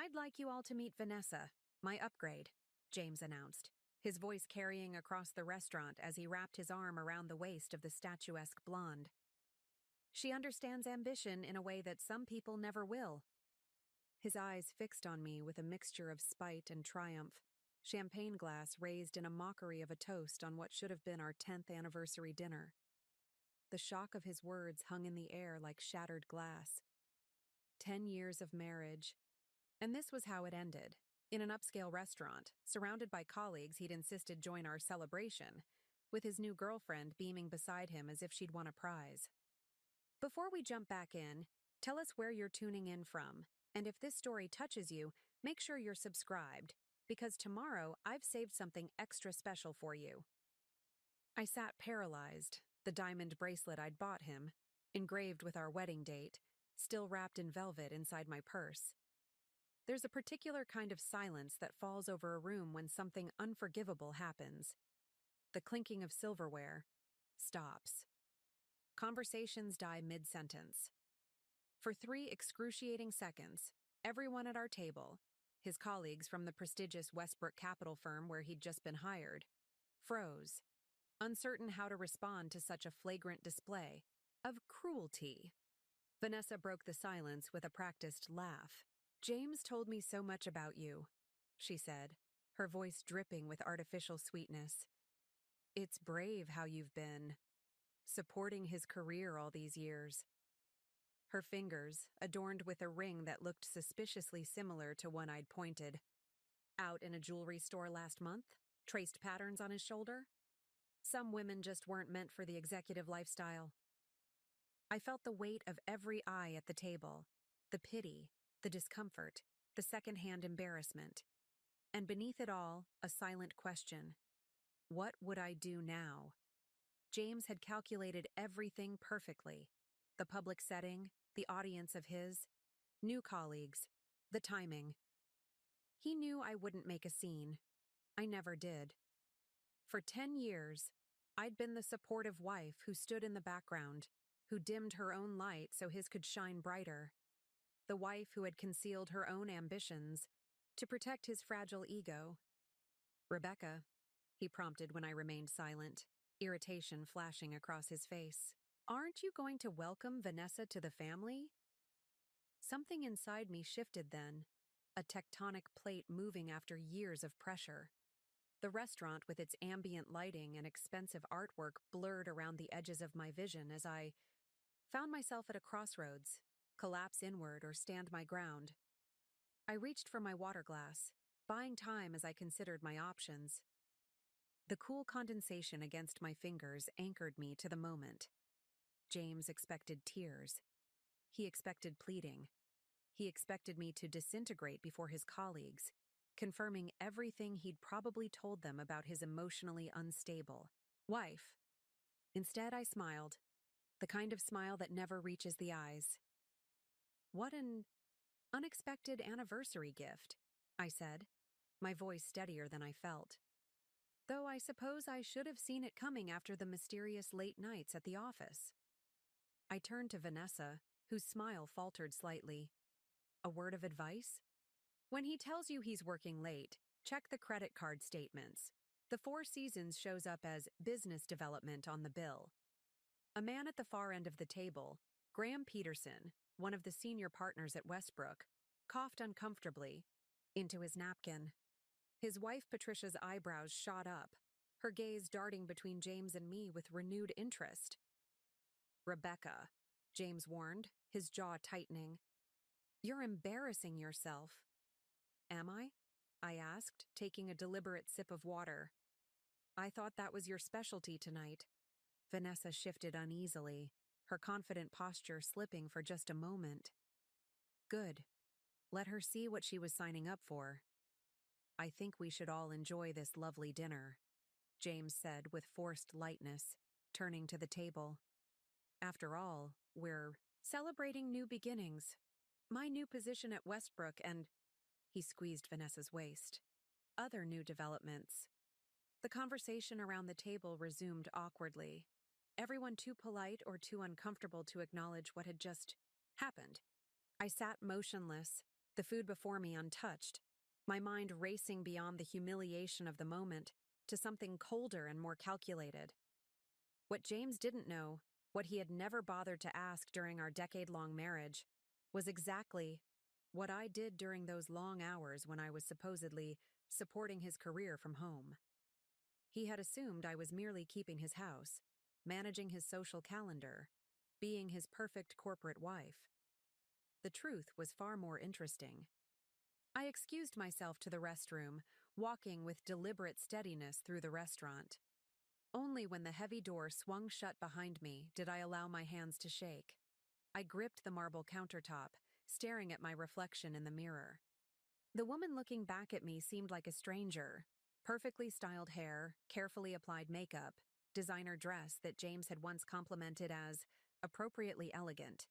I'd like you all to meet Vanessa, my upgrade, James announced, his voice carrying across the restaurant as he wrapped his arm around the waist of the statuesque blonde. She understands ambition in a way that some people never will. His eyes fixed on me with a mixture of spite and triumph, champagne glass raised in a mockery of a toast on what should have been our 10th anniversary dinner. The shock of his words hung in the air like shattered glass. 10 years of marriage. And this was how it ended. In an upscale restaurant, surrounded by colleagues he'd insisted join our celebration, with his new girlfriend beaming beside him as if she'd won a prize. Before we jump back in, tell us where you're tuning in from, and if this story touches you, make sure you're subscribed, because tomorrow I've saved something extra special for you. I sat paralyzed, the diamond bracelet I'd bought him, engraved with our wedding date, still wrapped in velvet inside my purse. There's a particular kind of silence that falls over a room when something unforgivable happens. The clinking of silverware stops. Conversations die mid-sentence. For 3 excruciating seconds, everyone at our table, his colleagues from the prestigious Westbrook capital firm where he'd just been hired, froze, uncertain how to respond to such a flagrant display of cruelty. Vanessa broke the silence with a practiced laugh. "James told me so much about you," she said, her voice dripping with artificial sweetness. "It's brave how you've been supporting his career all these years." Her fingers, adorned with a ring that looked suspiciously similar to one I'd pointed out in a jewelry store last month, traced patterns on his shoulder. Some women just weren't meant for the executive lifestyle. I felt the weight of every eye at the table, the pity, the discomfort, the secondhand embarrassment. And beneath it all, a silent question. What would I do now? James had calculated everything perfectly. The public setting, the audience of his, new colleagues, the timing. He knew I wouldn't make a scene. I never did. For 10 years, I'd been the supportive wife who stood in the background, who dimmed her own light so his could shine brighter. The wife who had concealed her own ambitions to protect his fragile ego. "Rebecca," he prompted when I remained silent, irritation flashing across his face. "Aren't you going to welcome Vanessa to the family?" Something inside me shifted then, a tectonic plate moving after years of pressure. The restaurant with its ambient lighting and expensive artwork blurred around the edges of my vision as I found myself at a crossroads, collapse inward or stand my ground. I reached for my water glass, buying time as I considered my options. The cool condensation against my fingers anchored me to the moment. James expected tears. He expected pleading. He expected me to disintegrate before his colleagues, confirming everything he'd probably told them about his emotionally unstable wife. Instead, I smiled, the kind of smile that never reaches the eyes. "What an unexpected anniversary gift," I said, my voice steadier than I felt. Though I suppose I should have seen it coming after the mysterious late nights at the office. I turned to Vanessa, whose smile faltered slightly. "A word of advice? When he tells you he's working late, check the credit card statements. The Four Seasons shows up as business development on the bill." A man at the far end of the table, Graham Peterson, one of the senior partners at Westbrook, coughed uncomfortably into his napkin. His wife Patricia's eyebrows shot up, her gaze darting between James and me with renewed interest. "Rebecca," James warned, his jaw tightening. "You're embarrassing yourself." "Am I?" I asked, taking a deliberate sip of water. "I thought that was your specialty tonight." Vanessa shifted uneasily, her confident posture slipping for just a moment. "Good. Let her see what she was signing up for." "I think we should all enjoy this lovely dinner," James said with forced lightness, turning to the table. "After all, we're celebrating new beginnings. My new position at Westbrook and—" he squeezed Vanessa's waist. "Other new developments." The conversation around the table resumed awkwardly, everyone too polite or too uncomfortable to acknowledge what had just happened. I sat motionless, the food before me untouched, my mind racing beyond the humiliation of the moment to something colder and more calculated. What James didn't know, what he had never bothered to ask during our decade-long marriage, was exactly what I did during those long hours when I was supposedly supporting his career from home. He had assumed I was merely keeping his house, managing his social calendar, being his perfect corporate wife. The truth was far more interesting. I excused myself to the restroom, walking with deliberate steadiness through the restaurant. Only when the heavy door swung shut behind me did I allow my hands to shake. I gripped the marble countertop, staring at my reflection in the mirror. The woman looking back at me seemed like a stranger. Perfectly styled hair, carefully applied makeup, designer dress that James had once complimented as appropriately elegant.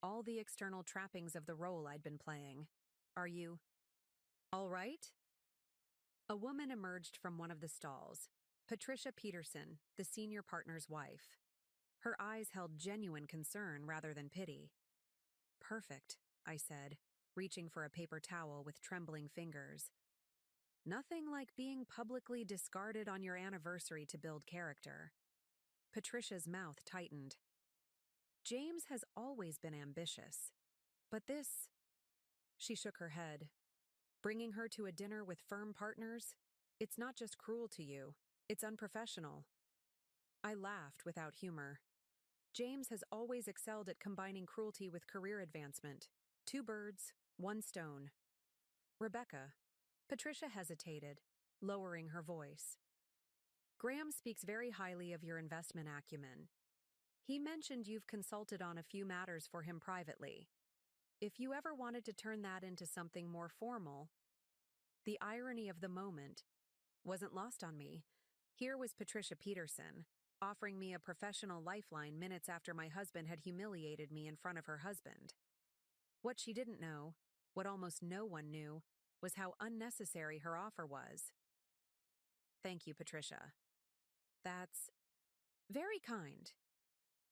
All the external trappings of the role I'd been playing. Are you all right? A woman emerged from one of the stalls. Patricia Peterson, the senior partner's wife. Her eyes held genuine concern rather than pity. Perfect, I said, reaching for a paper towel with trembling fingers. Nothing like being publicly discarded on your anniversary to build character. Patricia's mouth tightened. James has always been ambitious. But this... She shook her head. Bringing her to a dinner with firm partners? It's not just cruel to you, it's unprofessional. I laughed without humor. James has always excelled at combining cruelty with career advancement. 2 birds, 1 stone. Rebecca. Patricia hesitated, lowering her voice. Graham speaks very highly of your investment acumen. He mentioned you've consulted on a few matters for him privately. If you ever wanted to turn that into something more formal, the irony of the moment wasn't lost on me. Here was Patricia Peterson, offering me a professional lifeline minutes after my husband had humiliated me in front of her husband. What she didn't know, what almost no one knew, was how unnecessary her offer was. Thank you, Patricia. That's very kind.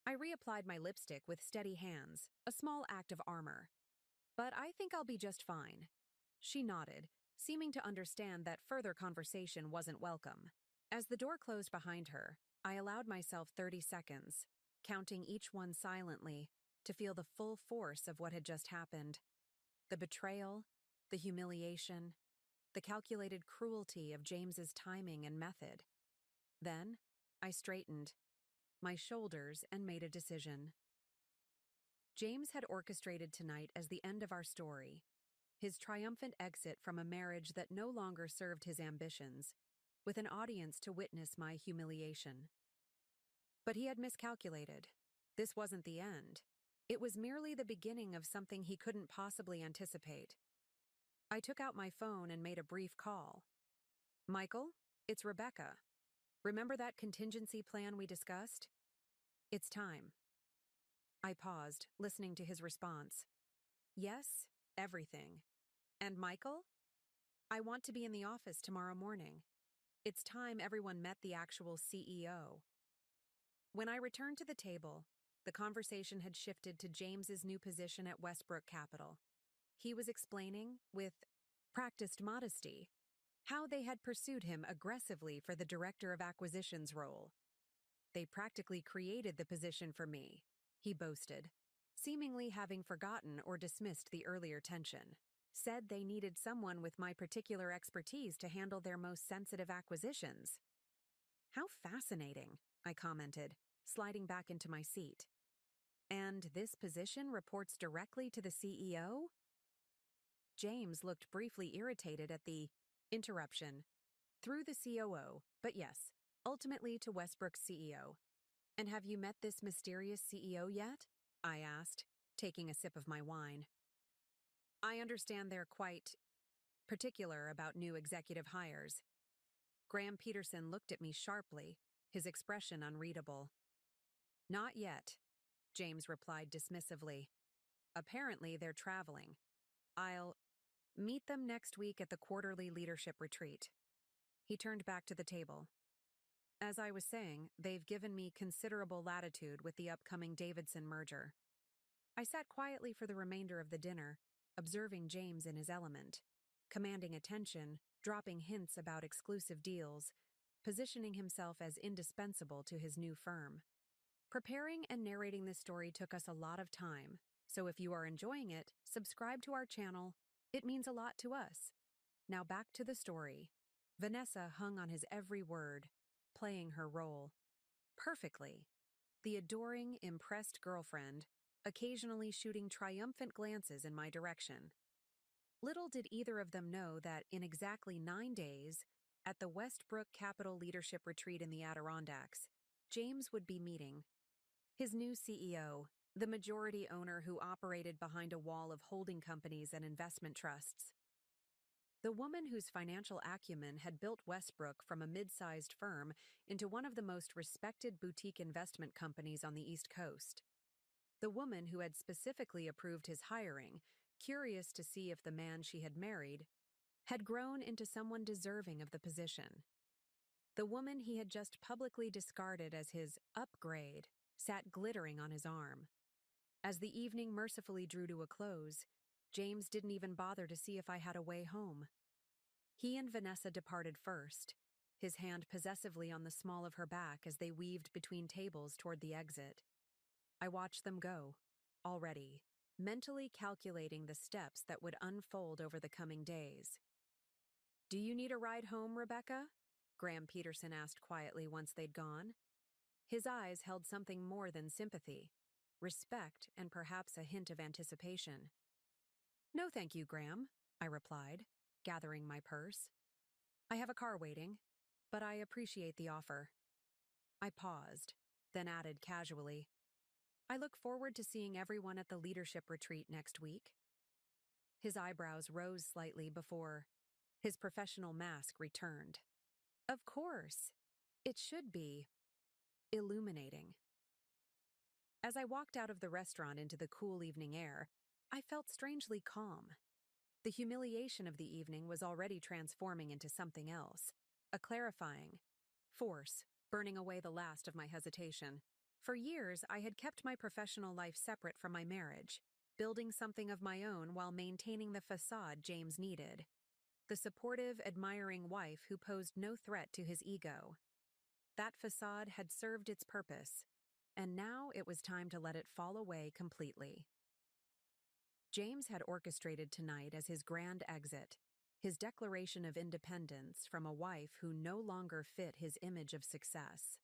I reapplied my lipstick with steady hands, a small act of armor. But I think I'll be just fine. She nodded, seeming to understand that further conversation wasn't welcome. As the door closed behind her, I allowed myself 30 seconds, counting each one silently, to feel the full force of what had just happened. The betrayal, the humiliation, the calculated cruelty of James's timing and method. Then, I straightened my shoulders and made a decision. James had orchestrated tonight as the end of our story, his triumphant exit from a marriage that no longer served his ambitions, with an audience to witness my humiliation. But he had miscalculated. This wasn't the end. It was merely the beginning of something he couldn't possibly anticipate. I took out my phone and made a brief call. Michael, it's Rebecca. Remember that contingency plan we discussed? It's time. I paused, listening to his response. Yes, everything. And Michael? I want to be in the office tomorrow morning. It's time everyone met the actual CEO. When I returned to the table, the conversation had shifted to James's new position at Westbrook Capital. He was explaining, with practiced modesty, how they had pursued him aggressively for the Director of Acquisitions role. They practically created the position for me, he boasted, seemingly having forgotten or dismissed the earlier tension. Said they needed someone with my particular expertise to handle their most sensitive acquisitions. How fascinating, I commented, sliding back into my seat. And this position reports directly to the CEO? James looked briefly irritated at the interruption. Through the COO, but yes, ultimately to Westbrook's CEO. And have you met this mysterious CEO yet? I asked, taking a sip of my wine. I understand they're quite particular about new executive hires. Graham Peterson looked at me sharply, his expression unreadable. Not yet, James replied dismissively. Apparently they're traveling. I'll meet them next week at the quarterly leadership retreat. He turned back to the table. As I was saying, they've given me considerable latitude with the upcoming Davidson merger. I sat quietly for the remainder of the dinner, observing James in his element, commanding attention, dropping hints about exclusive deals, positioning himself as indispensable to his new firm. Preparing and narrating this story took us a lot of time, so if you are enjoying it, subscribe to our channel. It means a lot to us. Now back to the story. Vanessa hung on his every word, playing her role perfectly. The adoring, impressed girlfriend, occasionally shooting triumphant glances in my direction. Little did either of them know that in exactly 9 days, at the Westbrook Capital Leadership Retreat in the Adirondacks, James would be meeting his new CEO, the majority owner who operated behind a wall of holding companies and investment trusts. The woman whose financial acumen had built Westbrook from a mid-sized firm into one of the most respected boutique investment companies on the East Coast. The woman who had specifically approved his hiring, curious to see if the man she had married had grown into someone deserving of the position. The woman he had just publicly discarded as his upgrade sat glittering on his arm. As the evening mercifully drew to a close, James didn't even bother to see if I had a way home. He and Vanessa departed first, his hand possessively on the small of her back as they weaved between tables toward the exit. I watched them go, already, mentally calculating the steps that would unfold over the coming days. "Do you need a ride home, Rebecca?" Graham Peterson asked quietly once they'd gone. His eyes held something more than sympathy, respect, and perhaps a hint of anticipation. "No, thank you, Graham," I replied, gathering my purse. "I have a car waiting, but I appreciate the offer." I paused, then added casually, "I look forward to seeing everyone at the leadership retreat next week." His eyebrows rose slightly before his professional mask returned. "Of course. It should be illuminating." As I walked out of the restaurant into the cool evening air, I felt strangely calm. The humiliation of the evening was already transforming into something else, a clarifying force, burning away the last of my hesitation. For years, I had kept my professional life separate from my marriage, building something of my own while maintaining the facade James needed. The supportive, admiring wife who posed no threat to his ego. That facade had served its purpose, and now it was time to let it fall away completely. James had orchestrated tonight as his grand exit, his declaration of independence from a wife who no longer fit his image of success.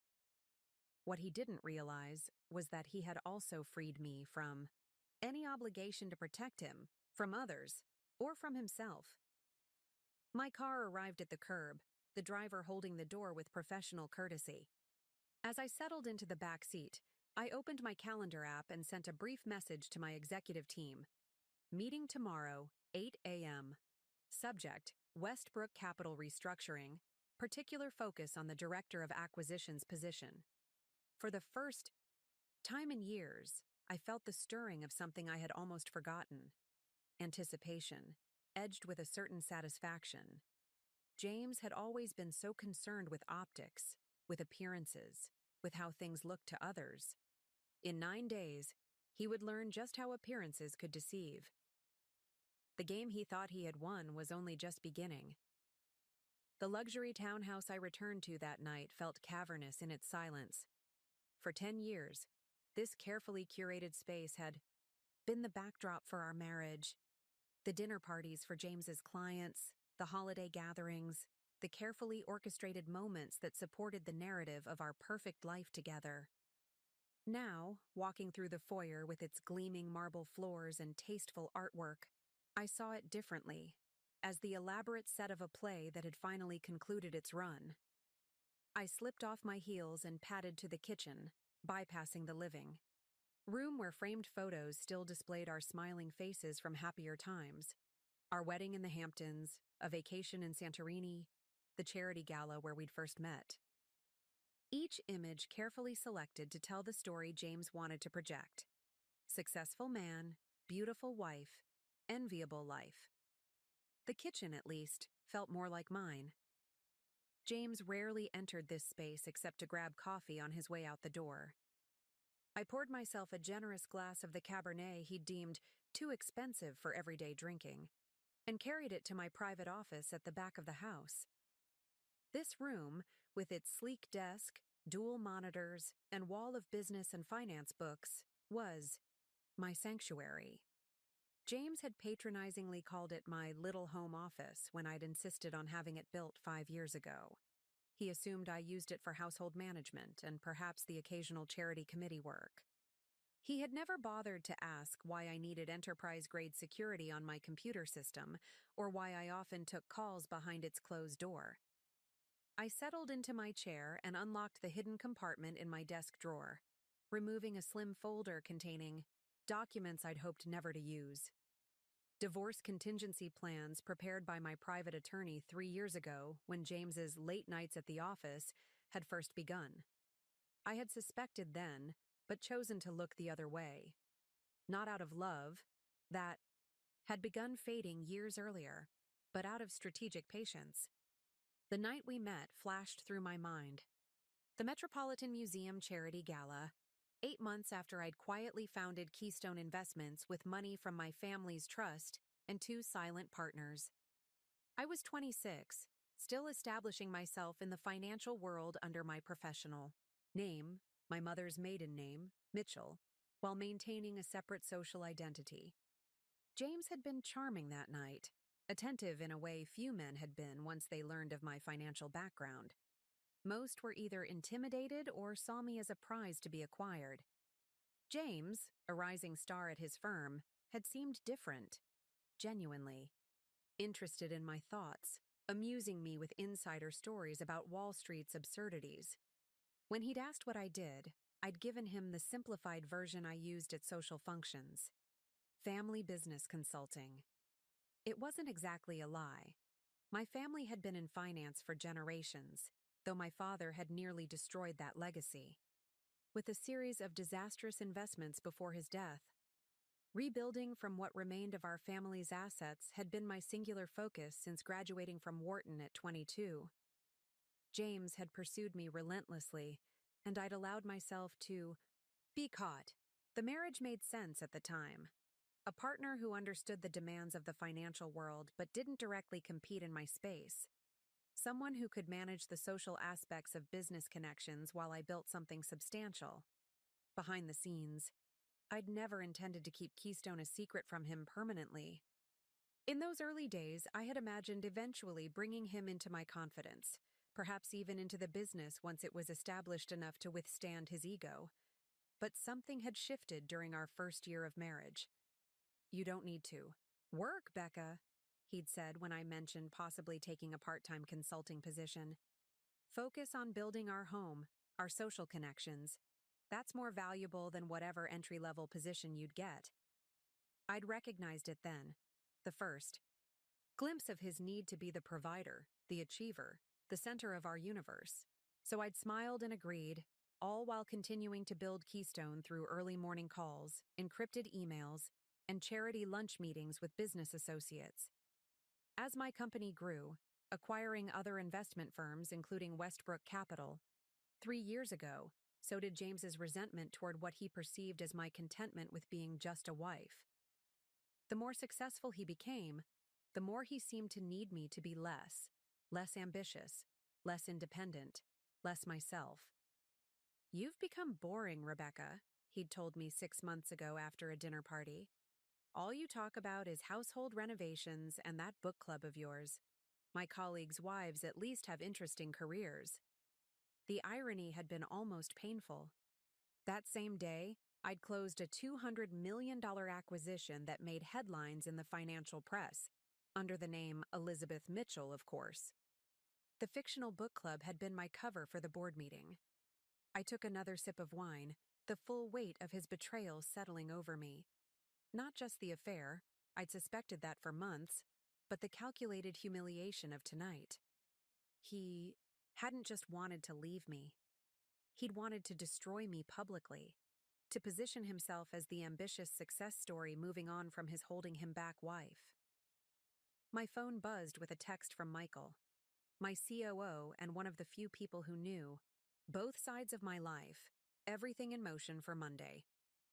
What he didn't realize was that he had also freed me from any obligation to protect him, from others, or from himself. My car arrived at the curb, the driver holding the door with professional courtesy. As I settled into the back seat, I opened my calendar app and sent a brief message to my executive team. Meeting tomorrow, 8 a.m. Subject, Westbrook Capital Restructuring, particular focus on the Director of Acquisitions position. For the first time in years, I felt the stirring of something I had almost forgotten. Anticipation, edged with a certain satisfaction. James had always been so concerned with optics, with appearances, with how things looked to others. In 9 days, he would learn just how appearances could deceive. The game he thought he had won was only just beginning. The luxury townhouse I returned to that night felt cavernous in its silence. For 10 years, this carefully curated space had been the backdrop for our marriage. The dinner parties for James's clients, the holiday gatherings, the carefully orchestrated moments that supported the narrative of our perfect life together. Now, walking through the foyer with its gleaming marble floors and tasteful artwork, I saw it differently, as the elaborate set of a play that had finally concluded its run. I slipped off my heels and padded to the kitchen, bypassing the living room where framed photos still displayed our smiling faces from happier times. Our wedding in the Hamptons, a vacation in Santorini, the charity gala where we'd first met. Each image carefully selected to tell the story James wanted to project. Successful man, beautiful wife, enviable life. The kitchen, at least, felt more like mine. James rarely entered this space except to grab coffee on his way out the door. I poured myself a generous glass of the Cabernet he deemed too expensive for everyday drinking, and carried it to my private office at the back of the house. This room, with its sleek desk, dual monitors, and wall of business and finance books, was my sanctuary. James had patronizingly called it my little home office when I'd insisted on having it built 5 years ago. He assumed I used it for household management and perhaps the occasional charity committee work. He had never bothered to ask why I needed enterprise-grade security on my computer system or why I often took calls behind its closed door. I settled into my chair and unlocked the hidden compartment in my desk drawer, removing a slim folder containing documents I'd hoped never to use. Divorce contingency plans prepared by my private attorney 3 years ago when James's late nights at the office had first begun. I had suspected then, but chosen to look the other way. Not out of love, that had begun fading years earlier, but out of strategic patience. The night we met flashed through my mind. The Metropolitan Museum Charity Gala, 8 months after I'd quietly founded Keystone Investments with money from my family's trust and 2 silent partners. I was 26, still establishing myself in the financial world under my professional name, my mother's maiden name, Mitchell, while maintaining a separate social identity. James had been charming that night, attentive in a way few men had been once they learned of my financial background. Most were either intimidated or saw me as a prize to be acquired. James, a rising star at his firm, had seemed different, genuinely interested in my thoughts, amusing me with insider stories about Wall Street's absurdities. When he'd asked what I did, I'd given him the simplified version I used at social functions: family business consulting. It wasn't exactly a lie. My family had been in finance for generations, though my father had nearly destroyed that legacy. With a series of disastrous investments before his death, rebuilding from what remained of our family's assets had been my singular focus since graduating from Wharton at 22. James had pursued me relentlessly, and I'd allowed myself to be caught. The marriage made sense at the time. A partner who understood the demands of the financial world but didn't directly compete in my space. Someone who could manage the social aspects of business connections while I built something substantial. Behind the scenes, I'd never intended to keep Keystone a secret from him permanently. In those early days, I had imagined eventually bringing him into my confidence, perhaps even into the business once it was established enough to withstand his ego. But something had shifted during our first year of marriage. "You don't need to work, Becca," he'd said when I mentioned possibly taking a part-time consulting position. "Focus on building our home, our social connections. That's more valuable than whatever entry-level position you'd get." I'd recognized it then, the first glimpse of his need to be the provider, the achiever, the center of our universe. So I'd smiled and agreed, all while continuing to build Keystone through early morning calls, encrypted emails, and charity lunch meetings with business associates. As my company grew, acquiring other investment firms including Westbrook Capital, 3 years ago, so did James's resentment toward what he perceived as my contentment with being just a wife. The more successful he became, the more he seemed to need me to be less ambitious, less independent, less myself. "You've become boring, Rebecca," he'd told me 6 months ago after a dinner party. "All you talk about is household renovations and that book club of yours. My colleagues' wives at least have interesting careers." The irony had been almost painful. That same day, I'd closed a $200 million acquisition that made headlines in the financial press, under the name Elizabeth Mitchell, of course. The fictional book club had been my cover for the board meeting. I took another sip of wine, the full weight of his betrayal settling over me. Not just the affair, I'd suspected that for months, but the calculated humiliation of tonight. He hadn't just wanted to leave me. He'd wanted to destroy me publicly, to position himself as the ambitious success story moving on from his holding him back wife. My phone buzzed with a text from Michael, my COO and one of the few people who knew both sides of my life, everything in motion for Monday.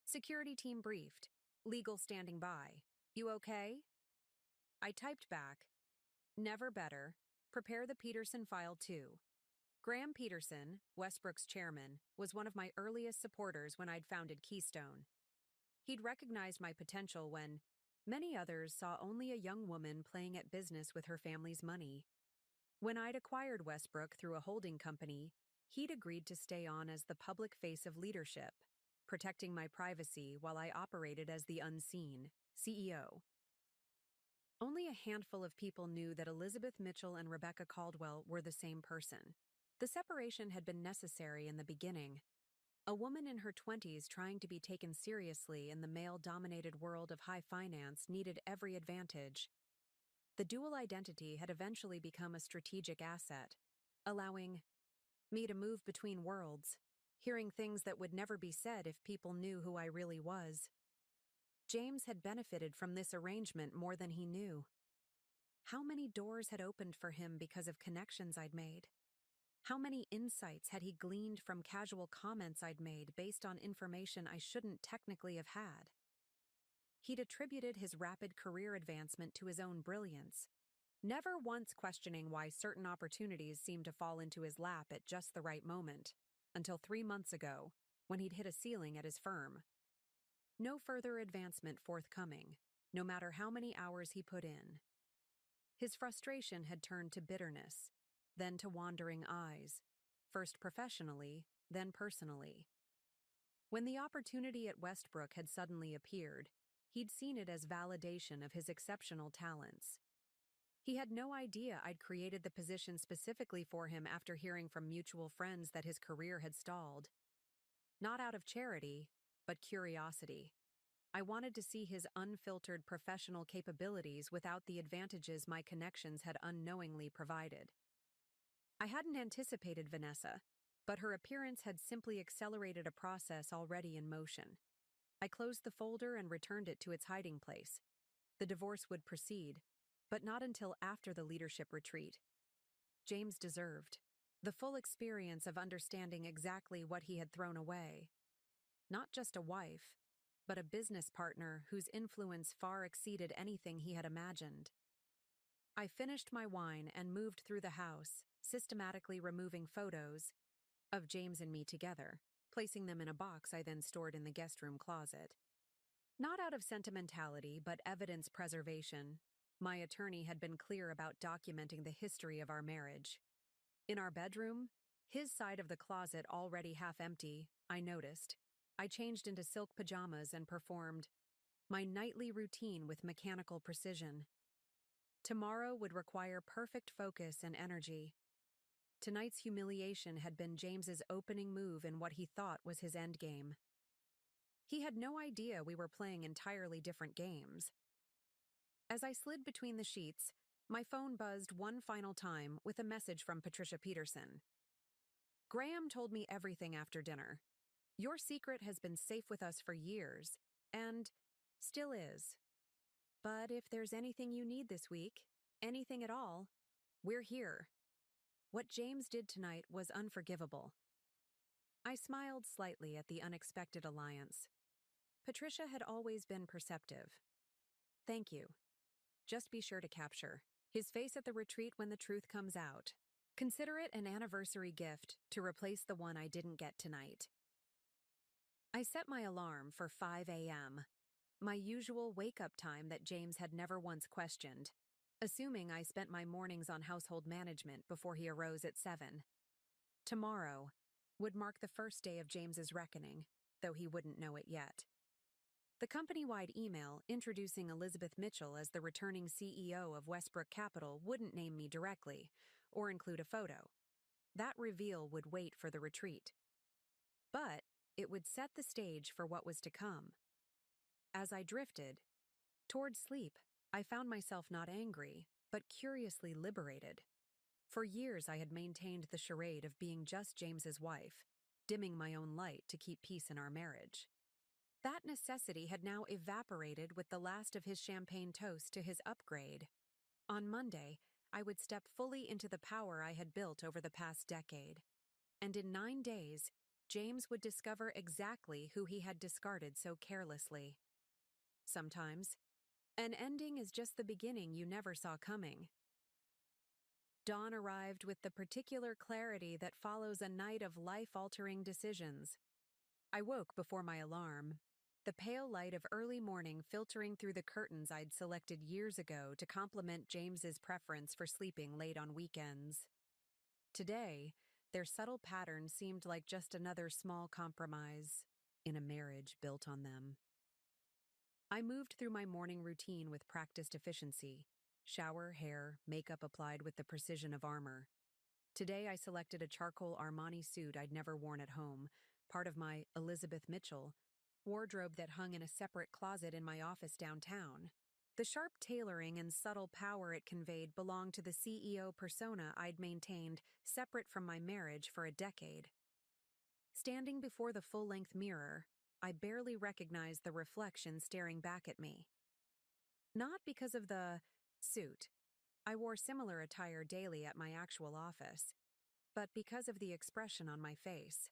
Security team briefed. Legal standing by. You okay? I typed back, never better. Prepare the Peterson file too. Graham Peterson, Westbrook's chairman, was one of my earliest supporters when I'd founded Keystone. He'd recognized my potential when many others saw only a young woman playing at business with her family's money. When I'd acquired Westbrook through a holding company, he'd agreed to stay on as the public face of leadership, protecting my privacy while I operated as the unseen CEO. Only a handful of people knew that Elizabeth Mitchell and Rebecca Caldwell were the same person. The separation had been necessary in the beginning. A woman in her 20s trying to be taken seriously in the male-dominated world of high finance needed every advantage. The dual identity had eventually become a strategic asset, allowing me to move between worlds, hearing things that would never be said if people knew who I really was. James had benefited from this arrangement more than he knew. How many doors had opened for him because of connections I'd made? How many insights had he gleaned from casual comments I'd made based on information I shouldn't technically have had? He'd attributed his rapid career advancement to his own brilliance, never once questioning why certain opportunities seemed to fall into his lap at just the right moment, until 3 months ago, when he'd hit a ceiling at his firm. No further advancement forthcoming, no matter how many hours he put in. His frustration had turned to bitterness, then to wandering eyes, first professionally, then personally. When the opportunity at Westbrook had suddenly appeared, he'd seen it as validation of his exceptional talents. He had no idea I'd created the position specifically for him after hearing from mutual friends that his career had stalled. Not out of charity, but curiosity. I wanted to see his unfiltered professional capabilities without the advantages my connections had unknowingly provided. I hadn't anticipated Vanessa, but her appearance had simply accelerated a process already in motion. I closed the folder and returned it to its hiding place. The divorce would proceed, but not until after the leadership retreat. James deserved the full experience of understanding exactly what he had thrown away. Not just a wife, but a business partner whose influence far exceeded anything he had imagined. I finished my wine and moved through the house, systematically removing photos of James and me together, placing them in a box I then stored in the guest room closet. Not out of sentimentality, but evidence preservation, my attorney had been clear about documenting the history of our marriage. In our bedroom, his side of the closet already half empty, I noticed. I changed into silk pajamas and performed my nightly routine with mechanical precision. Tomorrow would require perfect focus and energy. Tonight's humiliation had been James's opening move in what he thought was his endgame. He had no idea we were playing entirely different games. As I slid between the sheets, my phone buzzed one final time with a message from Patricia Peterson. Graham told me everything after dinner. Your secret has been safe with us for years, and still is. But if there's anything you need this week, anything at all, we're here. What James did tonight was unforgivable. I smiled slightly at the unexpected alliance. Patricia had always been perceptive. Thank you. Just be sure to capture his face at the retreat when the truth comes out. Consider it an anniversary gift to replace the one I didn't get tonight. I set my alarm for 5 a.m., my usual wake-up time that James had never once questioned, assuming I spent my mornings on household management before he arose at 7. Tomorrow would mark the first day of James's reckoning, though he wouldn't know it yet. The company-wide email introducing Elizabeth Mitchell as the returning CEO of Westbrook Capital wouldn't name me directly or include a photo. That reveal would wait for the retreat. But it would set the stage for what was to come. As I drifted toward sleep, I found myself not angry, but curiously liberated. For years I had maintained the charade of being just James's wife, dimming my own light to keep peace in our marriage. That necessity had now evaporated with the last of his champagne toast to his upgrade. On Monday, I would step fully into the power I had built over the past decade. And in 9 days, James would discover exactly who he had discarded so carelessly. sometimes. An ending is just the beginning you never saw coming. Dawn arrived with the particular clarity that follows a night of life-altering decisions. I woke before my alarm, the pale light of early morning filtering through the curtains I'd selected years ago to complement James's preference for sleeping late on weekends. Today, their subtle pattern seemed like just another small compromise in a marriage built on them. I moved through my morning routine with practiced efficiency, shower, hair, makeup applied with the precision of armor. Today I selected a charcoal Armani suit I'd never worn at home, part of my Elizabeth Mitchell wardrobe that hung in a separate closet in my office downtown. The sharp tailoring and subtle power it conveyed belonged to the CEO persona I'd maintained separate from my marriage for a decade. Standing before the full-length mirror, I barely recognized the reflection staring back at me. Not because of the suit. I wore similar attire daily at my actual office, but because of the expression on my face.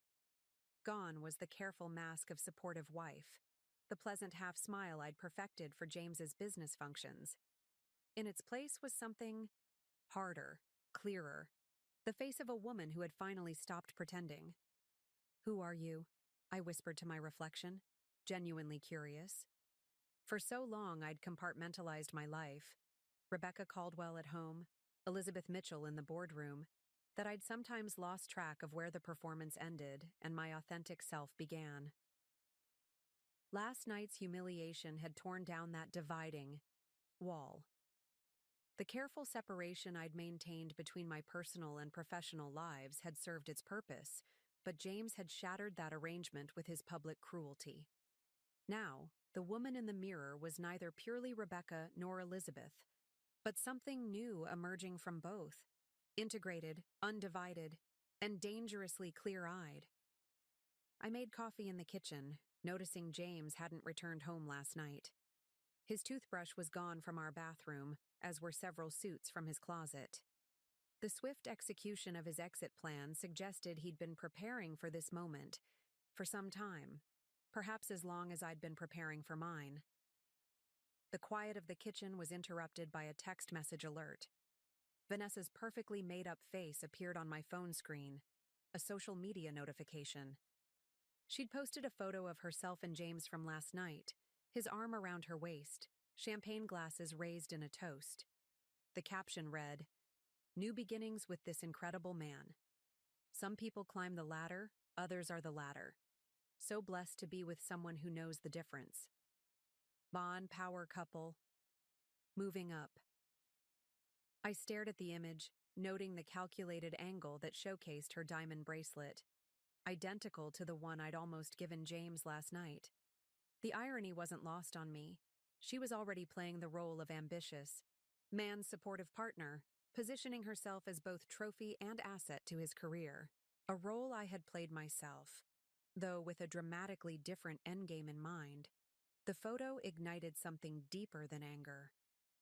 Gone was the careful mask of supportive wife, the pleasant half-smile I'd perfected for James's business functions. In its place was something harder, clearer, the face of a woman who had finally stopped pretending. "Who are you?" I whispered to my reflection, genuinely curious. For so long I'd compartmentalized my life, Rebecca Caldwell at home, Elizabeth Mitchell in the boardroom, that I'd sometimes lost track of where the performance ended and my authentic self began. Last night's humiliation had torn down that dividing wall. The careful separation I'd maintained between my personal and professional lives had served its purpose, but James had shattered that arrangement with his public cruelty. Now, the woman in the mirror was neither purely Rebecca nor Elizabeth, but something new emerging from both, integrated, undivided, and dangerously clear-eyed. I made coffee in the kitchen, noticing James hadn't returned home last night. His toothbrush was gone from our bathroom, as were several suits from his closet. The swift execution of his exit plan suggested he'd been preparing for this moment for some time, perhaps as long as I'd been preparing for mine. The quiet of the kitchen was interrupted by a text message alert. Vanessa's perfectly made-up face appeared on my phone screen, a social media notification. She'd posted a photo of herself and James from last night, his arm around her waist, champagne glasses raised in a toast. The caption read, "New beginnings with this incredible man. Some people climb the ladder, others are the ladder. So blessed to be with someone who knows the difference. Bond power couple. Moving up." I stared at the image, noting the calculated angle that showcased her diamond bracelet, identical to the one I'd almost given James last night. The irony wasn't lost on me. She was already playing the role of ambitious, man-supportive partner, positioning herself as both trophy and asset to his career, a role I had played myself, though with a dramatically different endgame in mind. The photo ignited something deeper than anger,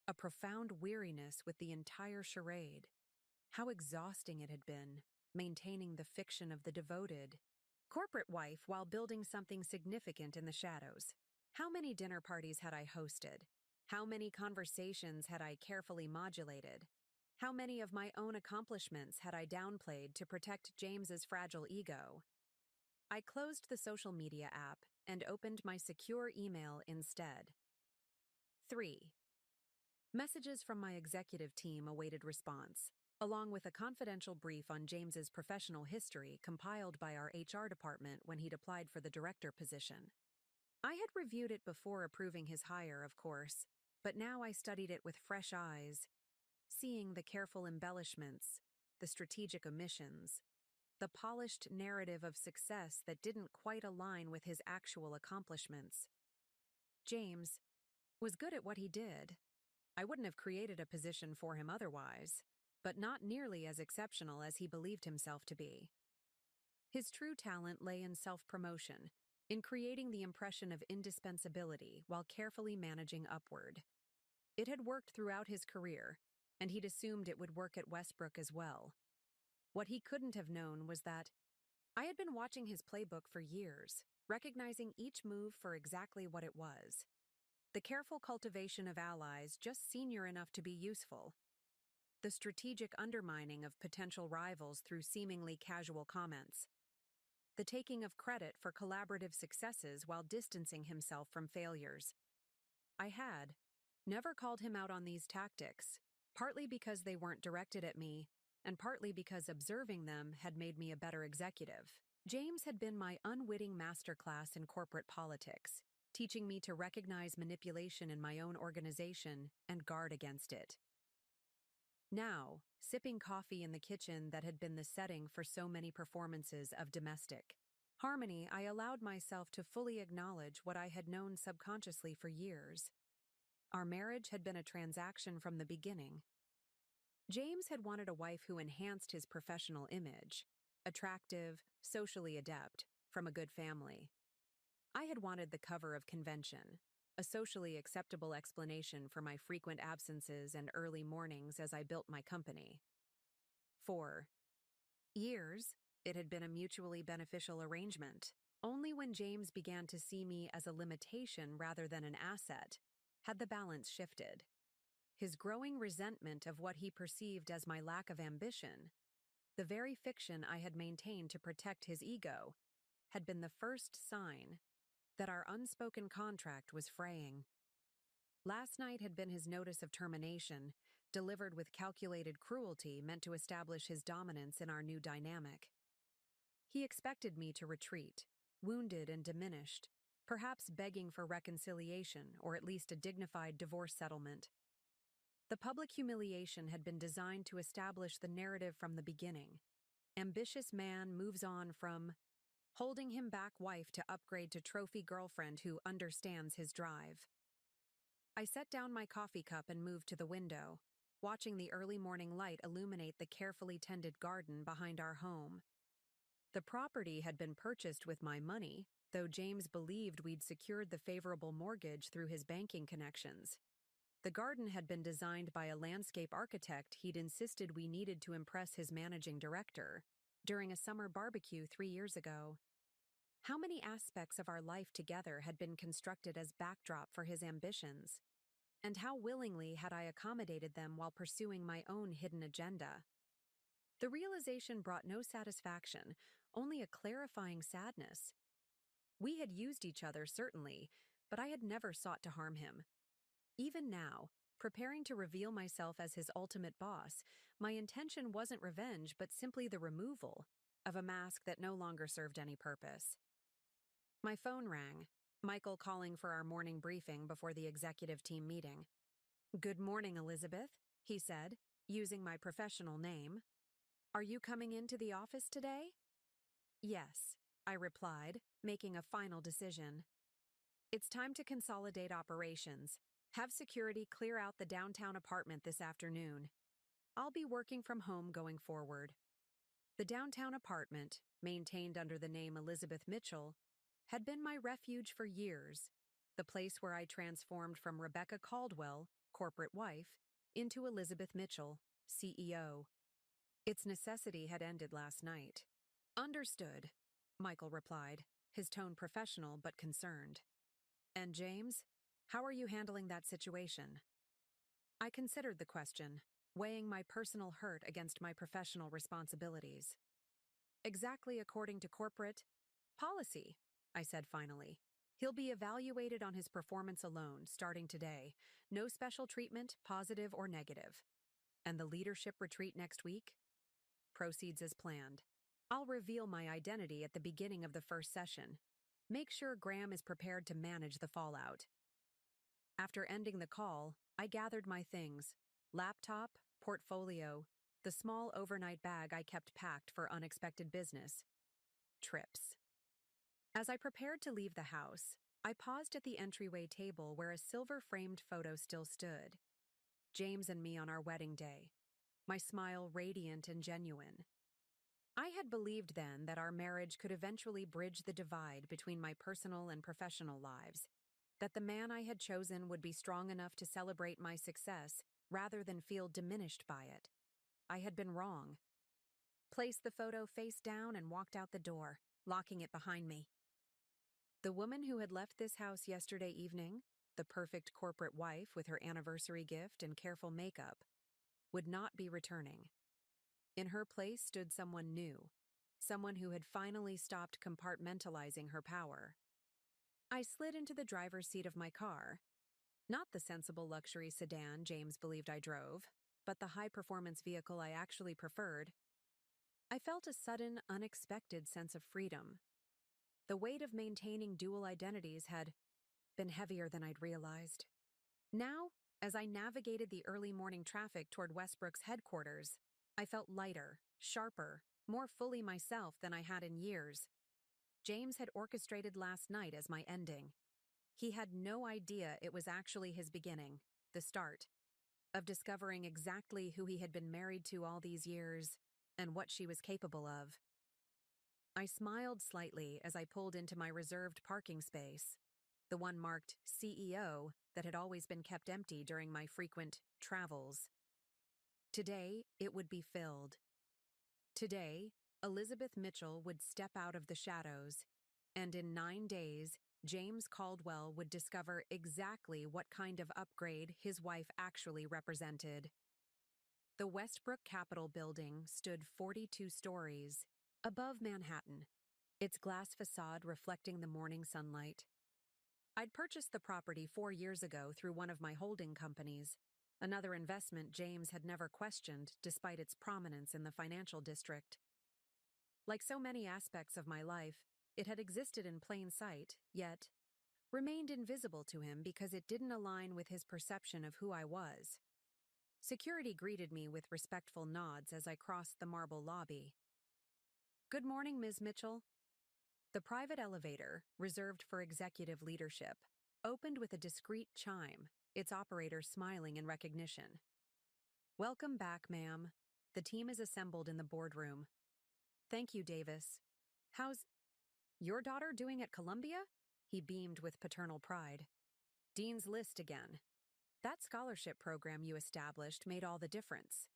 a profound weariness with the entire charade. How exhausting it had been, maintaining the fiction of the devoted corporate wife while building something significant in the shadows. How many dinner parties had I hosted? How many conversations had I carefully modulated? How many of my own accomplishments had I downplayed to protect James's fragile ego? I closed the social media app and opened my secure email instead. 3. Messages from my executive team awaited response, along with a confidential brief on James's professional history compiled by our HR department when he'd applied for the director position. I had reviewed it before approving his hire, of course, but now I studied it with fresh eyes, seeing the careful embellishments, the strategic omissions, the polished narrative of success that didn't quite align with his actual accomplishments. James was good at what he did. I wouldn't have created a position for him otherwise, but not nearly as exceptional as he believed himself to be. His true talent lay in self-promotion, in creating the impression of indispensability while carefully managing upward. It had worked throughout his career, and he'd assumed it would work at Westbrook as well. What he couldn't have known was that I had been watching his playbook for years, recognizing each move for exactly what it was. The careful cultivation of allies just senior enough to be useful. The strategic undermining of potential rivals through seemingly casual comments. The taking of credit for collaborative successes while distancing himself from failures. I had never called him out on these tactics, partly because they weren't directed at me, and partly because observing them had made me a better executive. James had been my unwitting masterclass in corporate politics, teaching me to recognize manipulation in my own organization and guard against it. Now, sipping coffee in the kitchen that had been the setting for so many performances of domestic harmony, I allowed myself to fully acknowledge what I had known subconsciously for years. Our marriage had been a transaction from the beginning. James had wanted a wife who enhanced his professional image, attractive, socially adept, from a good family. I had wanted the cover of convention, a socially acceptable explanation for my frequent absences and early mornings as I built my company. For years, it had been a mutually beneficial arrangement. Only when James began to see me as a limitation rather than an asset had the balance shifted. His growing resentment of what he perceived as my lack of ambition, the very fiction I had maintained to protect his ego, had been the first sign that our unspoken contract was fraying. Last night had been his notice of termination, delivered with calculated cruelty meant to establish his dominance in our new dynamic. He expected me to retreat, wounded and diminished, perhaps begging for reconciliation or at least a dignified divorce settlement. The public humiliation had been designed to establish the narrative from the beginning. Ambitious man moves on from holding him back wife to upgrade to trophy girlfriend who understands his drive. I set down my coffee cup and moved to the window, watching the early morning light illuminate the carefully tended garden behind our home. The property had been purchased with my money, though James believed we'd secured the favorable mortgage through his banking connections. The garden had been designed by a landscape architect he'd insisted we needed to impress his managing director during a summer barbecue 3 years ago. How many aspects of our life together had been constructed as backdrop for his ambitions? And how willingly had I accommodated them while pursuing my own hidden agenda? The realization brought no satisfaction, only a clarifying sadness. We had used each other, certainly, but I had never sought to harm him. Even now, preparing to reveal myself as his ultimate boss, my intention wasn't revenge but simply the removal of a mask that no longer served any purpose. My phone rang, Michael calling for our morning briefing before the executive team meeting. "Good morning, Elizabeth," he said, using my professional name. "Are you coming into the office today?" "Yes," I replied, making a final decision. "It's time to consolidate operations. Have security clear out the downtown apartment this afternoon. I'll be working from home going forward." The downtown apartment, maintained under the name Elizabeth Mitchell, had been my refuge for years, the place where I transformed from Rebecca Caldwell, corporate wife, into Elizabeth Mitchell, CEO. Its necessity had ended last night. "Understood," Michael replied, his tone professional but concerned. "And James, how are you handling that situation?" I considered the question, weighing my personal hurt against my professional responsibilities. "Exactly according to corporate policy," I said finally. "He'll be evaluated on his performance alone, starting today. No special treatment, positive or negative." "And the leadership retreat next week?" "Proceeds as planned. I'll reveal my identity at the beginning of the first session. Make sure Graham is prepared to manage the fallout." After ending the call, I gathered my things: laptop, portfolio, the small overnight bag I kept packed for unexpected business. Trips. As I prepared to leave the house, I paused at the entryway table where a silver-framed photo still stood. James and me on our wedding day, my smile radiant and genuine. I had believed then that our marriage could eventually bridge the divide between my personal and professional lives, that the man I had chosen would be strong enough to celebrate my success rather than feel diminished by it. I had been wrong. Placed the photo face down and walked out the door, locking it behind me. The woman who had left this house yesterday evening the perfect corporate wife with her anniversary gift and careful makeup, would not be returning. In her place stood someone new, someone who had finally stopped compartmentalizing her power. I slid into the driver's seat of my car, not the sensible luxury sedan James believed I drove, but the high-performance vehicle I actually preferred. I felt a sudden, unexpected sense of freedom. The weight of maintaining dual identities had been heavier than I'd realized. Now, as I navigated the early morning traffic toward Westbrook's headquarters, I felt lighter, sharper, more fully myself than I had in years. James had orchestrated last night as my ending. He had no idea it was actually his beginning, the start, of discovering exactly who he had been married to all these years and what she was capable of. I smiled slightly as I pulled into my reserved parking space, the one marked CEO that had always been kept empty during my frequent travels. Today, it would be filled. Today, Elizabeth Mitchell would step out of the shadows, and in 9 days, James Caldwell would discover exactly what kind of upgrade his wife actually represented. The Westbrook Capitol building stood 42 stories above Manhattan, its glass facade reflecting the morning sunlight. I'd purchased the property 4 years ago through one of my holding companies, another investment James had never questioned despite its prominence in the financial district. Like so many aspects of my life, it had existed in plain sight, yet remained invisible to him because it didn't align with his perception of who I was. Security greeted me with respectful nods as I crossed the marble lobby. "Good morning, Ms. Mitchell." The private elevator, reserved for executive leadership, opened with a discreet chime, its operator smiling in recognition. "Welcome back, ma'am. The team is assembled in the boardroom." "Thank you, Davis. How's your daughter doing at Columbia?" He beamed with paternal pride. "Dean's List again. That scholarship program you established made all the difference."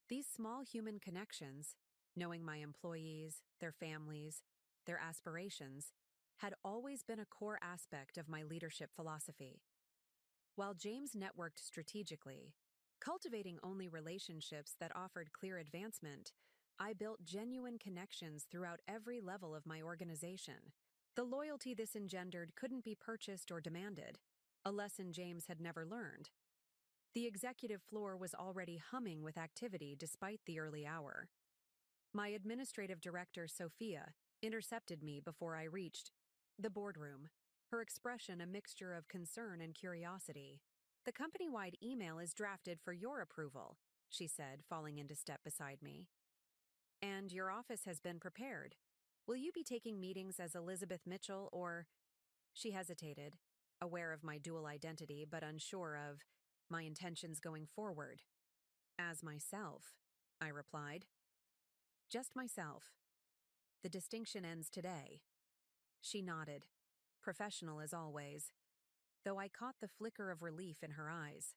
These small human connections, knowing my employees, their families, their aspirations, had always been a core aspect of my leadership philosophy. While James networked strategically, cultivating only relationships that offered clear advancement, I built genuine connections throughout every level of my organization. The loyalty this engendered couldn't be purchased or demanded, a lesson James had never learned. The executive floor was already humming with activity despite the early hour. My administrative director, Sophia, intercepted me before I reached the boardroom, her expression a mixture of concern and curiosity. "The company-wide email is drafted for your approval," she said, falling into step beside me. "And your office has been prepared. Will you be taking meetings as Elizabeth Mitchell or—" She hesitated, aware of my dual identity but unsure of my intentions going forward. "As myself," I replied. "Just myself. The distinction ends today." She nodded, professional as always, though I caught the flicker of relief in her eyes.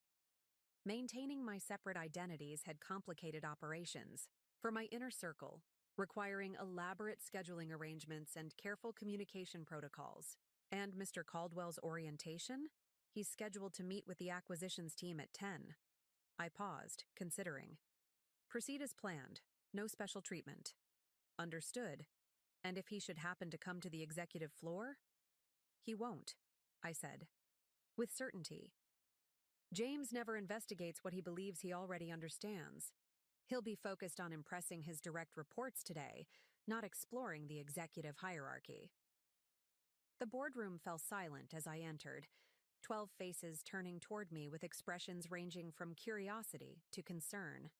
Maintaining my separate identities had complicated operations. For my inner circle, requiring elaborate scheduling arrangements and careful communication protocols. And Mr. Caldwell's orientation? He's scheduled to meet with the acquisitions team at 10. I paused, considering. "Proceed as planned. No special treatment." "Understood. And if he should happen to come to the executive floor?" "He won't," I said. With certainty. James never investigates what he believes he already understands. He'll be focused on impressing his direct reports today, not exploring the executive hierarchy. The boardroom fell silent as I entered, 12 faces turning toward me with expressions ranging from curiosity to concern.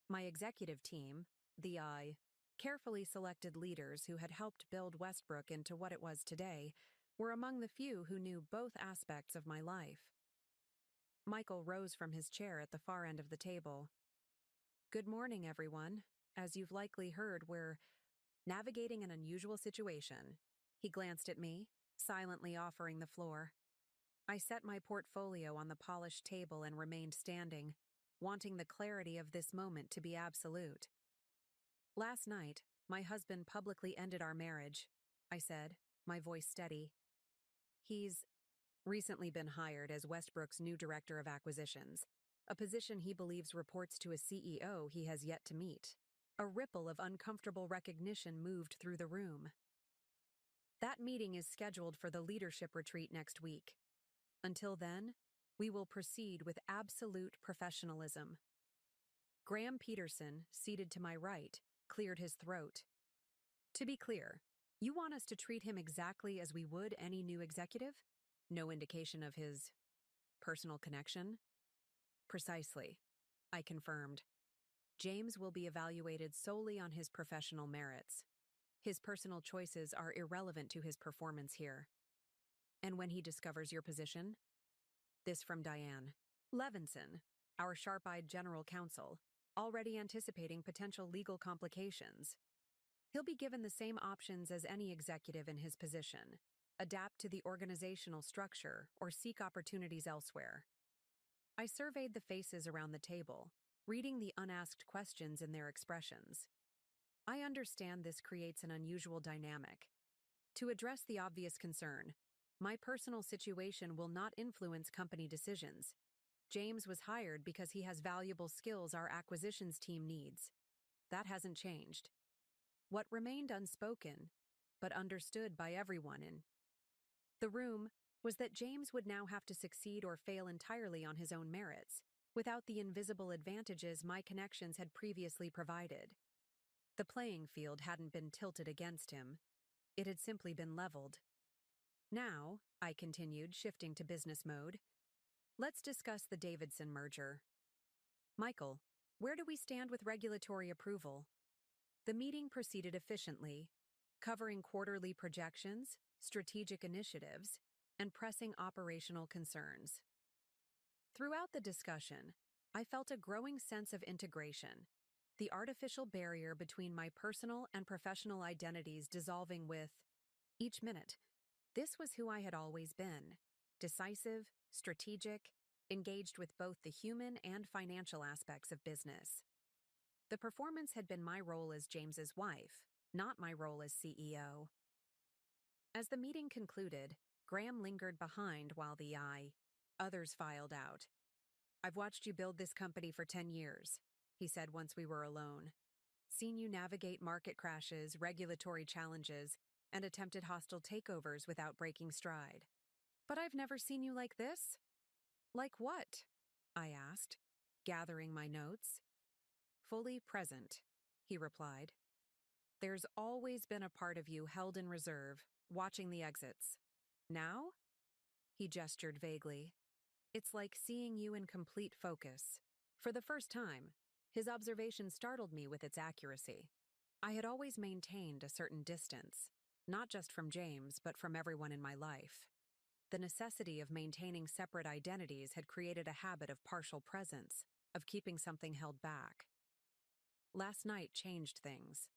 My executive team, the carefully selected leaders who had helped build Westbrook into what it was today, were among the few who knew both aspects of my life. Michael rose from his chair at the far end of the table. "Good morning, everyone. As you've likely heard, we're navigating an unusual situation." He glanced at me, silently offering the floor. I set my portfolio on the polished table and remained standing, wanting the clarity of this moment to be absolute. "Last night, my husband publicly ended our marriage," I said, my voice steady. "He's recently been hired as Westbrook's new director of acquisitions, a position he believes reports to a CEO he has yet to meet. A ripple of uncomfortable recognition moved through the room. That meeting is scheduled for the leadership retreat next week. Until then, we will proceed with absolute professionalism. Graham Peterson, seated to my right, cleared his throat. To be clear, you want us to treat him exactly as we would any new executive? No indication of his personal connection? Precisely, I confirmed. James will be evaluated solely on his professional merits. His personal choices are irrelevant to his performance here. And when he discovers your position? This from Diane. Levinson, our sharp-eyed general counsel, already anticipating potential legal complications. He'll be given the same options as any executive in his position: adapt to the organizational structure or seek opportunities elsewhere. I surveyed the faces around the table, reading the unasked questions in their expressions. I understand this creates an unusual dynamic. To address the obvious concern, my personal situation will not influence company decisions. James was hired because he has valuable skills our acquisitions team needs. That hasn't changed. What remained unspoken, but understood by everyone in the room, was that James would now have to succeed or fail entirely on his own merits, without the invisible advantages my connections had previously provided. The playing field hadn't been tilted against him. It had simply been leveled. Now, I continued, shifting to business mode, let's discuss the Davidson merger. Michael, where do we stand with regulatory approval? The meeting proceeded efficiently, covering quarterly projections, strategic initiatives, and pressing operational concerns. Throughout the discussion, I felt a growing sense of integration, the artificial barrier between my personal and professional identities dissolving with each minute. This was who I had always been: decisive, strategic, engaged with both the human and financial aspects of business. The performance had been my role as James's wife, not my role as CEO. As the meeting concluded, Graham lingered behind while others filed out. I've watched you build this company for 10 years, he said once we were alone. Seen you navigate market crashes, regulatory challenges, and attempted hostile takeovers without breaking stride. But I've never seen you like this. Like what? I asked, gathering my notes. Fully present, he replied. There's always been a part of you held in reserve, watching the exits. Now? He gestured vaguely. It's like seeing you in complete focus. For the first time, his observation startled me with its accuracy. I had always maintained a certain distance, not just from James, but from everyone in my life. The necessity of maintaining separate identities had created a habit of partial presence, of keeping something held back. Last night changed things,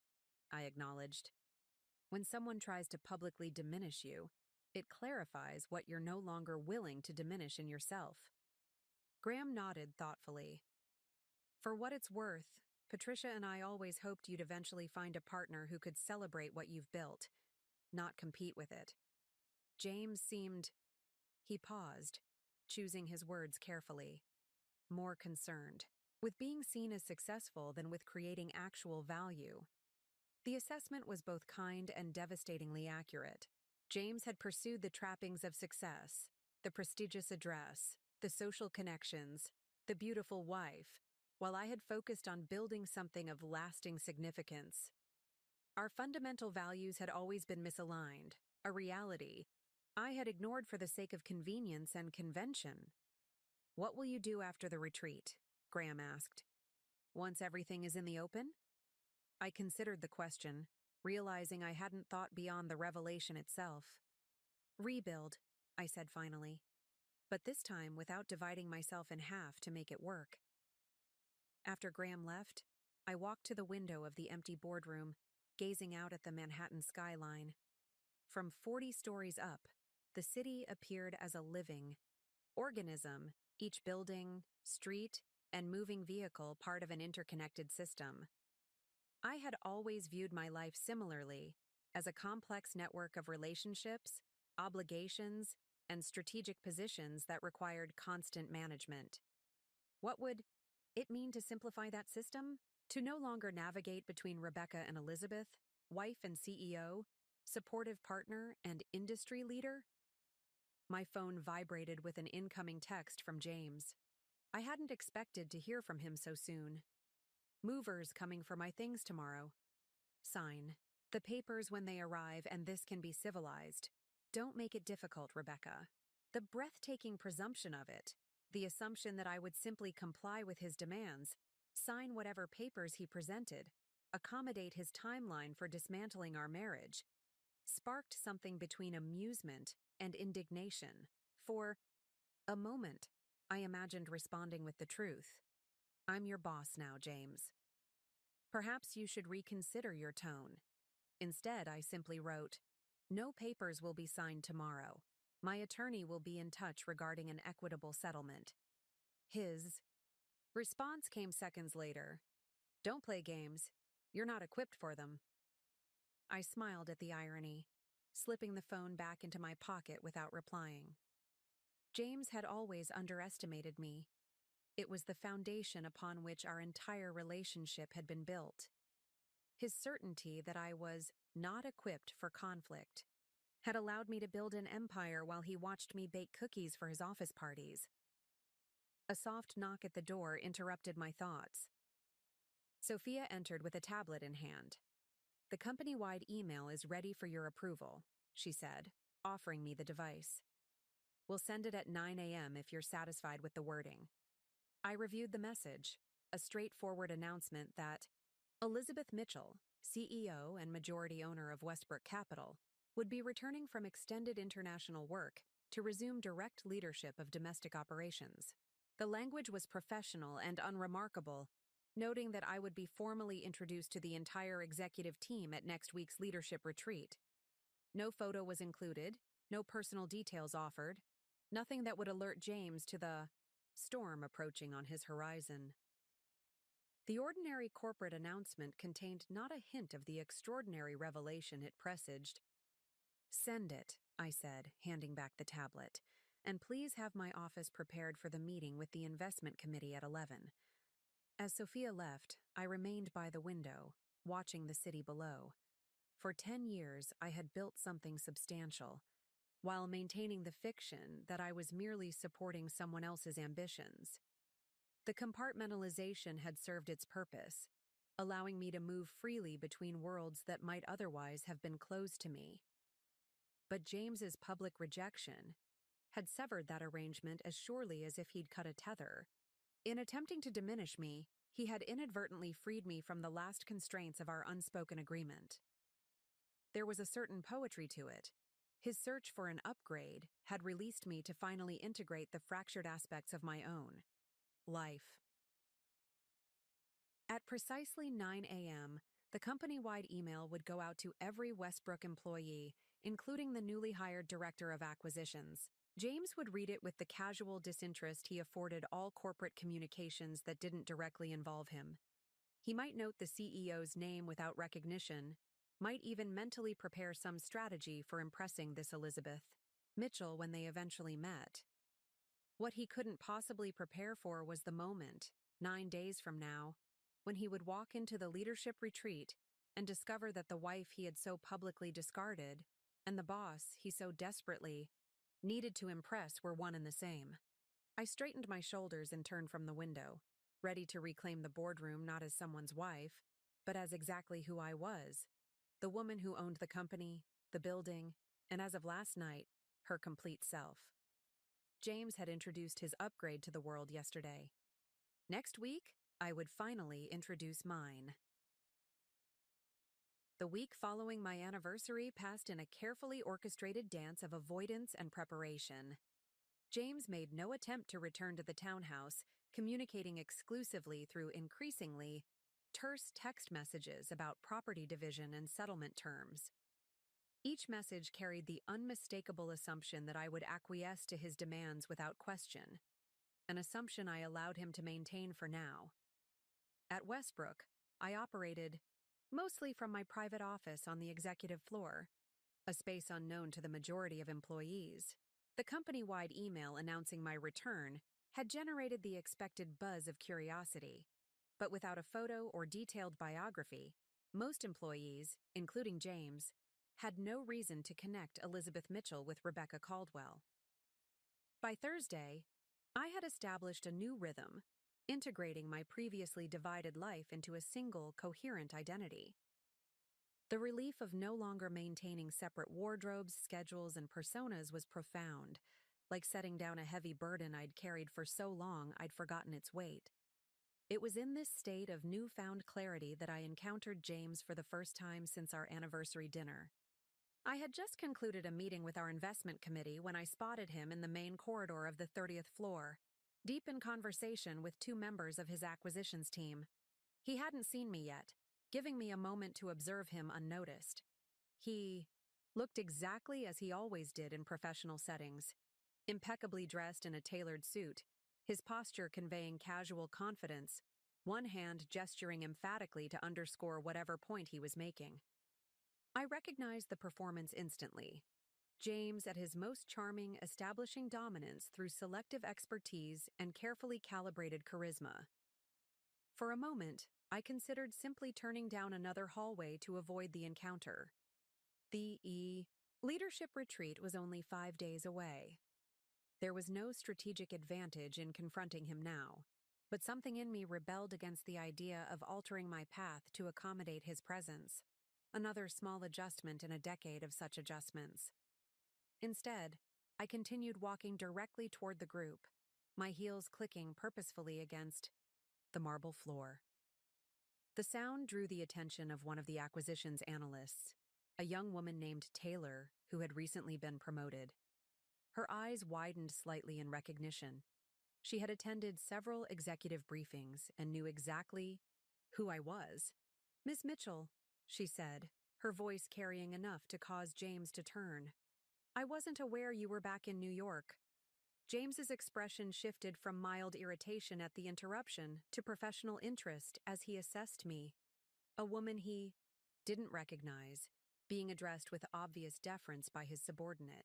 I acknowledged. When someone tries to publicly diminish you, it clarifies what you're no longer willing to diminish in yourself. Graham nodded thoughtfully. For what it's worth, Patricia and I always hoped you'd eventually find a partner who could celebrate what you've built, not compete with it. James seemed... He paused, choosing his words carefully. More concerned with being seen as successful than with creating actual value. The assessment was both kind and devastatingly accurate. James had pursued the trappings of success: the prestigious address, the social connections, the beautiful wife, while I had focused on building something of lasting significance. Our fundamental values had always been misaligned, a reality I had ignored for the sake of convenience and convention. What will you do after the retreat? Graham asked. Once everything is in the open? I considered the question, realizing I hadn't thought beyond the revelation itself. Rebuild, I said finally, but this time without dividing myself in half to make it work. After Graham left, I walked to the window of the empty boardroom, gazing out at the Manhattan skyline. From 40 stories up, the city appeared as a living organism, each building, street, and moving vehicle part of an interconnected system. I had always viewed my life similarly, as a complex network of relationships, obligations, and strategic positions that required constant management. What would it mean to simplify that system? To no longer navigate between Rebecca and Elizabeth, wife and CEO, supportive partner and industry leader? My phone vibrated with an incoming text from James. I hadn't expected to hear from him so soon. Movers coming for my things tomorrow. Sign. The papers when they arrive, and this can be civilized. Don't make it difficult, Rebecca. The breathtaking presumption of it, the assumption that I would simply comply with his demands, sign whatever papers he presented, accommodate his timeline for dismantling our marriage, sparked something between amusement and indignation. For a moment, I imagined responding with the truth. I'm your boss now, James. Perhaps you should reconsider your tone. Instead, I simply wrote, no papers will be signed tomorrow. My attorney will be in touch regarding an equitable settlement. His response came seconds later. Don't play games. You're not equipped for them. I smiled at the irony, slipping the phone back into my pocket without replying. James had always underestimated me. It was the foundation upon which our entire relationship had been built. His certainty that I was not equipped for conflict had allowed me to build an empire while he watched me bake cookies for his office parties. A soft knock at the door interrupted my thoughts. Sophia entered with a tablet in hand. The company-wide email is ready for your approval, she said, offering me the device. We'll send it at 9 a.m. if you're satisfied with the wording. I reviewed the message, a straightforward announcement that Elizabeth Mitchell, CEO and majority owner of Westbrook Capital, would be returning from extended international work to resume direct leadership of domestic operations. The language was professional and unremarkable, noting that I would be formally introduced to the entire executive team at next week's leadership retreat. No photo was included, no personal details offered, nothing that would alert James to the storm approaching on his horizon. The ordinary corporate announcement contained not a hint of the extraordinary revelation it presaged. Send it, I said, handing back the tablet, and please have my office prepared for the meeting with the investment committee at 11. As Sophia left, I remained by the window, watching the city below. For 10 years, I had built something substantial, while maintaining the fiction that I was merely supporting someone else's ambitions. The compartmentalization had served its purpose, allowing me to move freely between worlds that might otherwise have been closed to me. But James's public rejection had severed that arrangement as surely as if he'd cut a tether. In attempting to diminish me, he had inadvertently freed me from the last constraints of our unspoken agreement. There was a certain poetry to it. His search for an upgrade had released me to finally integrate the fractured aspects of my own life. At precisely 9 a.m., the company-wide email would go out to every Westbrook employee, including the newly hired director of acquisitions. James would read it with the casual disinterest he afforded all corporate communications that didn't directly involve him. He might note the CEO's name without recognition, might even mentally prepare some strategy for impressing this Elizabeth Mitchell when they eventually met. What he couldn't possibly prepare for was the moment, 9 days from now, when he would walk into the leadership retreat and discover that the wife he had so publicly discarded and the boss he so desperately needed to impress were one and the same. I straightened my shoulders and turned from the window, ready to reclaim the boardroom not as someone's wife, but as exactly who I was, the woman who owned the company, the building, and as of last night, her complete self. James had introduced his upgrade to the world yesterday. Next week, I would finally introduce mine. The week following my anniversary passed in a carefully orchestrated dance of avoidance and preparation. James made no attempt to return to the townhouse, communicating exclusively through increasingly terse text messages about property division and settlement terms. Each message carried the unmistakable assumption that I would acquiesce to his demands without question, an assumption I allowed him to maintain for now. At Westbrook, I operated mostly from my private office on the executive floor, a space unknown to the majority of employees. The company-wide email announcing my return had generated the expected buzz of curiosity, but without a photo or detailed biography, most employees, including James, had no reason to connect Elizabeth Mitchell with Rebecca Caldwell. By Thursday, I had established a new rhythm, integrating my previously divided life into a single, coherent identity. The relief of no longer maintaining separate wardrobes, schedules, and personas was profound, like setting down a heavy burden I'd carried for so long I'd forgotten its weight. It was in this state of newfound clarity that I encountered James for the first time since our anniversary dinner. I had just concluded a meeting with our investment committee when I spotted him in the main corridor of the 30th floor, deep in conversation with two members of his acquisitions team. He hadn't seen me yet, giving me a moment to observe him unnoticed. He looked exactly as he always did in professional settings, impeccably dressed in a tailored suit, his posture conveying casual confidence, one hand gesturing emphatically to underscore whatever point he was making. I recognized the performance instantly. James at his most charming, establishing dominance through selective expertise and carefully calibrated charisma. For a moment, I considered simply turning down another hallway to avoid the encounter. The leadership retreat was only 5 days away. There was no strategic advantage in confronting him now, but something in me rebelled against the idea of altering my path to accommodate his presence, another small adjustment in a decade of such adjustments. Instead, I continued walking directly toward the group, my heels clicking purposefully against the marble floor. The sound drew the attention of one of the acquisitions analysts, a young woman named Taylor who had recently been promoted. Her eyes widened slightly in recognition. She had attended several executive briefings and knew exactly who I was. "Miss Mitchell," she said, her voice carrying enough to cause James to turn. "I wasn't aware you were back in New York." James's expression shifted from mild irritation at the interruption to professional interest as he assessed me, a woman he didn't recognize, being addressed with obvious deference by his subordinate.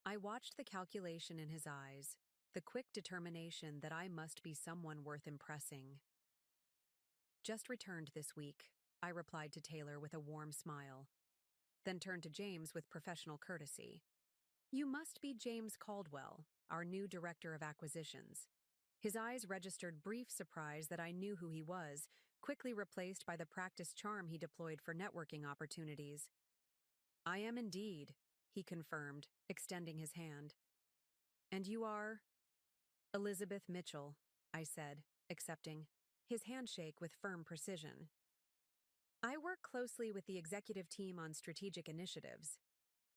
I watched the calculation in his eyes, the quick determination that I must be someone worth impressing. "Just returned this week," I replied to Taylor with a warm smile, then turned to James with professional courtesy. "You must be James Caldwell, our new director of acquisitions." His eyes registered brief surprise that I knew who he was, quickly replaced by the practiced charm he deployed for networking opportunities. "I am indeed," he confirmed, extending his hand. "And you are?" "Elizabeth Mitchell," I said, accepting his handshake with firm precision. "I work closely with the executive team on strategic initiatives."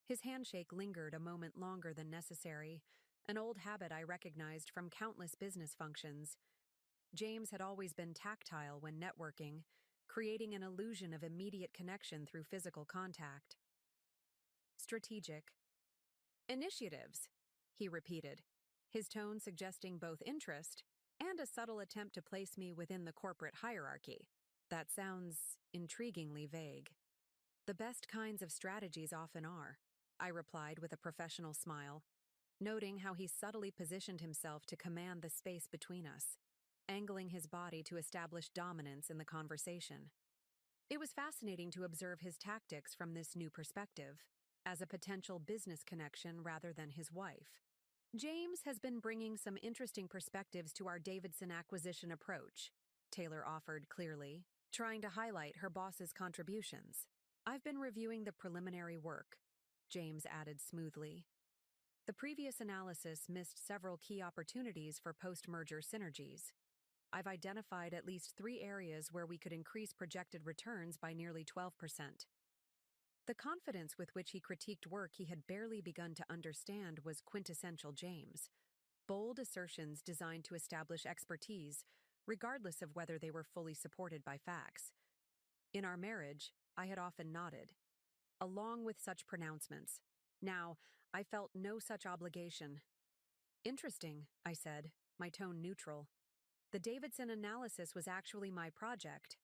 His handshake lingered a moment longer than necessary, an old habit I recognized from countless business functions. James had always been tactile when networking, creating an illusion of immediate connection through physical contact. "Strategic initiatives," he repeated, his tone suggesting both interest and a subtle attempt to place me within the corporate hierarchy. "That sounds intriguingly vague." "The best kinds of strategies often are," I replied with a professional smile, noting how he subtly positioned himself to command the space between us, angling his body to establish dominance in the conversation. It was fascinating to observe his tactics from this new perspective, as a potential business connection rather than his wife. "James has been bringing some interesting perspectives to our Davidson acquisition approach," Taylor offered clearly, trying to highlight her boss's contributions. "I've been reviewing the preliminary work," James added smoothly. "The previous analysis missed several key opportunities for post-merger synergies. I've identified at least 3 areas where we could increase projected returns by nearly 12%. The confidence with which he critiqued work he had barely begun to understand was quintessential James. Bold assertions designed to establish expertise, regardless of whether they were fully supported by facts. In our marriage, I had often nodded, along with such pronouncements. Now, I felt no such obligation. "Interesting," I said, my tone neutral. "The Davidson analysis was actually my project.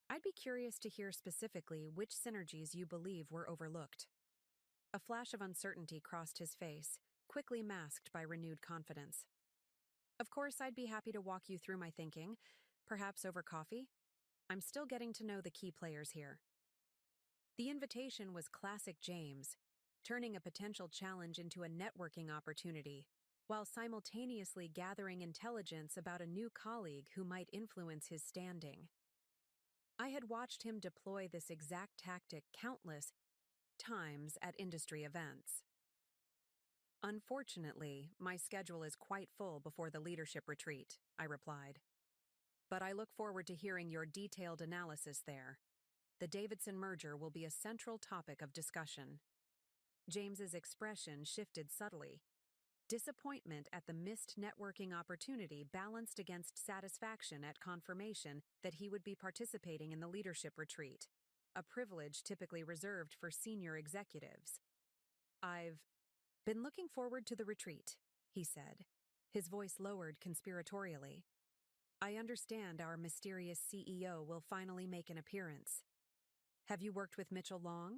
I'd be curious to hear specifically which synergies you believe were overlooked." A flash of uncertainty crossed his face, quickly masked by renewed confidence. Of course, I'd be happy to walk you through my thinking, perhaps over coffee. I'm still getting to know the key players here. The invitation was classic James, turning a potential challenge into a networking opportunity, while simultaneously gathering intelligence about a new colleague who might influence his standing. I had watched him deploy this exact tactic countless times at industry events. Unfortunately, my schedule is quite full before the leadership retreat, I replied. But I look forward to hearing your detailed analysis there. The Davidson merger will be a central topic of discussion. James's expression shifted subtly. Disappointment at the missed networking opportunity balanced against satisfaction at confirmation that he would be participating in the leadership retreat, a privilege typically reserved for senior executives. I've been looking forward to the retreat, he said, his voice lowered conspiratorially. I understand our mysterious CEO will finally make an appearance. Have you worked with Mitchell long?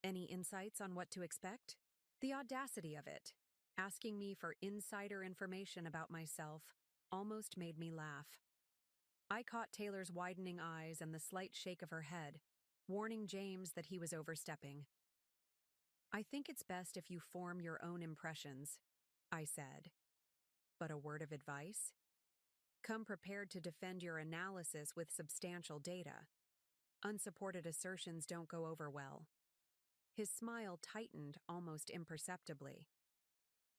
Any insights on what to expect? The audacity of it, asking me for insider information about myself, almost made me laugh. I caught Taylor's widening eyes and the slight shake of her head, warning James that he was overstepping. I think it's best if you form your own impressions, I said. But a word of advice? Come prepared to defend your analysis with substantial data. Unsupported assertions don't go over well. His smile tightened almost imperceptibly.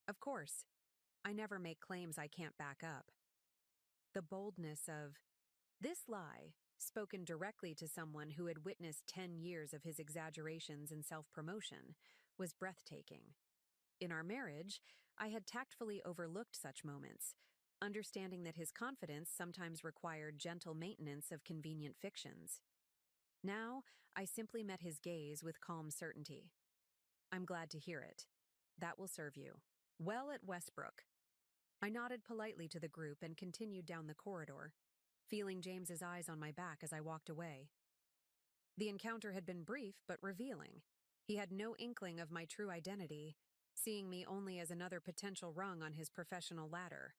Of course, I never make claims I can't back up. The boldness of this lie, spoken directly to someone who had witnessed 10 years of his exaggerations and self-promotion, was breathtaking. In our marriage, I had tactfully overlooked such moments, understanding that his confidence sometimes required gentle maintenance of convenient fictions. Now, I simply met his gaze with calm certainty. I'm glad to hear it. That will serve you well at Westbrook. I nodded politely to the group and continued down the corridor, feeling James's eyes on my back as I walked away. The encounter had been brief but revealing. He had no inkling of my true identity, seeing me only as another potential rung on his professional ladder.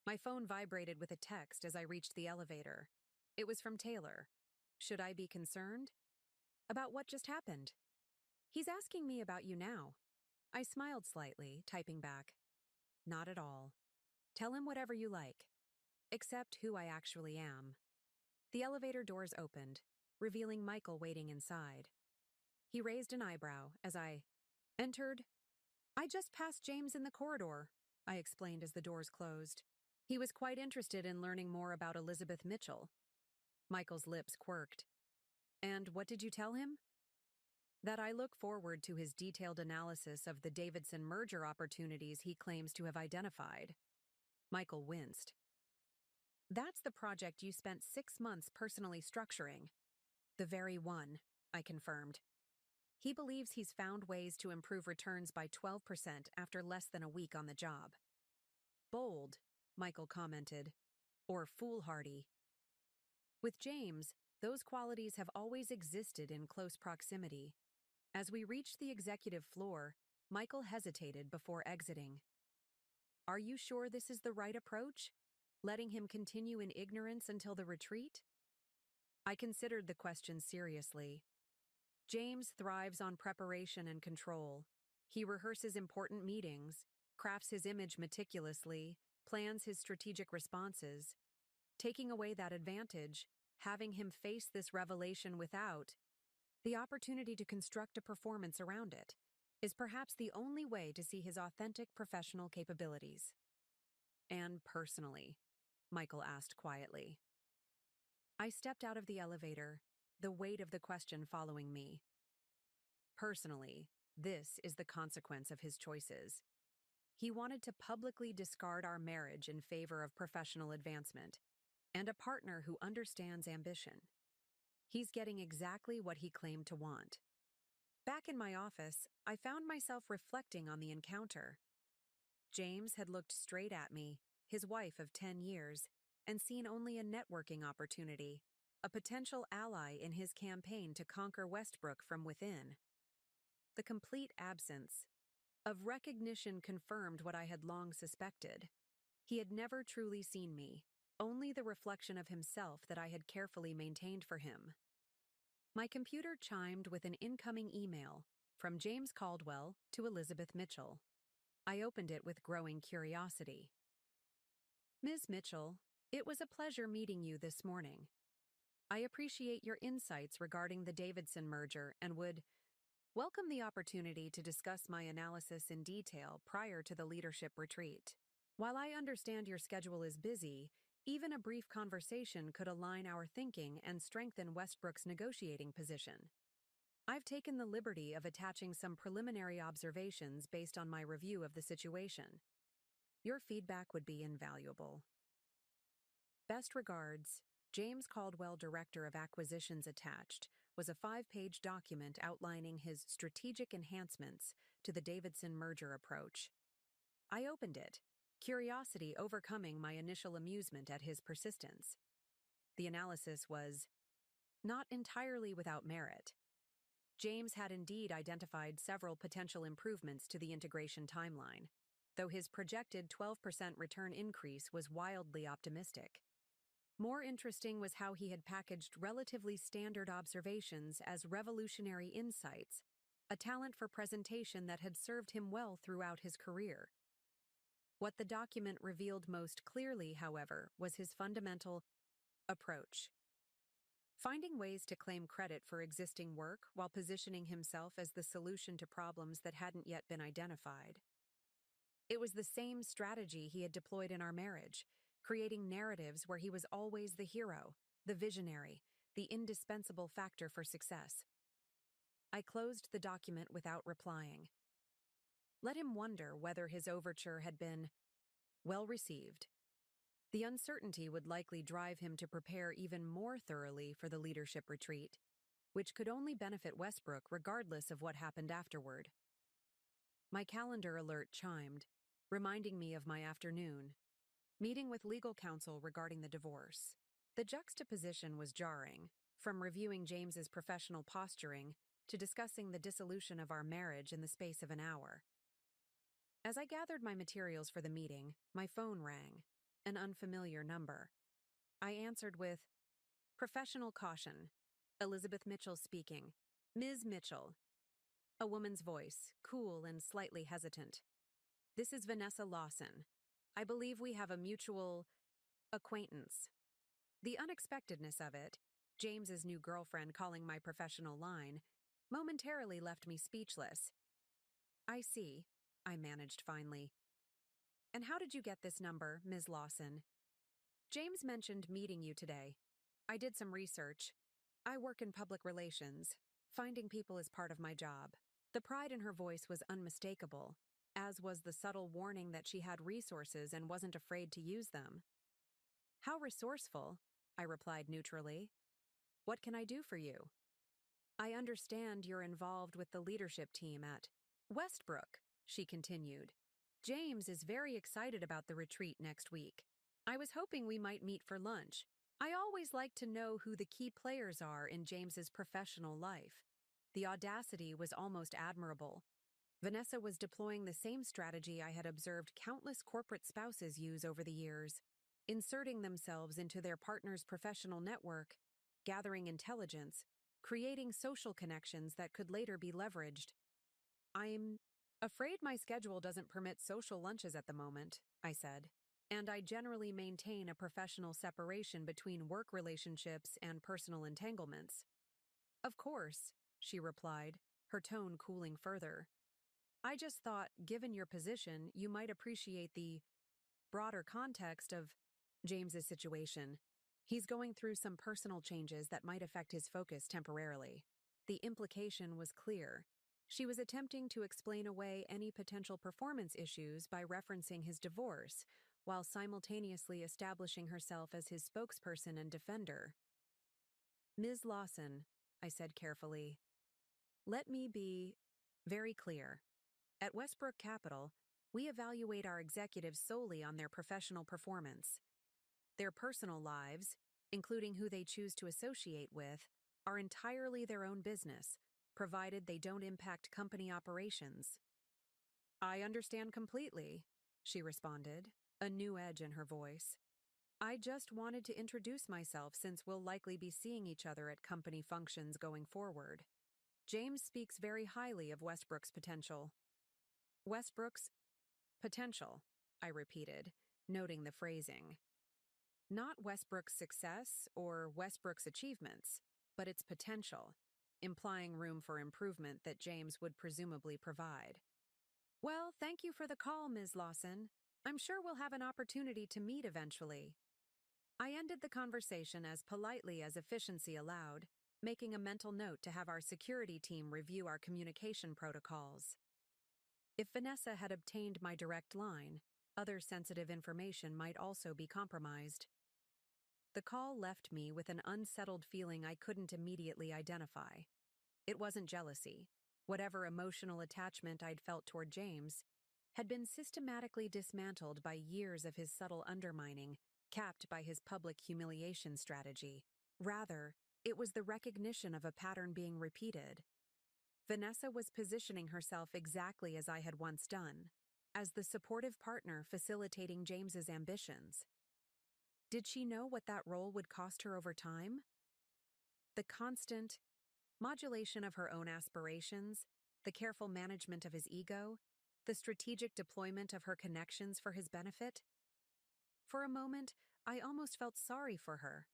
My phone vibrated with a text as I reached the elevator. It was from Taylor. Should I be concerned? About what just happened? He's asking me about you now. I smiled slightly, typing back. Not at all. Tell him whatever you like. Except who I actually am. The elevator doors opened, revealing Michael waiting inside. He raised an eyebrow as I entered. I just passed James in the corridor, I explained as the doors closed. He was quite interested in learning more about Elizabeth Mitchell. Michael's lips quirked. And what did you tell him? That I look forward to his detailed analysis of the Davidson merger opportunities he claims to have identified. Michael winced. That's the project you spent 6 months personally structuring. The very one, I confirmed. He believes he's found ways to improve returns by 12% after less than a week on the job. Bold, Michael commented, or foolhardy. With James, those qualities have always existed in close proximity. As we reached the executive floor, Michael hesitated before exiting. Are you sure this is the right approach? Letting him continue in ignorance until the retreat? I considered the question seriously. James thrives on preparation and control. He rehearses important meetings, crafts his image meticulously, plans his strategic responses. Taking away that advantage, having him face this revelation without the opportunity to construct a performance around it, is perhaps the only way to see his authentic professional capabilities. And personally, Michael asked quietly. I stepped out of the elevator, the weight of the question following me. Personally, this is the consequence of his choices. He wanted to publicly discard our marriage in favor of professional advancement, and a partner who understands ambition. He's getting exactly what he claimed to want. Back in my office, I found myself reflecting on the encounter. James had looked straight at me, his wife of 10 years, and seen only a networking opportunity, a potential ally in his campaign to conquer Westbrook from within. The complete absence of recognition confirmed what I had long suspected. He had never truly seen me, only the reflection of himself that I had carefully maintained for him. My computer chimed with an incoming email from James Caldwell to Elizabeth Mitchell. I opened it with growing curiosity. Ms. Mitchell, it was a pleasure meeting you this morning. I appreciate your insights regarding the Davidson merger and would welcome the opportunity to discuss my analysis in detail prior to the leadership retreat. While I understand your schedule is busy, even a brief conversation could align our thinking and strengthen Westbrook's negotiating position. I've taken the liberty of attaching some preliminary observations based on my review of the situation. Your feedback would be invaluable. Best regards, James Caldwell, Director of Acquisitions. Attached was a 5-page document outlining his strategic enhancements to the Davidson merger approach. I opened it, curiosity overcoming my initial amusement at his persistence. The analysis was not entirely without merit. James had indeed identified several potential improvements to the integration timeline, though his projected 12% return increase was wildly optimistic. More interesting was how he had packaged relatively standard observations as revolutionary insights, a talent for presentation that had served him well throughout his career. What the document revealed most clearly, however, was his fundamental approach. Finding ways to claim credit for existing work while positioning himself as the solution to problems that hadn't yet been identified. It was the same strategy he had deployed in our marriage, creating narratives where he was always the hero, the visionary, the indispensable factor for success. I closed the document without replying. Let him wonder whether his overture had been well received. The uncertainty would likely drive him to prepare even more thoroughly for the leadership retreat, which could only benefit Westbrook regardless of what happened afterward. My calendar alert chimed, reminding me of my afternoon meeting with legal counsel regarding the divorce. The juxtaposition was jarring, from reviewing James's professional posturing to discussing the dissolution of our marriage in the space of an hour. As I gathered my materials for the meeting, my phone rang, an unfamiliar number. I answered with, "Professional caution. Elizabeth Mitchell speaking. Ms. Mitchell." A woman's voice, cool and slightly hesitant. "This is Vanessa Lawson. I believe we have a mutual acquaintance." The unexpectedness of it, James's new girlfriend calling my professional line, momentarily left me speechless. "I see," I managed finally. "And how did you get this number, Ms. Lawson?" "James mentioned meeting you today. I did some research. I work in public relations. Finding people is part of my job." The pride in her voice was unmistakable, as was the subtle warning that she had resources and wasn't afraid to use them. "How resourceful," I replied neutrally. "What can I do for you?" "I understand you're involved with the leadership team at Westbrook," she continued. "James is very excited about the retreat next week. I was hoping we might meet for lunch. I always like to know who the key players are in James's professional life." The audacity was almost admirable. Vanessa was deploying the same strategy I had observed countless corporate spouses use over the years, inserting themselves into their partner's professional network, gathering intelligence, creating social connections that could later be leveraged. "I'm afraid my schedule doesn't permit social lunches at the moment," I said, "and I generally maintain a professional separation between work relationships and personal entanglements." "Of course," she replied, her tone cooling further. "I just thought, given your position, you might appreciate the broader context of James's situation. He's going through some personal changes that might affect his focus temporarily." The implication was clear. She was attempting to explain away any potential performance issues by referencing his divorce, while simultaneously establishing herself as his spokesperson and defender. "Ms. Lawson," I said carefully, "let me be very clear. At Westbrook Capital, we evaluate our executives solely on their professional performance. Their personal lives, including who they choose to associate with, are entirely their own business, provided they don't impact company operations." I understand completely, she responded, a new edge in her voice. I just wanted to introduce myself since we'll likely be seeing each other at company functions going forward. James speaks very highly of Westbrook's potential. Westbrook's potential, I repeated, noting the phrasing. Not Westbrook's success or Westbrook's achievements, but its potential, implying room for improvement that James would presumably provide. Well, thank you for the call, Ms. Lawson. I'm sure we'll have an opportunity to meet eventually. I ended the conversation as politely as efficiency allowed, making a mental note to have our security team review our communication protocols. If Vanessa had obtained my direct line, other sensitive information might also be compromised. The call left me with an unsettled feeling I couldn't immediately identify. It wasn't jealousy. Whatever emotional attachment I'd felt toward James had been systematically dismantled by years of his subtle undermining, capped by his public humiliation strategy. Rather, it was the recognition of a pattern being repeated. Vanessa was positioning herself exactly as I had once done, as the supportive partner facilitating James's ambitions. Did she know what that role would cost her over time? The constant modulation of her own aspirations, the careful management of his ego, the strategic deployment of her connections for his benefit? For a moment, I almost felt sorry for her.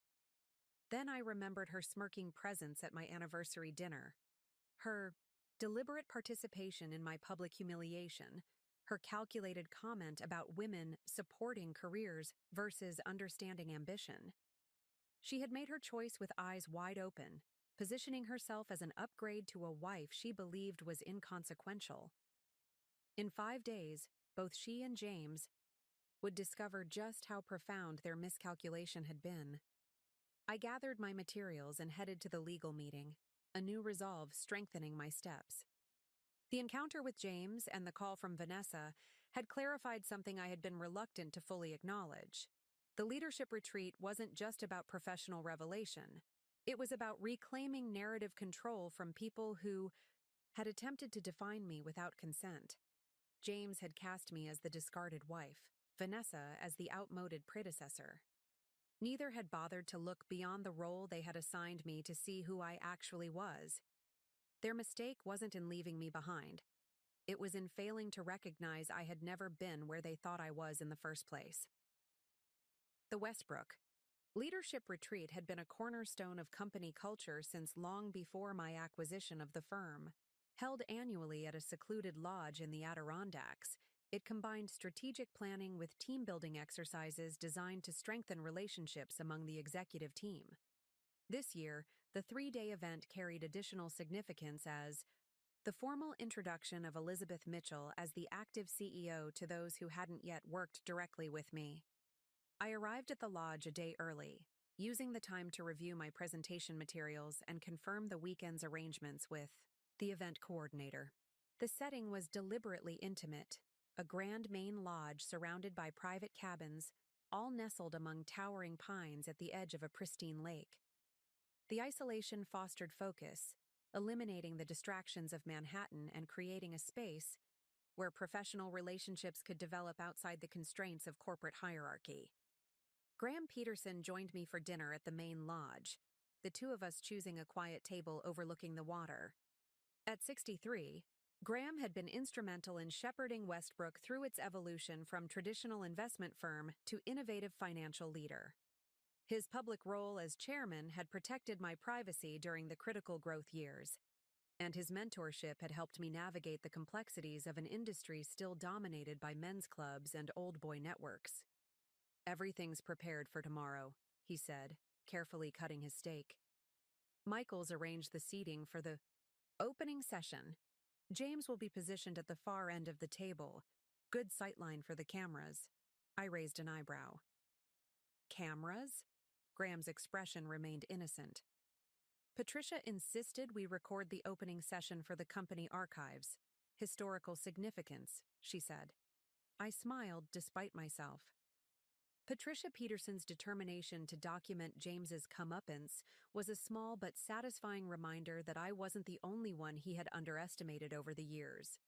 Then I remembered her smirking presence at my anniversary dinner, her deliberate participation in my public humiliation, her calculated comment about women supporting careers versus understanding ambition. She had made her choice with eyes wide open, positioning herself as an upgrade to a wife she believed was inconsequential. In 5 days, both she and James would discover just how profound their miscalculation had been. I gathered my materials and headed to the legal meeting, a new resolve strengthening my steps. The encounter with James and the call from Vanessa had clarified something I had been reluctant to fully acknowledge. The leadership retreat wasn't just about professional revelation. It was about reclaiming narrative control from people who had attempted to define me without consent. James had cast me as the discarded wife, Vanessa as the outmoded predecessor. Neither had bothered to look beyond the role they had assigned me to see who I actually was. Their mistake wasn't in leaving me behind. It was in failing to recognize I had never been where they thought I was in the first place. The Westbrook Leadership Retreat had been a cornerstone of company culture since long before my acquisition of the firm. Held annually at a secluded lodge in the Adirondacks, it combined strategic planning with team-building exercises designed to strengthen relationships among the executive team. This year, the 3-day event carried additional significance as the formal introduction of Elizabeth Mitchell as the active CEO to those who hadn't yet worked directly with me. I arrived at the lodge a day early, using the time to review my presentation materials and confirm the weekend's arrangements with the event coordinator. The setting was deliberately intimate, a grand main lodge surrounded by private cabins, all nestled among towering pines at the edge of a pristine lake. The isolation fostered focus, eliminating the distractions of Manhattan and creating a space where professional relationships could develop outside the constraints of corporate hierarchy. Graham Peterson joined me for dinner at the main lodge, the two of us choosing a quiet table overlooking the water. At 63, Graham had been instrumental in shepherding Westbrook through its evolution from traditional investment firm to innovative financial leader. His public role as chairman had protected my privacy during the critical growth years, and his mentorship had helped me navigate the complexities of an industry still dominated by men's clubs and old boy networks. Everything's prepared for tomorrow, he said, carefully cutting his steak. Michaels arranged the seating for the opening session. James will be positioned at the far end of the table. Good sightline for the cameras. I raised an eyebrow. Cameras? Graham's expression remained innocent. Patricia insisted we record the opening session for the company archives. Historical significance, she said. I smiled despite myself. Patricia Peterson's determination to document James's comeuppance was a small but satisfying reminder that I wasn't the only one he had underestimated over the years.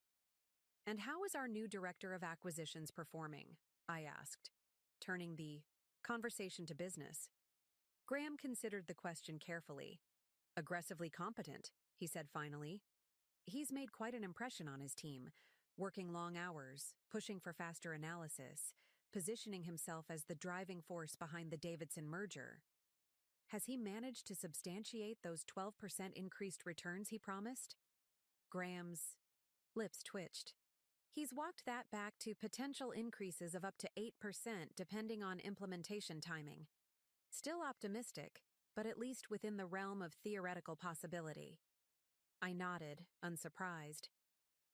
"And how is our new director of acquisitions performing?" I asked, turning the conversation to business. Graham considered the question carefully. "Aggressively competent," he said finally. "He's made quite an impression on his team, working long hours, pushing for faster analysis, positioning himself as the driving force behind the Davidson merger. Has he managed to substantiate those 12% increased returns he promised?" Graham's lips twitched. "He's walked that back to potential increases of up to 8% depending on implementation timing. Still optimistic, but at least within the realm of theoretical possibility." I nodded, unsurprised.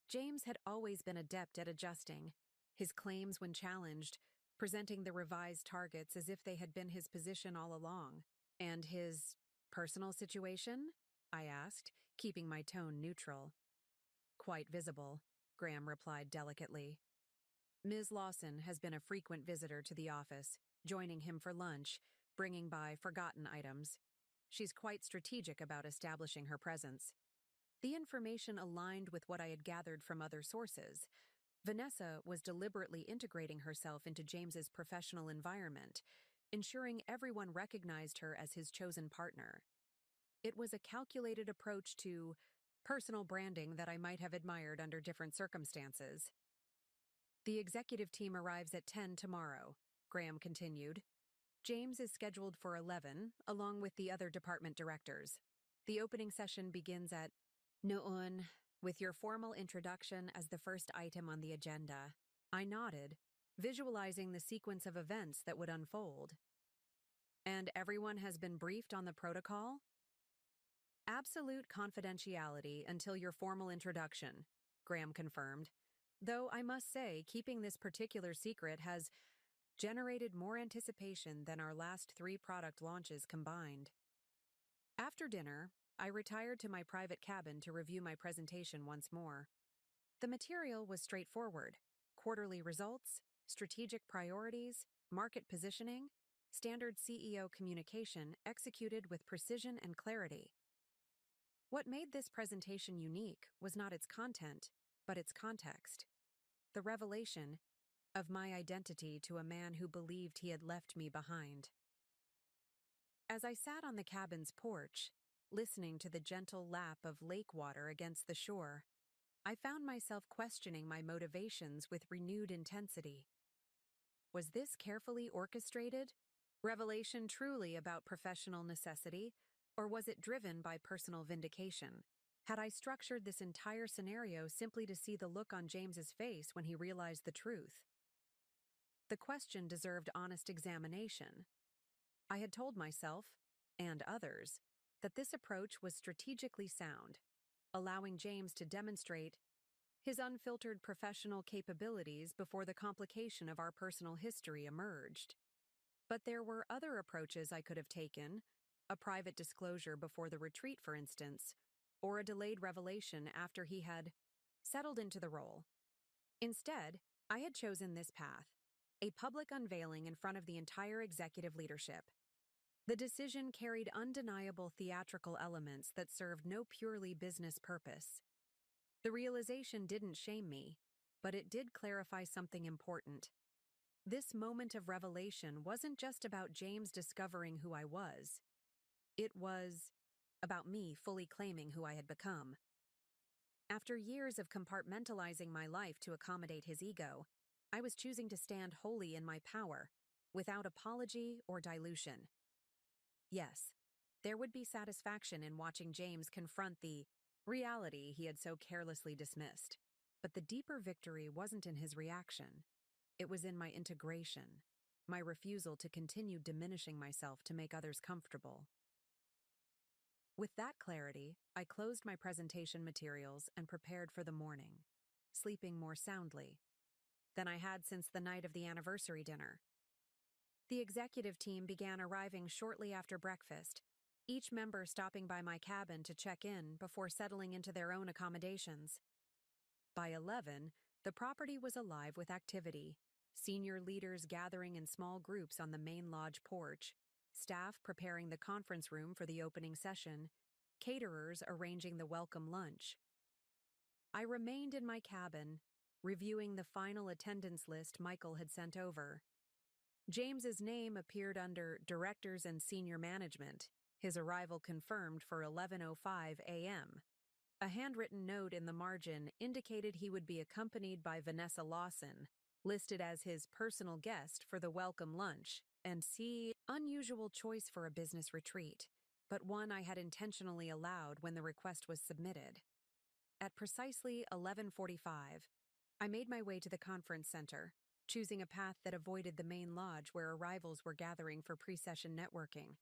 James had always been adept at adjusting, his claims when challenged, presenting the revised targets as if they had been his position all along. "And his personal situation?" I asked, keeping my tone neutral. "Quite visible," Graham replied delicately. "Ms. Lawson has been a frequent visitor to the office, joining him for lunch, bringing by forgotten items. She's quite strategic about establishing her presence." The information aligned with what I had gathered from other sources. Vanessa was deliberately integrating herself into James's professional environment, ensuring everyone recognized her as his chosen partner. It was a calculated approach to personal branding that I might have admired under different circumstances. "The executive team arrives at 10 tomorrow," Graham continued. "James is scheduled for 11, along with the other department directors. The opening session begins at noon, with your formal introduction as the first item on the agenda." I nodded, visualizing the sequence of events that would unfold. "And everyone has been briefed on the protocol?" "Absolute confidentiality until your formal introduction," Graham confirmed. "Though I must say, keeping this particular secret has generated more anticipation than our last 3 product launches combined." After dinner, I retired to my private cabin to review my presentation once more. The material was straightforward: quarterly results, strategic priorities, market positioning, standard CEO communication executed with precision and clarity. What made this presentation unique was not its content, but its context. The revelation of my identity to a man who believed he had left me behind. As I sat on the cabin's porch, listening to the gentle lap of lake water against the shore, I found myself questioning my motivations with renewed intensity. Was this carefully orchestrated revelation truly about professional necessity, or was it driven by personal vindication? Had I structured this entire scenario simply to see the look on James's face when he realized the truth? The question deserved honest examination. I had told myself, and others, that this approach was strategically sound, allowing James to demonstrate his unfiltered professional capabilities before the complication of our personal history emerged. But there were other approaches I could have taken, a private disclosure before the retreat, for instance, or a delayed revelation after he had settled into the role. Instead, I had chosen this path, a public unveiling in front of the entire executive leadership. The decision carried undeniable theatrical elements that served no purely business purpose. The realization didn't shame me, but it did clarify something important. This moment of revelation wasn't just about James discovering who I was. It was about me fully claiming who I had become. After years of compartmentalizing my life to accommodate his ego, I was choosing to stand wholly in my power, without apology or dilution. Yes, there would be satisfaction in watching James confront the reality he had so carelessly dismissed. But the deeper victory wasn't in his reaction. It was in my integration, my refusal to continue diminishing myself to make others comfortable. With that clarity, I closed my presentation materials and prepared for the morning, sleeping more soundly than I had since the night of the anniversary dinner. The executive team began arriving shortly after breakfast, each member stopping by my cabin to check in before settling into their own accommodations. By 11, the property was alive with activity, senior leaders gathering in small groups on the main lodge porch, staff preparing the conference room for the opening session, caterers arranging the welcome lunch. I remained in my cabin, reviewing the final attendance list Michael had sent over. James's name appeared under Directors and Senior Management, his arrival confirmed for 11:05 a.m. A handwritten note in the margin indicated he would be accompanied by Vanessa Lawson, listed as his personal guest for the welcome lunch, and unusual choice for a business retreat, but one I had intentionally allowed when the request was submitted. At precisely 11:45, I made my way to the conference center, choosing a path that avoided the main lodge where arrivals were gathering for pre-session networking.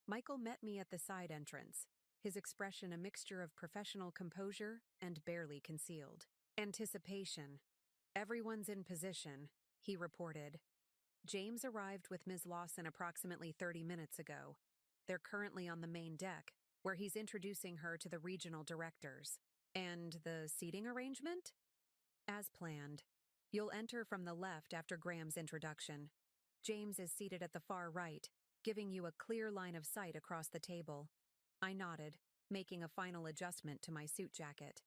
Michael met me at the side entrance, his expression a mixture of professional composure and barely concealed anticipation. "Everyone's in position," he reported. "James arrived with Ms. Lawson approximately 30 minutes ago. They're currently on the main deck, where he's introducing her to the regional directors. And the seating arrangement? As planned. You'll enter from the left after Graham's introduction. James is seated at the far right, giving you a clear line of sight across the table." I nodded, making a final adjustment to my suit jacket.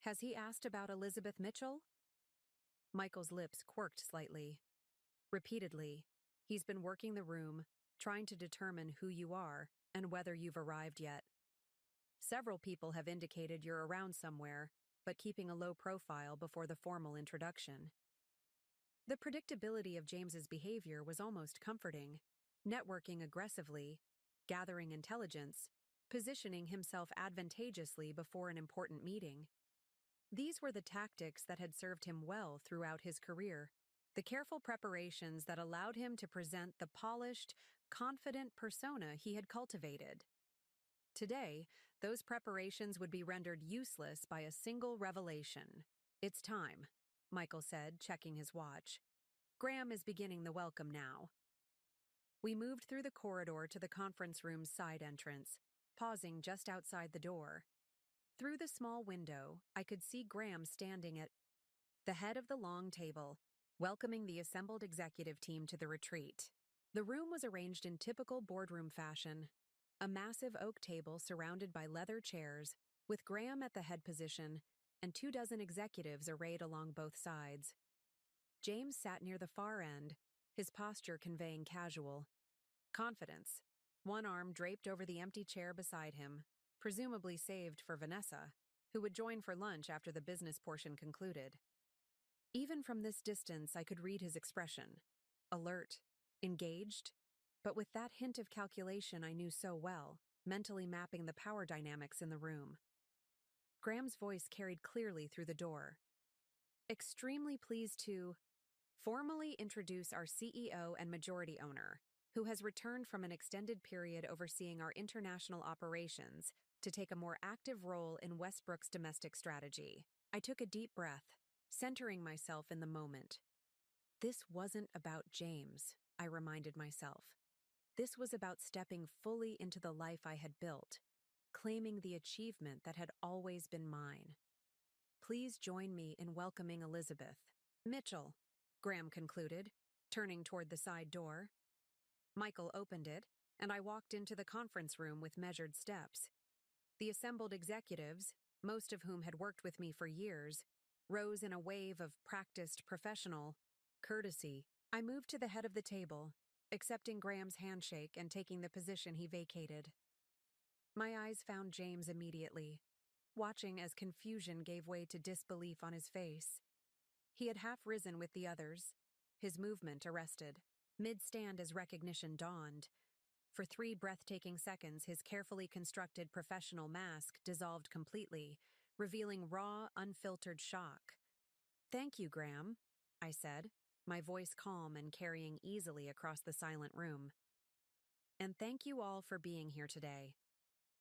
"Has he asked about Elizabeth Mitchell?" Michael's lips quirked slightly. "Repeatedly. He's been working the room, trying to determine who you are and whether you've arrived yet. Several people have indicated you're around somewhere, but keeping a low profile before the formal introduction." The predictability of James's behavior was almost comforting, networking aggressively, gathering intelligence, positioning himself advantageously before an important meeting. These were the tactics that had served him well throughout his career, the careful preparations that allowed him to present the polished, confident persona he had cultivated. Today, those preparations would be rendered useless by a single revelation. "It's time," Michael said, checking his watch. "Graham is beginning the welcome now." We moved through the corridor to the conference room's side entrance, pausing just outside the door. Through the small window, I could see Graham standing at the head of the long table, welcoming the assembled executive team to the retreat. The room was arranged in typical boardroom fashion, a massive oak table surrounded by leather chairs, with Graham at the head position and 24 executives arrayed along both sides. James sat near the far end, his posture conveying casual confidence, one arm draped over the empty chair beside him, presumably saved for Vanessa, who would join for lunch after the business portion concluded. Even from this distance, I could read his expression. Alert, engaged, but with that hint of calculation I knew so well, mentally mapping the power dynamics in the room. Graham's voice carried clearly through the door. "Extremely pleased to formally introduce our CEO and majority owner, who has returned from an extended period overseeing our international operations to take a more active role in Westbrook's domestic strategy." I took a deep breath, centering myself in the moment. This wasn't about James, I reminded myself. This was about stepping fully into the life I had built, claiming the achievement that had always been mine. "Please join me in welcoming Elizabeth Mitchell," Graham concluded, turning toward the side door. Michael opened it, and I walked into the conference room with measured steps. The assembled executives, most of whom had worked with me for years, rose in a wave of practiced professional courtesy. I moved to the head of the table, accepting Graham's handshake and taking the position he vacated. My eyes found James immediately, watching as confusion gave way to disbelief on his face. He had half risen with the others, his movement arrested, mid-stand as recognition dawned. For 3 breathtaking seconds, his carefully constructed professional mask dissolved completely, revealing raw, unfiltered shock. "Thank you, Graham," I said, my voice calm and carrying easily across the silent room. "And thank you all for being here today.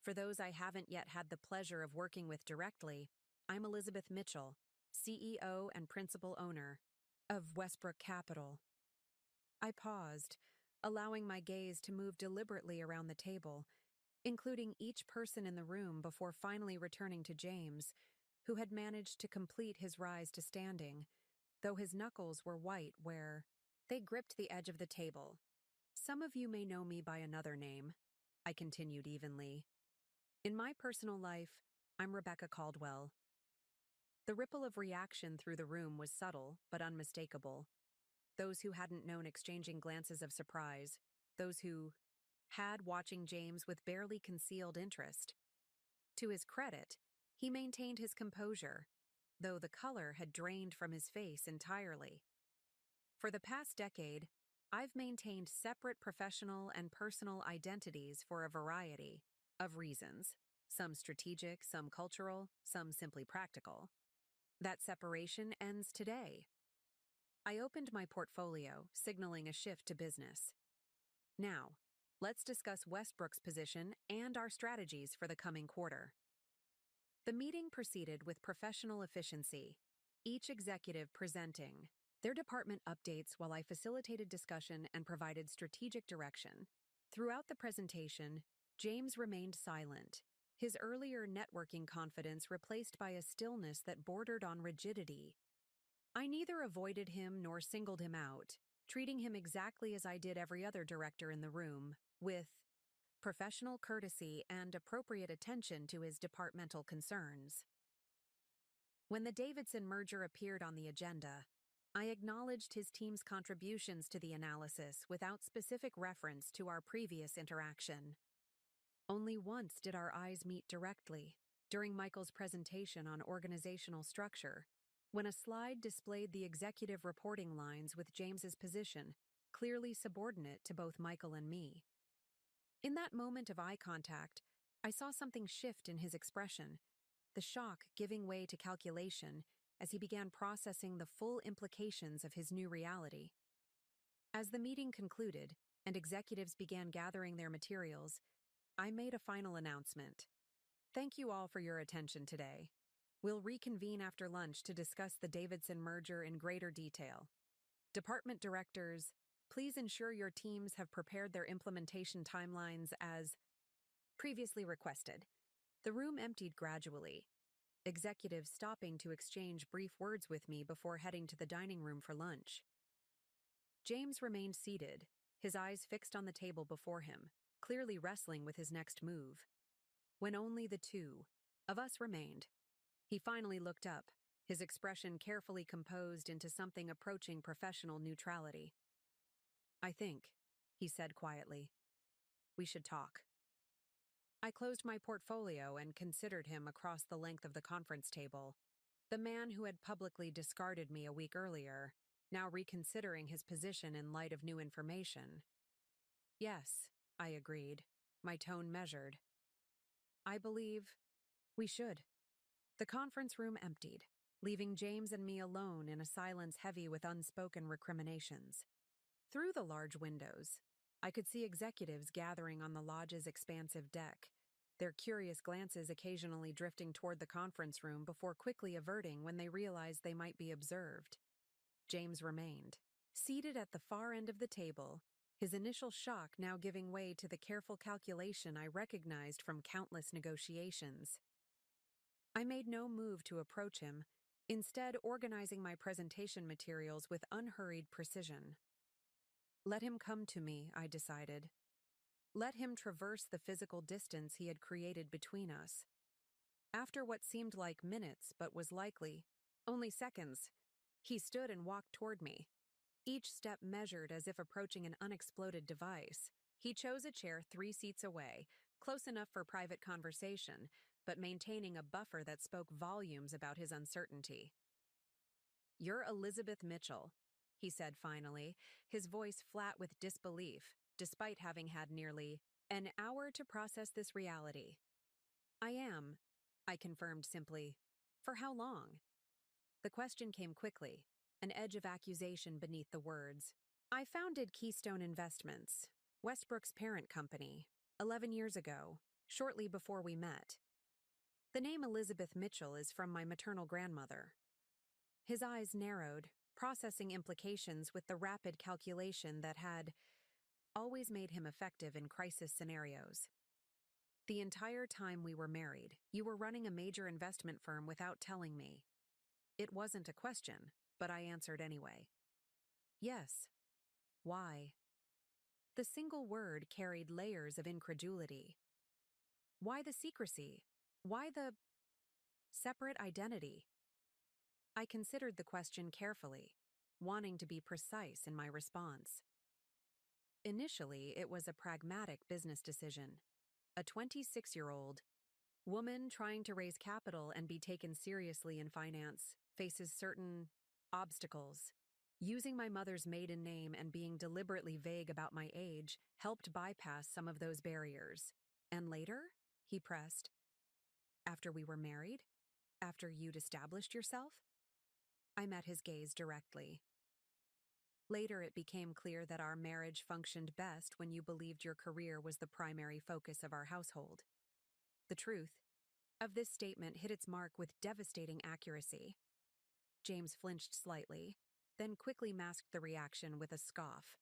For those I haven't yet had the pleasure of working with directly, I'm Elizabeth Mitchell, CEO and principal owner of Westbrook Capital." I paused, allowing my gaze to move deliberately around the table, including each person in the room before finally returning to James, who had managed to complete his rise to standing, though his knuckles were white where they gripped the edge of the table. "Some of you may know me by another name," I continued evenly. "In my personal life, I'm Rebecca Caldwell." The ripple of reaction through the room was subtle but unmistakable. Those who hadn't known exchanging glances of surprise, those who had watching James with barely concealed interest. To his credit, he maintained his composure, though the color had drained from his face entirely. For the past decade, I've maintained separate professional and personal identities for a variety of reasons, some strategic, some cultural, some simply practical. That separation ends today. I opened my portfolio, signaling a shift to business. Now, let's discuss Westbrook's position and our strategies for the coming quarter. The meeting proceeded with professional efficiency, each executive presenting their department updates while I facilitated discussion and provided strategic direction. Throughout the presentation, James remained silent, his earlier networking confidence replaced by a stillness that bordered on rigidity. I neither avoided him nor singled him out, treating him exactly as I did every other director in the room, with professional courtesy and appropriate attention to his departmental concerns. When the Davidson merger appeared on the agenda, I acknowledged his team's contributions to the analysis without specific reference to our previous interaction. Only once did our eyes meet directly, during Michael's presentation on organizational structure, when a slide displayed the executive reporting lines with James's position, clearly subordinate to both Michael and me. In that moment of eye contact, I saw something shift in his expression, the shock giving way to calculation as he began processing the full implications of his new reality. As the meeting concluded and executives began gathering their materials, I made a final announcement. Thank you all for your attention today. We'll reconvene after lunch to discuss the Davidson merger in greater detail. Department directors, please ensure your teams have prepared their implementation timelines as previously requested. The room emptied gradually, executives stopping to exchange brief words with me before heading to the dining room for lunch. James remained seated, his eyes fixed on the table before him, clearly wrestling with his next move. When only the two of us remained, he finally looked up, his expression carefully composed into something approaching professional neutrality. I think, he said quietly, we should talk. I closed my portfolio and considered him across the length of the conference table. The man who had publicly discarded me a week earlier, now reconsidering his position in light of new information. Yes, I agreed, my tone measured. I believe we should. The conference room emptied, leaving James and me alone in a silence heavy with unspoken recriminations. Through the large windows, I could see executives gathering on the lodge's expansive deck, their curious glances occasionally drifting toward the conference room before quickly averting when they realized they might be observed. James remained, seated at the far end of the table, his initial shock now giving way to the careful calculation I recognized from countless negotiations. I made no move to approach him, instead organizing my presentation materials with unhurried precision. Let him come to me, I decided. Let him traverse the physical distance he had created between us. After what seemed like minutes but was likely only seconds, he stood and walked toward me, each step measured as if approaching an unexploded device. He chose a chair 3 seats away, close enough for private conversation, but maintaining a buffer that spoke volumes about his uncertainty. You're Elizabeth Mitchell, he said finally, his voice flat with disbelief, despite having had nearly an hour to process this reality. I am, I confirmed simply. For how long? The question came quickly, an edge of accusation beneath the words. I founded Keystone Investments, Westbrook's parent company, 11 years ago, shortly before we met. The name Elizabeth Mitchell is from my maternal grandmother. His eyes narrowed, processing implications with the rapid calculation that had always made him effective in crisis scenarios. The entire time we were married, you were running a major investment firm without telling me. It wasn't a question, but I answered anyway. Yes. Why? The single word carried layers of incredulity. Why the secrecy? Why the separate identity? I considered the question carefully, wanting to be precise in my response. Initially, it was a pragmatic business decision. A 26-year-old woman trying to raise capital and be taken seriously in finance faces certain obstacles. Using my mother's maiden name and being deliberately vague about my age helped bypass some of those barriers. And later, he pressed, after we were married? After you'd established yourself? I met his gaze directly. Later, it became clear that our marriage functioned best when you believed your career was the primary focus of our household. The truth of this statement hit its mark with devastating accuracy. James flinched slightly, then quickly masked the reaction with a scoff.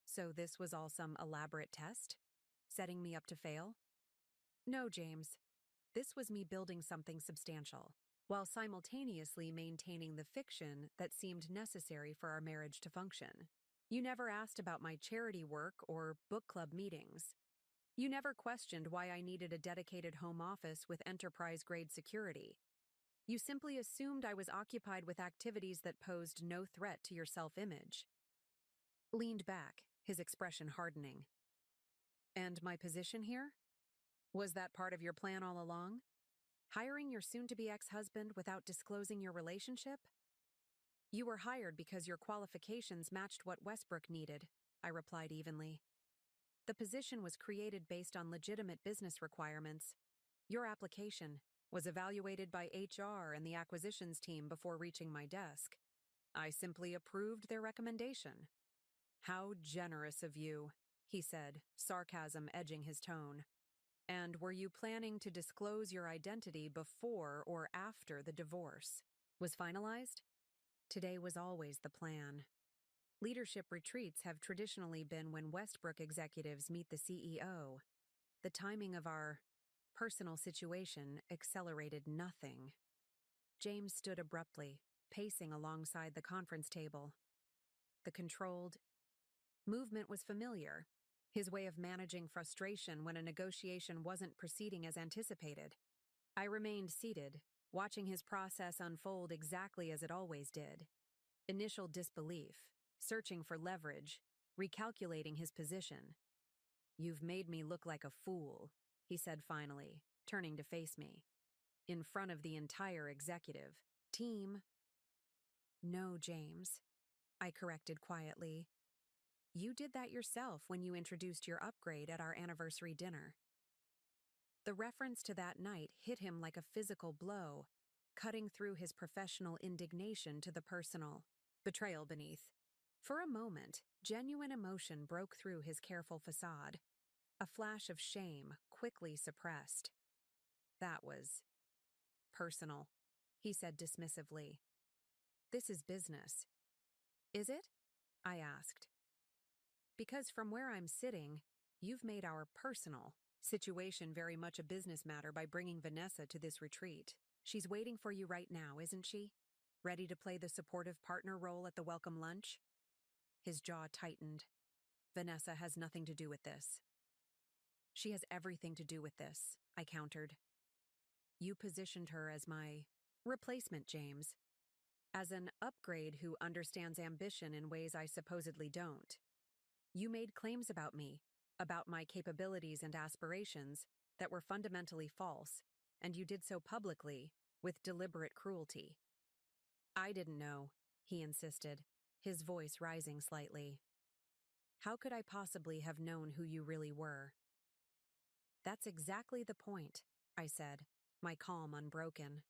So this was all some elaborate test? Setting me up to fail? No, James. This was me building something substantial, while simultaneously maintaining the fiction that seemed necessary for our marriage to function. You never asked about my charity work or book club meetings. You never questioned why I needed a dedicated home office with enterprise-grade security. You simply assumed I was occupied with activities that posed no threat to your self-image. Leaned back, his expression hardening. And my position here? Was that part of your plan all along? Hiring your soon-to-be ex-husband without disclosing your relationship? You were hired because your qualifications matched what Westbrook needed, I replied evenly. The position was created based on legitimate business requirements. Your application was evaluated by HR and the acquisitions team before reaching my desk. I simply approved their recommendation. How generous of you, he said, sarcasm edging his tone. And were you planning to disclose your identity before or after the divorce was finalized? Today was always the plan. Leadership retreats have traditionally been when Westbrook executives meet the CEO. The timing of our personal situation accelerated nothing. James stood abruptly, pacing alongside the conference table. The controlled movement was familiar, his way of managing frustration when a negotiation wasn't proceeding as anticipated. I remained seated, watching his process unfold exactly as it always did. Initial disbelief, searching for leverage, recalculating his position. You've made me look like a fool, he said finally, turning to face me. In front of the entire executive team. No, James, I corrected quietly. You did that yourself when you introduced your upgrade at our anniversary dinner. The reference to that night hit him like a physical blow, cutting through his professional indignation to the personal betrayal beneath. For a moment, genuine emotion broke through his careful facade. A flash of shame, quickly suppressed. That was personal, he said dismissively. This is business. Is it? I asked. Because from where I'm sitting, you've made our personal situation very much a business matter by bringing Vanessa to this retreat. She's waiting for you right now, isn't she? Ready to play the supportive partner role at the welcome lunch? His jaw tightened. Vanessa has nothing to do with this. She has everything to do with this, I countered. You positioned her as my replacement, James. As an upgrade who understands ambition in ways I supposedly don't. You made claims about me, about my capabilities and aspirations, that were fundamentally false, and you did so publicly, with deliberate cruelty. I didn't know, he insisted, his voice rising slightly. How could I possibly have known who you really were? That's exactly the point, I said, my calm unbroken.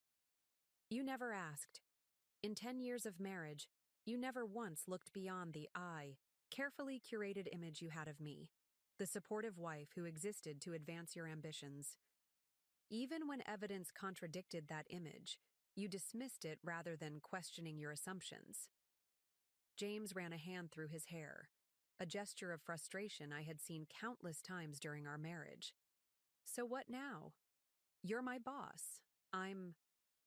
You never asked. In 10 years of marriage, you never once looked beyond the carefully curated image you had of me, the supportive wife who existed to advance your ambitions. Even when evidence contradicted that image, you dismissed it rather than questioning your assumptions. James ran a hand through his hair, a gesture of frustration I had seen countless times during our marriage. So what now? You're my boss. I'm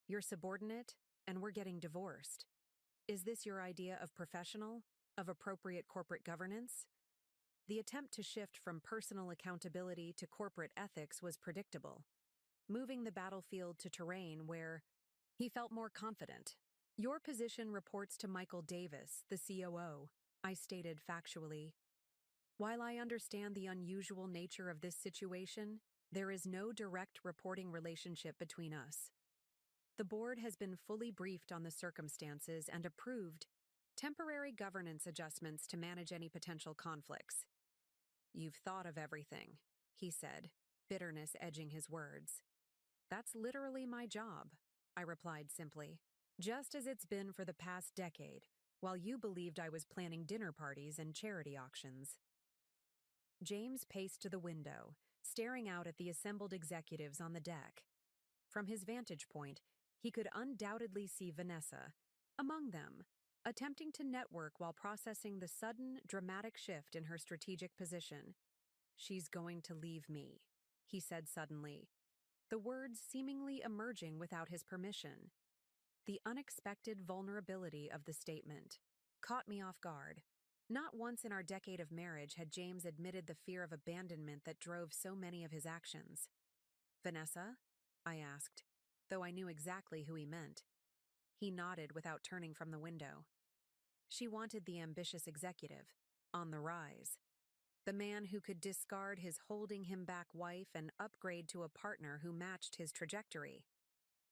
your subordinate, and we're getting divorced. Is this your idea of professional, of appropriate corporate governance? The attempt to shift from personal accountability to corporate ethics was predictable, moving the battlefield to terrain where he felt more confident, Your position reports to Michael Davis, the COO, I stated factually. While I understand the unusual nature of this situation, there is no direct reporting relationship between us. The board has been fully briefed on the circumstances and approved temporary governance adjustments to manage any potential conflicts. You've thought of everything, he said, bitterness edging his words. That's literally my job, I replied simply. Just as it's been for the past decade, while you believed I was planning dinner parties and charity auctions. James paced to the window, staring out at the assembled executives on the deck. From his vantage point, he could undoubtedly see Vanessa, among them, attempting to network while processing the sudden, dramatic shift in her strategic position. She's going to leave me, he said suddenly, the words seemingly emerging without his permission. The unexpected vulnerability of the statement caught me off guard. Not once in our decade of marriage had James admitted the fear of abandonment that drove so many of his actions. Vanessa? I asked, though I knew exactly who he meant. He nodded without turning from the window. She wanted the ambitious executive, on the rise. The man who could discard his holding him back wife and upgrade to a partner who matched his trajectory.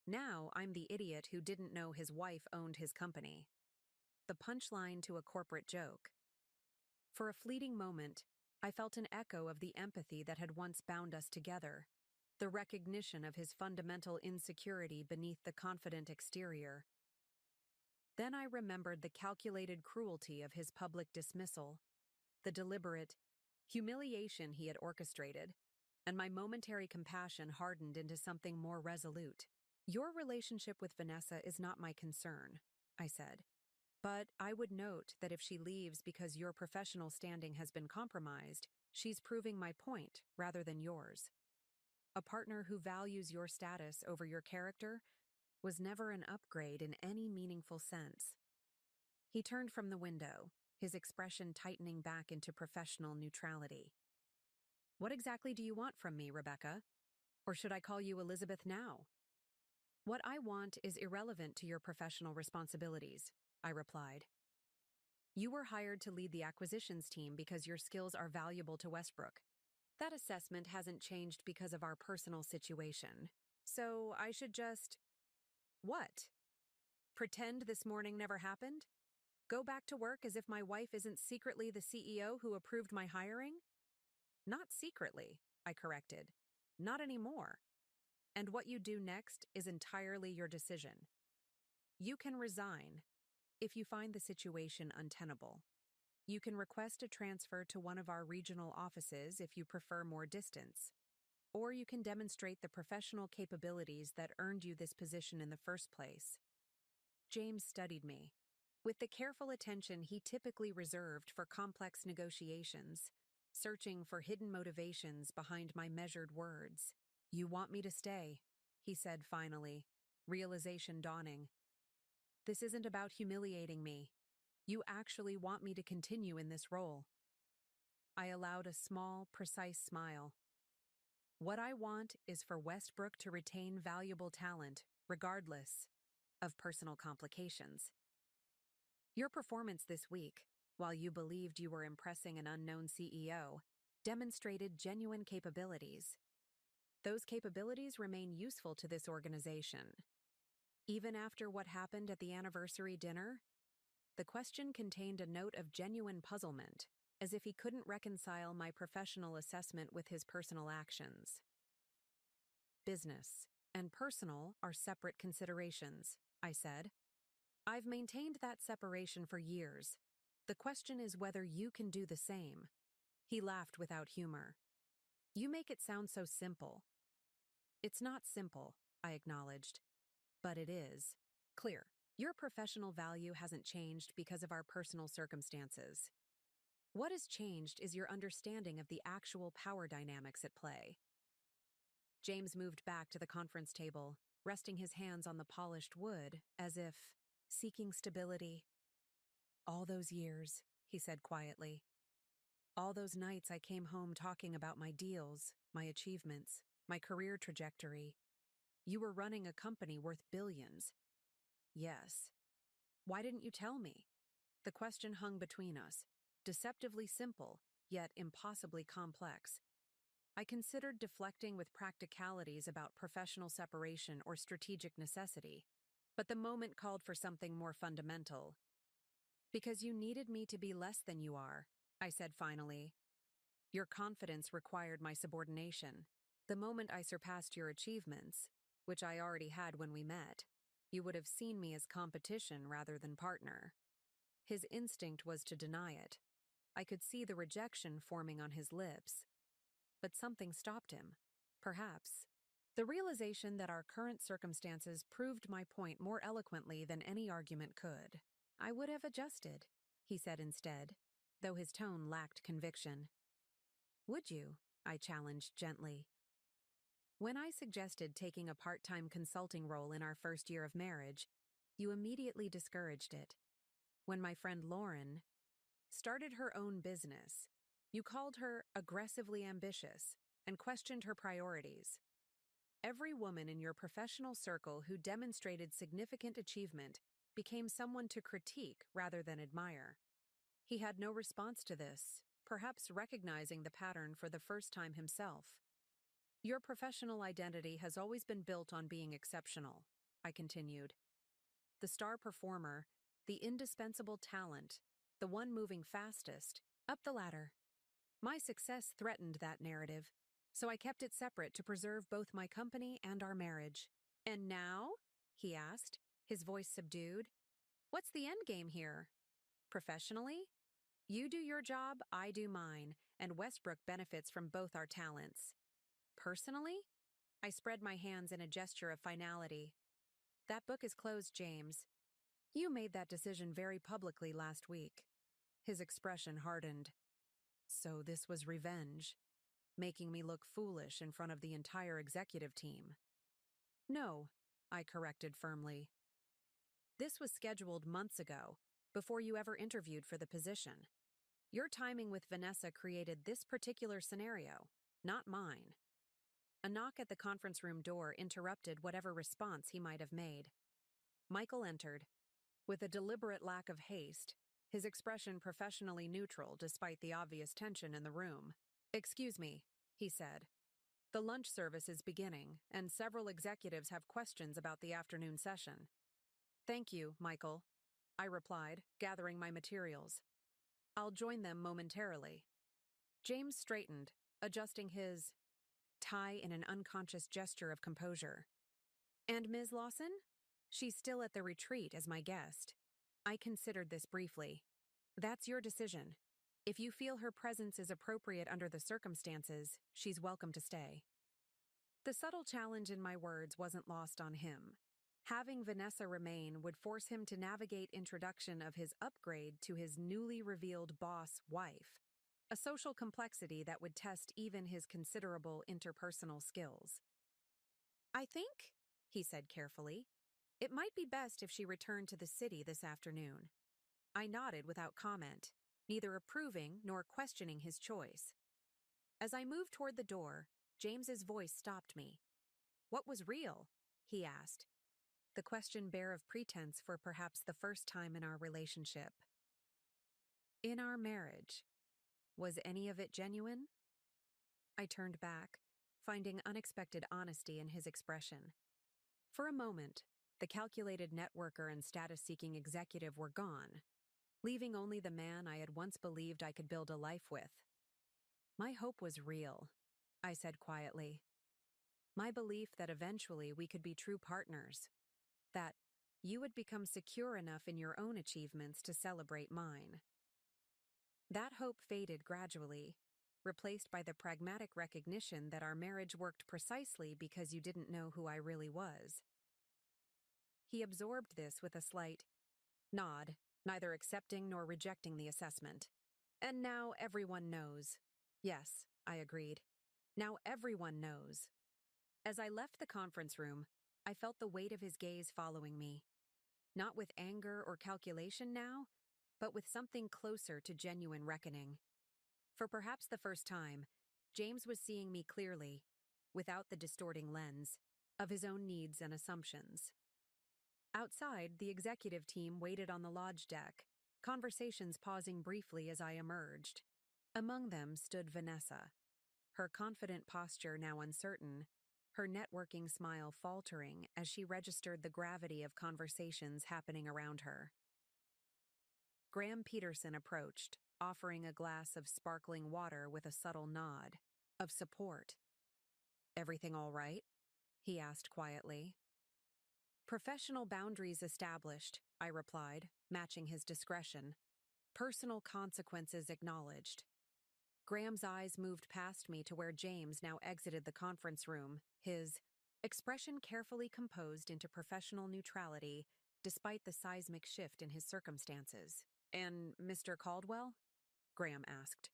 Now I'm the idiot who didn't know his wife owned his company. The punchline to a corporate joke. For a fleeting moment, I felt an echo of the empathy that had once bound us together, the recognition of his fundamental insecurity beneath the confident exterior. Then I remembered the calculated cruelty of his public dismissal, the deliberate humiliation he had orchestrated, and my momentary compassion hardened into something more resolute. Your relationship with Vanessa is not my concern, I said. But I would note that if she leaves because your professional standing has been compromised, she's proving my point rather than yours. A partner who values your status over your character was never an upgrade in any meaningful sense. He turned from the window, his expression tightening back into professional neutrality. What exactly do you want from me, Rebecca? Or should I call you Elizabeth now? What I want is irrelevant to your professional responsibilities, I replied. You were hired to lead the acquisitions team because your skills are valuable to Westbrook. That assessment hasn't changed because of our personal situation. So I should just… What? Pretend this morning never happened? Go back to work as if my wife isn't secretly the CEO who approved my hiring? Not secretly, I corrected. Not anymore. And what you do next is entirely your decision. You can resign if you find the situation untenable. You can request a transfer to one of our regional offices if you prefer more distance. Or you can demonstrate the professional capabilities that earned you this position in the first place. James studied me, with the careful attention he typically reserved for complex negotiations, searching for hidden motivations behind my measured words. You want me to stay, he said finally, realization dawning. This isn't about humiliating me. You actually want me to continue in this role. I allowed a small, precise smile. What I want is for Westbrook to retain valuable talent, regardless of personal complications. Your performance this week, while you believed you were impressing an unknown CEO, demonstrated genuine capabilities. Those capabilities remain useful to this organization. Even after what happened at the anniversary dinner, the question contained a note of genuine puzzlement, as if he couldn't reconcile my professional assessment with his personal actions. Business and personal are separate considerations, I said. I've maintained that separation for years. The question is whether you can do the same. He laughed without humor. You make it sound so simple. It's not simple, I acknowledged. But it is. Clear. Your professional value hasn't changed because of our personal circumstances. What has changed is your understanding of the actual power dynamics at play. James moved back to the conference table, resting his hands on the polished wood, as if seeking stability. All those years, he said quietly. All those nights I came home talking about my deals, my achievements, my career trajectory. You were running a company worth billions. Yes, Why didn't you tell me? The question hung between us, deceptively simple, yet impossibly complex. I considered deflecting with practicalities about professional separation or strategic necessity, but the moment called for something more fundamental. Because you needed me to be less than you are, I said finally. Your confidence required my subordination. The moment I surpassed your achievements, which I already had when we met, you would have seen me as competition rather than partner. His instinct was to deny it. I could see the rejection forming on his lips. But something stopped him. Perhaps. The realization that our current circumstances proved my point more eloquently than any argument could. I would have adjusted, he said instead, though his tone lacked conviction. Would you? I challenged gently. When I suggested taking a part-time consulting role in our first year of marriage, you immediately discouraged it. When my friend Lauren started her own business, you called her aggressively ambitious and questioned her priorities. Every woman in your professional circle who demonstrated significant achievement became someone to critique rather than admire. He had no response to this, perhaps recognizing the pattern for the first time himself. Your professional identity has always been built on being exceptional, I continued. The star performer, the indispensable talent, the one moving fastest, up the ladder. My success threatened that narrative, so I kept it separate to preserve both my company and our marriage. And now? He asked, his voice subdued. What's the end game here? Professionally? You do your job, I do mine, and Westbrook benefits from both our talents. Personally? I spread my hands in a gesture of finality. That book is closed, James. You made that decision very publicly last week. His expression hardened. So this was revenge, making me look foolish in front of the entire executive team. No, I corrected firmly. This was scheduled months ago, before you ever interviewed for the position. Your timing with Vanessa created this particular scenario, not mine. A knock at the conference room door interrupted whatever response he might have made. Michael entered. With a deliberate lack of haste, his expression professionally neutral despite the obvious tension in the room. Excuse me, he said. The lunch service is beginning, and several executives have questions about the afternoon session. Thank you, Michael, I replied, gathering my materials. I'll join them momentarily. James straightened, adjusting his tie in an unconscious gesture of composure. And Ms. Lawson? She's still at the retreat as my guest. I considered this briefly. That's your decision. If you feel her presence is appropriate under the circumstances, she's welcome to stay. The subtle challenge in my words wasn't lost on him. Having Vanessa remain would force him to navigate introduction of his upgrade to his newly revealed boss wife, a social complexity that would test even his considerable interpersonal skills. I think, he said carefully, it might be best if she returned to the city this afternoon. I nodded without comment, neither approving nor questioning his choice. As I moved toward the door, James's voice stopped me. What was real? He asked. The question bare of pretense for perhaps the first time in our relationship. In our marriage. Was any of it genuine? I turned back, finding unexpected honesty in his expression. For a moment, the calculated networker and status-seeking executive were gone, leaving only the man I had once believed I could build a life with. My hope was real, I said quietly. My belief that eventually we could be true partners, that you would become secure enough in your own achievements to celebrate mine. That hope faded gradually, replaced by the pragmatic recognition that our marriage worked precisely because you didn't know who I really was. He absorbed this with a slight nod, neither accepting nor rejecting the assessment. And now everyone knows. Yes, I agreed. Now everyone knows. As I left the conference room, I felt the weight of his gaze following me. Not with anger or calculation now, but with something closer to genuine reckoning. For perhaps the first time, James was seeing me clearly, without the distorting lens, of his own needs and assumptions. Outside, the executive team waited on the lodge deck, conversations pausing briefly as I emerged. Among them stood Vanessa, her confident posture now uncertain, her networking smile faltering as she registered the gravity of conversations happening around her. Graham Peterson approached, offering a glass of sparkling water with a subtle nod of support. "Everything all right?" he asked quietly. "Professional boundaries established," I replied, matching his discretion. "Personal consequences acknowledged." Graham's eyes moved past me to where James now exited the conference room, his expression carefully composed into professional neutrality despite the seismic shift in his circumstances. "And Mr. Caldwell?" Graham asked.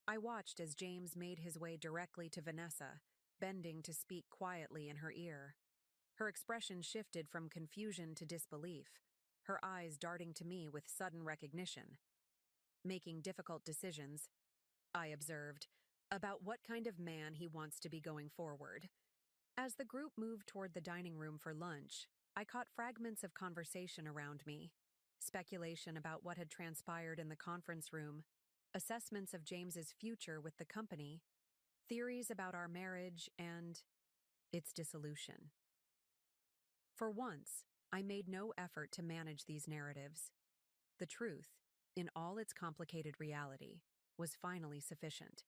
I watched as James made his way directly to Vanessa, bending to speak quietly in her ear. Her expression shifted from confusion to disbelief, her eyes darting to me with sudden recognition. "Making difficult decisions," I observed, "about what kind of man he wants to be going forward." As the group moved toward the dining room for lunch, I caught fragments of conversation around me. Speculation about what had transpired in the conference room, assessments of James's future with the company, theories about our marriage and its dissolution. For once, I made no effort to manage these narratives. The truth, in all its complicated reality, was finally sufficient.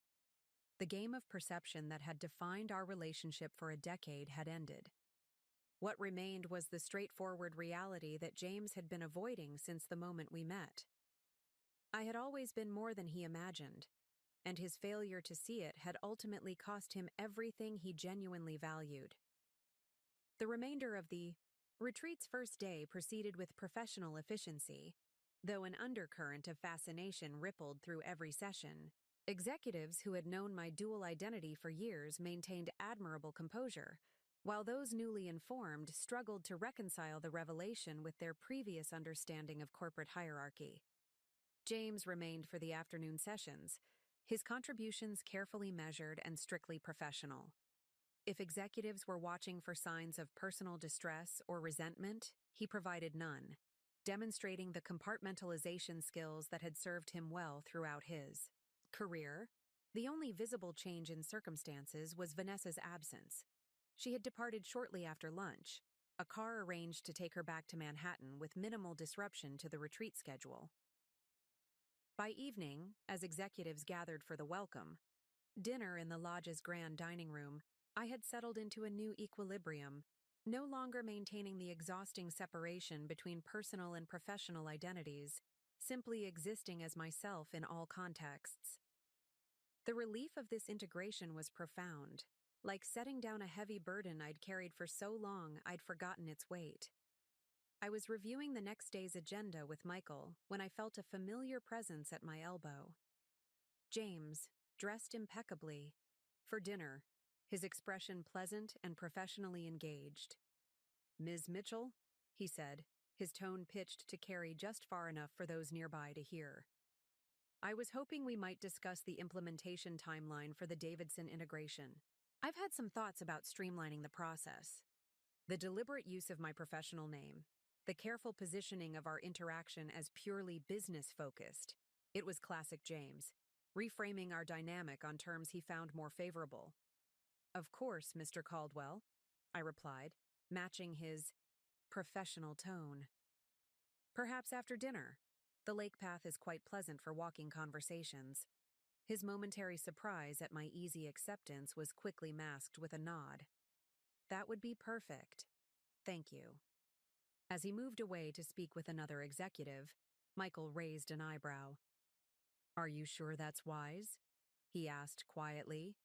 The game of perception that had defined our relationship for a decade had ended. What remained was the straightforward reality that James had been avoiding since the moment we met. I had always been more than he imagined, and his failure to see it had ultimately cost him everything he genuinely valued. The remainder of the retreat's first day proceeded with professional efficiency, though an undercurrent of fascination rippled through every session. Executives who had known my dual identity for years maintained admirable composure, while those newly informed struggled to reconcile the revelation with their previous understanding of corporate hierarchy. James remained for the afternoon sessions, his contributions carefully measured and strictly professional. If executives were watching for signs of personal distress or resentment, he provided none, demonstrating the compartmentalization skills that had served him well throughout his career. The only visible change in circumstances was Vanessa's absence. She had departed shortly after lunch, a car arranged to take her back to Manhattan with minimal disruption to the retreat schedule. By evening, as executives gathered for the welcome dinner in the lodge's grand dining room, I had settled into a new equilibrium, no longer maintaining the exhausting separation between personal and professional identities, simply existing as myself in all contexts. The relief of this integration was profound, like setting down a heavy burden I'd carried for so long I'd forgotten its weight. I was reviewing the next day's agenda with Michael when I felt a familiar presence at my elbow. James, dressed impeccably, for dinner, his expression pleasant and professionally engaged. "Ms. Mitchell," he said, his tone pitched to carry just far enough for those nearby to hear. "I was hoping we might discuss the implementation timeline for the Davidson integration. I've had some thoughts about streamlining the process. The deliberate use of my professional name, the careful positioning of our interaction as purely business-focused. It was classic James, reframing our dynamic on terms he found more favorable. "Of course, Mr. Caldwell," I replied, matching his professional tone. "Perhaps after dinner. The lake path is quite pleasant for walking conversations." His momentary surprise at my easy acceptance was quickly masked with a nod. "That would be perfect. Thank you." As he moved away to speak with another executive, Michael raised an eyebrow. "Are you sure that's wise?" he asked quietly.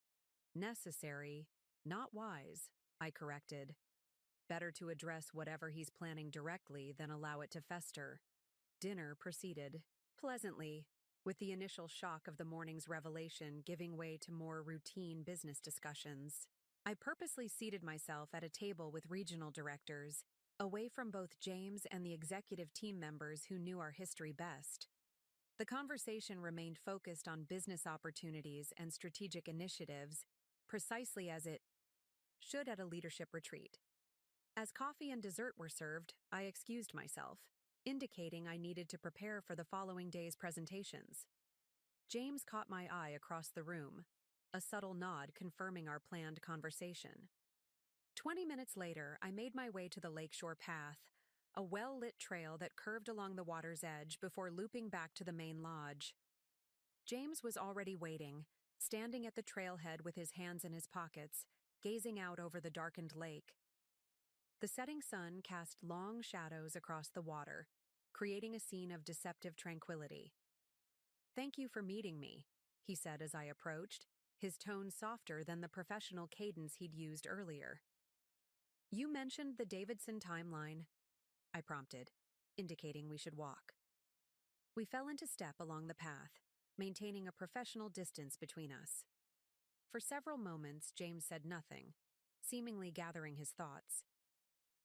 "Necessary, not wise," I corrected. "Better to address whatever he's planning directly than allow it to fester." Dinner proceeded pleasantly, with the initial shock of the morning's revelation giving way to more routine business discussions. I purposely seated myself at a table with regional directors, away from both James and the executive team members who knew our history best. The conversation remained focused on business opportunities and strategic initiatives, precisely as it should at a leadership retreat. As coffee and dessert were served, I excused myself, indicating I needed to prepare for the following day's presentations. James caught my eye across the room, a subtle nod confirming our planned conversation. 20 minutes later, I made my way to the lakeshore path, a well-lit trail that curved along the water's edge before looping back to the main lodge. James was already waiting, standing at the trailhead with his hands in his pockets, gazing out over the darkened lake. The setting sun cast long shadows across the water, creating a scene of deceptive tranquility. "Thank you for meeting me," he said as I approached, his tone softer than the professional cadence he'd used earlier. "You mentioned the Davidson timeline," I prompted, indicating we should walk. We fell into step along the path, maintaining a professional distance between us. For several moments, James said nothing, seemingly gathering his thoughts.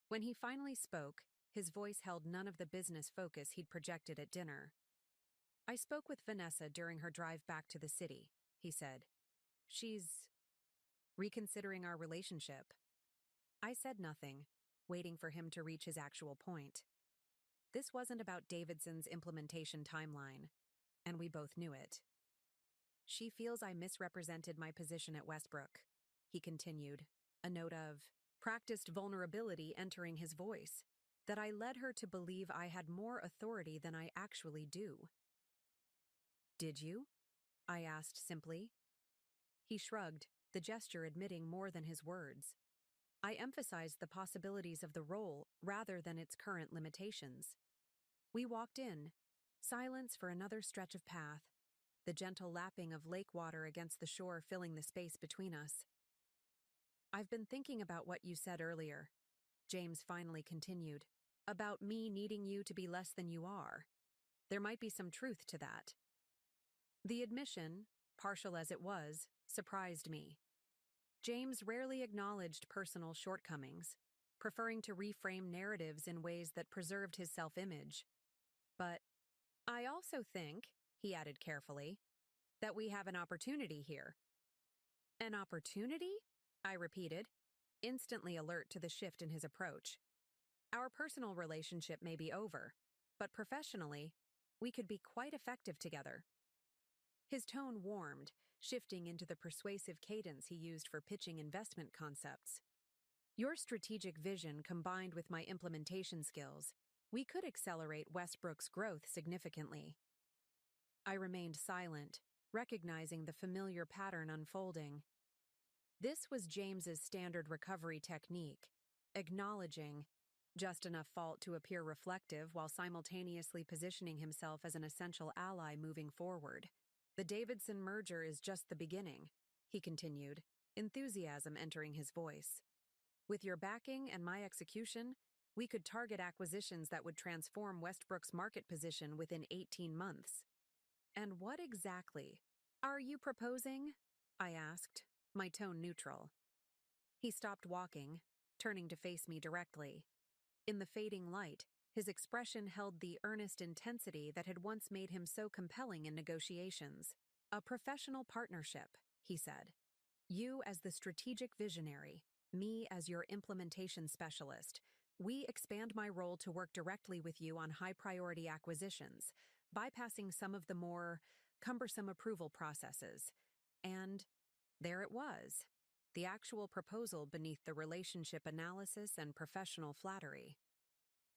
When he finally spoke, his voice held none of the business focus he'd projected at dinner. "I spoke with Vanessa during her drive back to the city," he said. "She's reconsidering our relationship." I said nothing, waiting for him to reach his actual point. This wasn't about Davidson's implementation timeline, and we both knew it. "She feels I misrepresented my position at Westbrook," he continued, a note of practiced vulnerability entering his voice, "that I led her to believe I had more authority than I actually do." "Did you?" I asked simply. He shrugged, the gesture admitting more than his words. I emphasized the possibilities of the role rather than its current limitations. We walked in, silence for another stretch of path, the gentle lapping of lake water against the shore filling the space between us. "I've been thinking about what you said earlier," James finally continued, "about me needing you to be less than you are. There might be some truth to that." The admission, partial as it was, surprised me. James rarely acknowledged personal shortcomings, preferring to reframe narratives in ways that preserved his self-image. "But I also think," he added carefully, "that we have an opportunity here." "An opportunity?" I repeated, instantly alert to the shift in his approach. "Our personal relationship may be over, but professionally, we could be quite effective together." His tone warmed, shifting into the persuasive cadence he used for pitching investment concepts. "Your strategic vision combined with my implementation skills, we could accelerate Westbrook's growth significantly." I remained silent, recognizing the familiar pattern unfolding. This was James's standard recovery technique, acknowledging just enough fault to appear reflective while simultaneously positioning himself as an essential ally moving forward. "The Davidson merger is just the beginning," he continued, enthusiasm entering his voice. "With your backing and my execution, we could target acquisitions that would transform Westbrook's market position within 18 months. "And what exactly are you proposing?" I asked, my tone neutral. He stopped walking, turning to face me directly. In the fading light, his expression held the earnest intensity that had once made him so compelling in negotiations. "A professional partnership," he said. "You as the strategic visionary, me as your implementation specialist. We expand my role to work directly with you on high-priority acquisitions, bypassing some of the more cumbersome approval processes." And there it was, the actual proposal beneath the relationship analysis and professional flattery.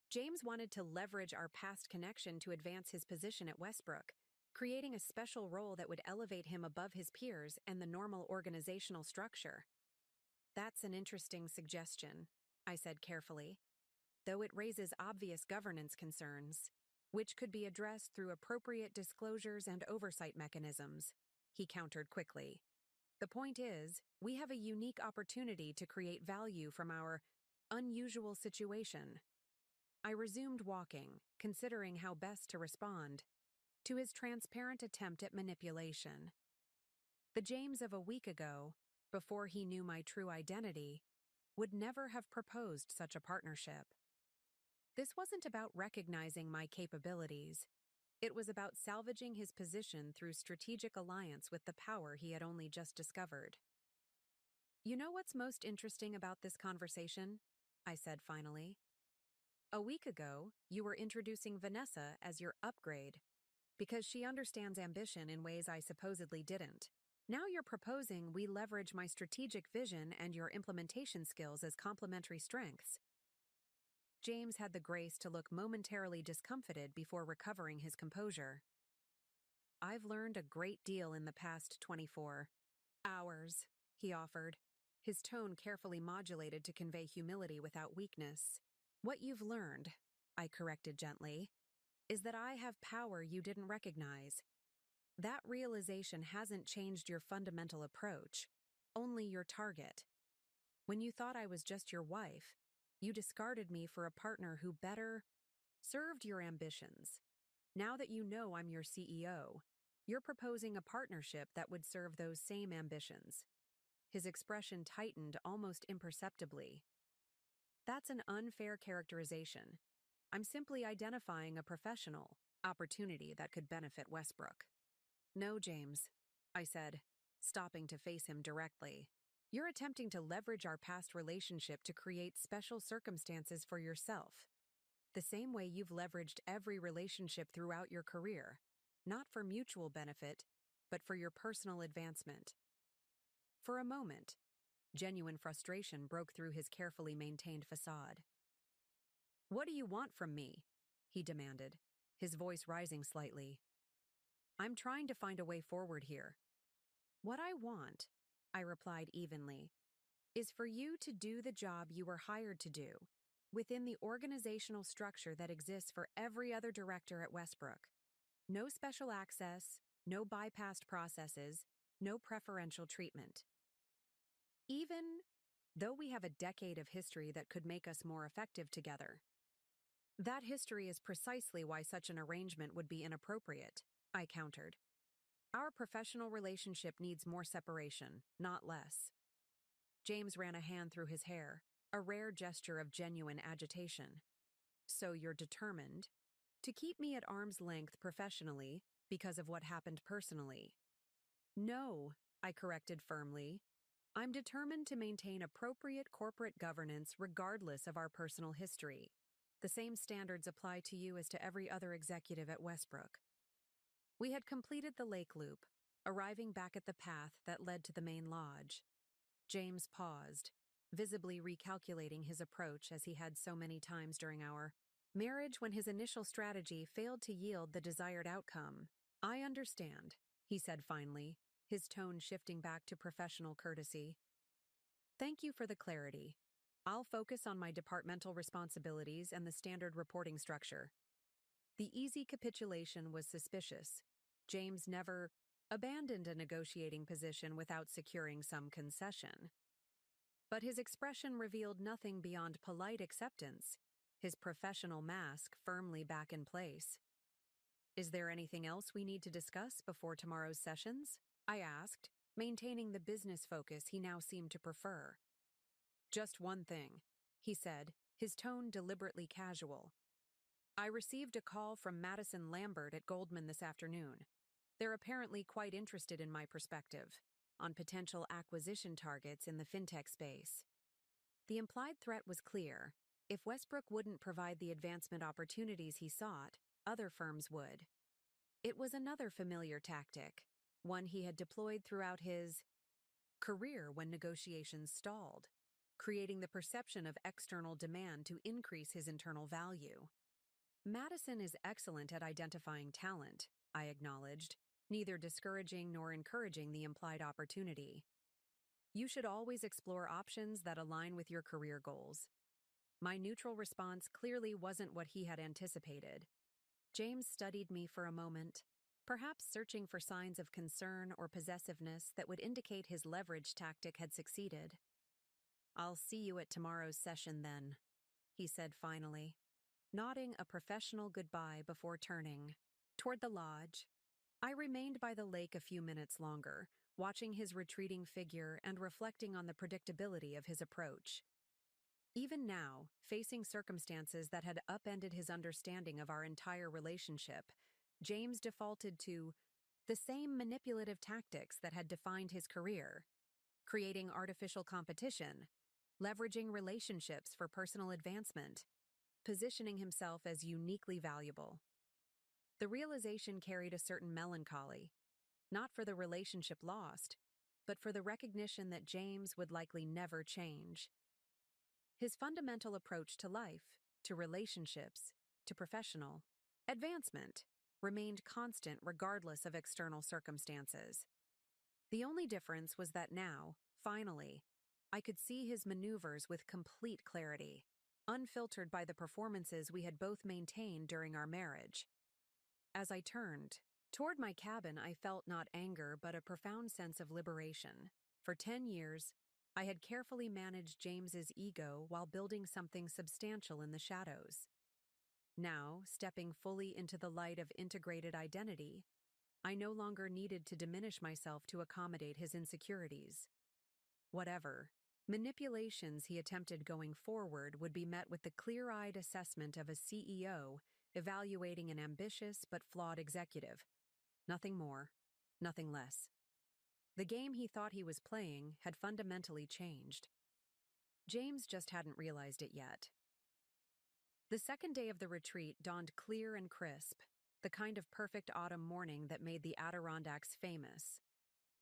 James wanted to leverage our past connection to advance his position at Westbrook, creating a special role that would elevate him above his peers and the normal organizational structure. "That's an interesting suggestion," I said carefully, "though it raises obvious governance concerns, which could be addressed through appropriate disclosures and oversight mechanisms," he countered quickly. "The point is, we have a unique opportunity to create value from our unusual situation." I resumed walking, considering how best to respond to his transparent attempt at manipulation. The James of a week ago, before he knew my true identity, would never have proposed such a partnership. This wasn't about recognizing my capabilities. It was about salvaging his position through strategic alliance with the power he had only just discovered. "You know what's most interesting about this conversation?" I said finally. A week ago, you were introducing Vanessa as your upgrade because she understands ambition in ways I supposedly didn't. Now you're proposing we leverage my strategic vision and your implementation skills as complementary strengths. James had the grace to look momentarily discomfited before recovering his composure. I've learned a great deal in the past 24 hours, he offered, his tone carefully modulated to convey humility without weakness. What you've learned, I corrected gently, is that I have power you didn't recognize. That realization hasn't changed your fundamental approach, only your target. When you thought I was just your wife, you discarded me for a partner who better served your ambitions. Now that you know I'm your CEO, you're proposing a partnership that would serve those same ambitions. His expression tightened almost imperceptibly. That's an unfair characterization. I'm simply identifying a professional opportunity that could benefit Westbrook. No, James, I said, stopping to face him directly. You're attempting to leverage our past relationship to create special circumstances for yourself, the same way you've leveraged every relationship throughout your career, not for mutual benefit, but for your personal advancement. For a moment, genuine frustration broke through his carefully maintained facade. What do you want from me? He demanded, his voice rising slightly. I'm trying to find a way forward here. What I want, I replied evenly, is for you to do the job you were hired to do, within the organizational structure that exists for every other director at Westbrook. No special access, no bypassed processes, no preferential treatment. Even though we have a decade of history that could make us more effective together. That history is precisely why such an arrangement would be inappropriate, I countered. Our professional relationship needs more separation, not less. James ran a hand through his hair, a rare gesture of genuine agitation. So you're determined to keep me at arm's length professionally because of what happened personally? No, I corrected firmly. I'm determined to maintain appropriate corporate governance regardless of our personal history. The same standards apply to you as to every other executive at Westbrook. We had completed the lake loop, arriving back at the path that led to the main lodge. James paused, visibly recalculating his approach as he had so many times during our marriage when his initial strategy failed to yield the desired outcome. I understand, he said finally, his tone shifting back to professional courtesy. Thank you for the clarity. I'll focus on my departmental responsibilities and the standard reporting structure. The easy capitulation was suspicious. James never abandoned a negotiating position without securing some concession. But his expression revealed nothing beyond polite acceptance, his professional mask firmly back in place. Is there anything else we need to discuss before tomorrow's sessions? I asked, maintaining the business focus he now seemed to prefer. Just one thing, he said, his tone deliberately casual. I received a call from Madison Lambert at Goldman this afternoon. They're apparently quite interested in my perspective on potential acquisition targets in the fintech space. The implied threat was clear. If Westbrook wouldn't provide the advancement opportunities he sought, other firms would. It was another familiar tactic, one he had deployed throughout his career when negotiations stalled, creating the perception of external demand to increase his internal value. Madison is excellent at identifying talent, I acknowledged, neither discouraging nor encouraging the implied opportunity. You should always explore options that align with your career goals. My neutral response clearly wasn't what he had anticipated. James studied me for a moment, perhaps searching for signs of concern or possessiveness that would indicate his leverage tactic had succeeded. I'll see you at tomorrow's session then, he said finally, nodding a professional goodbye before turning toward the lodge. I remained by the lake a few minutes longer, watching his retreating figure and reflecting on the predictability of his approach. Even now, facing circumstances that had upended his understanding of our entire relationship, James defaulted to the same manipulative tactics that had defined his career, creating artificial competition, leveraging relationships for personal advancement, positioning himself as uniquely valuable. The realization carried a certain melancholy, not for the relationship lost, but for the recognition that James would likely never change. His fundamental approach to life, to relationships, to professional advancement remained constant regardless of external circumstances. The only difference was that now, finally, I could see his maneuvers with complete clarity, unfiltered by the performances we had both maintained during our marriage. As I turned toward my cabin, I felt not anger but a profound sense of liberation. For 10 years, I had carefully managed James's ego while building something substantial in the shadows. Now, stepping fully into the light of integrated identity, I no longer needed to diminish myself to accommodate his insecurities. Whatever manipulations he attempted going forward would be met with the clear-eyed assessment of a CEO evaluating an ambitious but flawed executive. Nothing more, nothing less. The game he thought he was playing had fundamentally changed. James just hadn't realized it yet. The second day of the retreat dawned clear and crisp, the kind of perfect autumn morning that made the Adirondacks famous.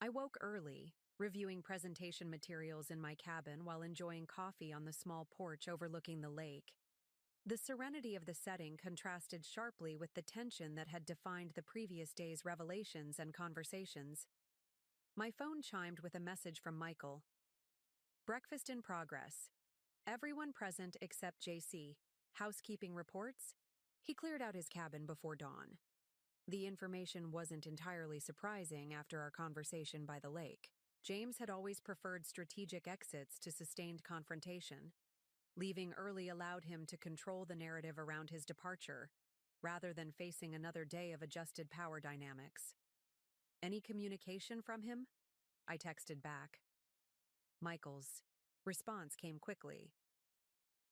I woke early, reviewing presentation materials in my cabin while enjoying coffee on the small porch overlooking the lake. The serenity of the setting contrasted sharply with the tension that had defined the previous day's revelations and conversations. My phone chimed with a message from Michael. Breakfast in progress. Everyone present except JC. Housekeeping reports? He cleared out his cabin before dawn. The information wasn't entirely surprising after our conversation by the lake. James had always preferred strategic exits to sustained confrontation. Leaving early allowed him to control the narrative around his departure, rather than facing another day of adjusted power dynamics. Any communication from him? I texted back. Michael's response came quickly.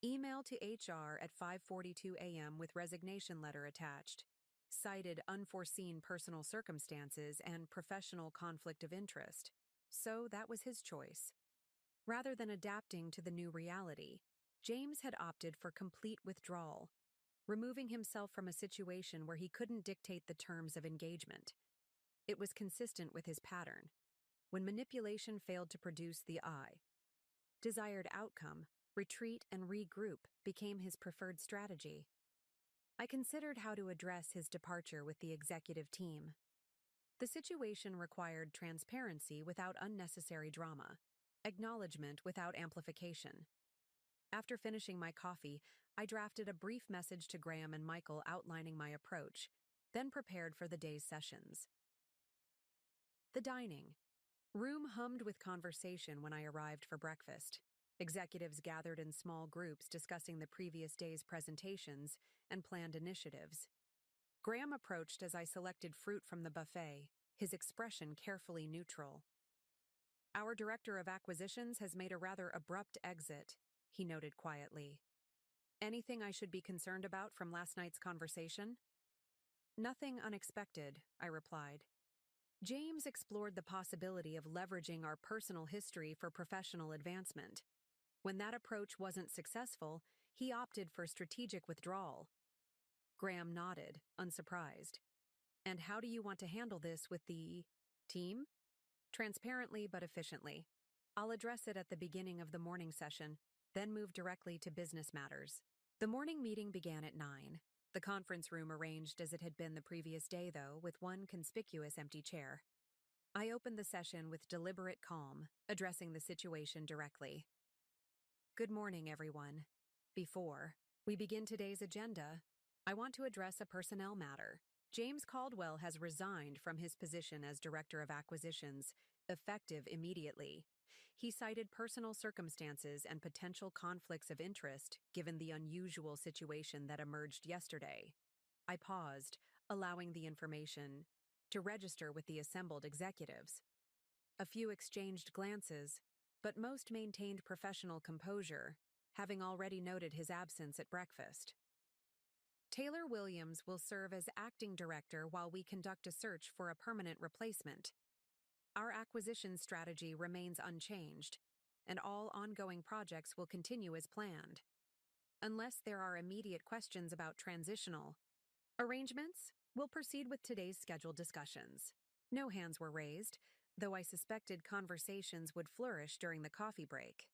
Email to HR at 5:42 a.m. with resignation letter attached. Cited unforeseen personal circumstances and professional conflict of interest. So that was his choice. Rather than adapting to the new reality, James had opted for complete withdrawal, removing himself from a situation where he couldn't dictate the terms of engagement. It was consistent with his pattern. When manipulation failed to produce the desired outcome, retreat and regroup became his preferred strategy. I considered how to address his departure with the executive team. The situation required transparency without unnecessary drama, acknowledgement without amplification. After finishing my coffee, I drafted a brief message to Graham and Michael outlining my approach, then prepared for the day's sessions. The dining room hummed with conversation when I arrived for breakfast. Executives gathered in small groups discussing the previous day's presentations and planned initiatives. Graham approached as I selected fruit from the buffet, his expression carefully neutral. Our director of acquisitions has made a rather abrupt exit, he noted quietly. Anything I should be concerned about from last night's conversation? Nothing unexpected, I replied. James explored the possibility of leveraging our personal history for professional advancement. When that approach wasn't successful, he opted for strategic withdrawal. Graham nodded, unsurprised. And how do you want to handle this with the team? Transparently but efficiently. I'll address it at the beginning of the morning session, then move directly to business matters. The morning meeting began at 9. The conference room arranged as it had been the previous day, though, with one conspicuous empty chair. I opened the session with deliberate calm, addressing the situation directly. Good morning, everyone. Before we begin today's agenda, I want to address a personnel matter. James Caldwell has resigned from his position as Director of Acquisitions, effective immediately. He cited personal circumstances and potential conflicts of interest given the unusual situation that emerged yesterday. I paused, allowing the information to register with the assembled executives. A few exchanged glances, but most maintained professional composure, having already noted his absence at breakfast. Taylor Williams will serve as acting director while we conduct a search for a permanent replacement. Our acquisition strategy remains unchanged. and all ongoing projects will continue as planned. Unless there are immediate questions about transitional arrangements, we'll proceed with today's scheduled discussions. No hands were raised, though I suspected conversations would flourish during the coffee break.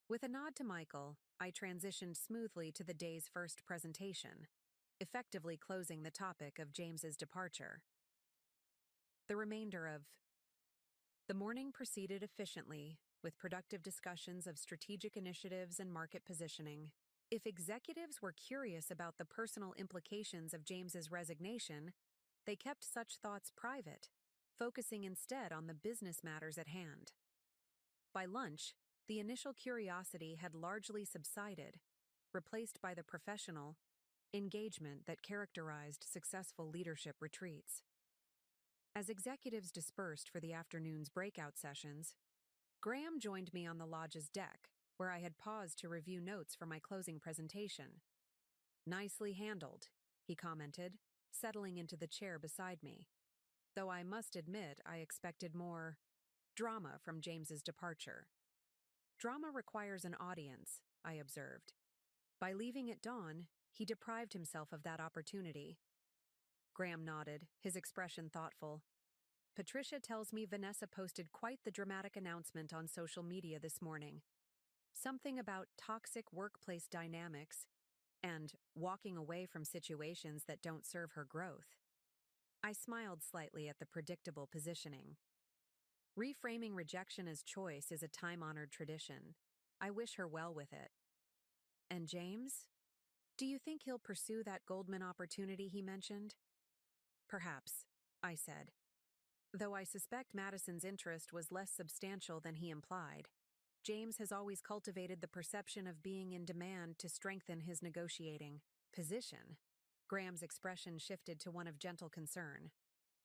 With a nod to Michael, I transitioned smoothly to the day's first presentation, effectively closing the topic of James's departure. The remainder of the morning proceeded efficiently, with productive discussions of strategic initiatives and market positioning. If executives were curious about the personal implications of James's resignation, they kept such thoughts private, focusing instead on the business matters at hand. By lunch, the initial curiosity had largely subsided, replaced by the professional engagement that characterized successful leadership retreats. As executives dispersed for the afternoon's breakout sessions, Graham joined me on the lodge's deck, where I had paused to review notes for my closing presentation. "Nicely handled," he commented, settling into the chair beside me. Though I must admit I expected more drama from James's departure. "Drama requires an audience," I observed. By leaving at dawn, he deprived himself of that opportunity. Graham nodded, his expression thoughtful. "Patricia tells me Vanessa posted quite the dramatic announcement on social media this morning. Something about toxic workplace dynamics and walking away from situations that don't serve her growth." I smiled slightly at the predictable positioning. Reframing rejection as choice is a time-honored tradition. I wish her well with it. "And James? Do you think he'll pursue that Goldman opportunity he mentioned?" "Perhaps," I said, though I suspect Madison's interest was less substantial than he implied. James has always cultivated the perception of being in demand to strengthen his negotiating position. Graham's expression shifted to one of gentle concern.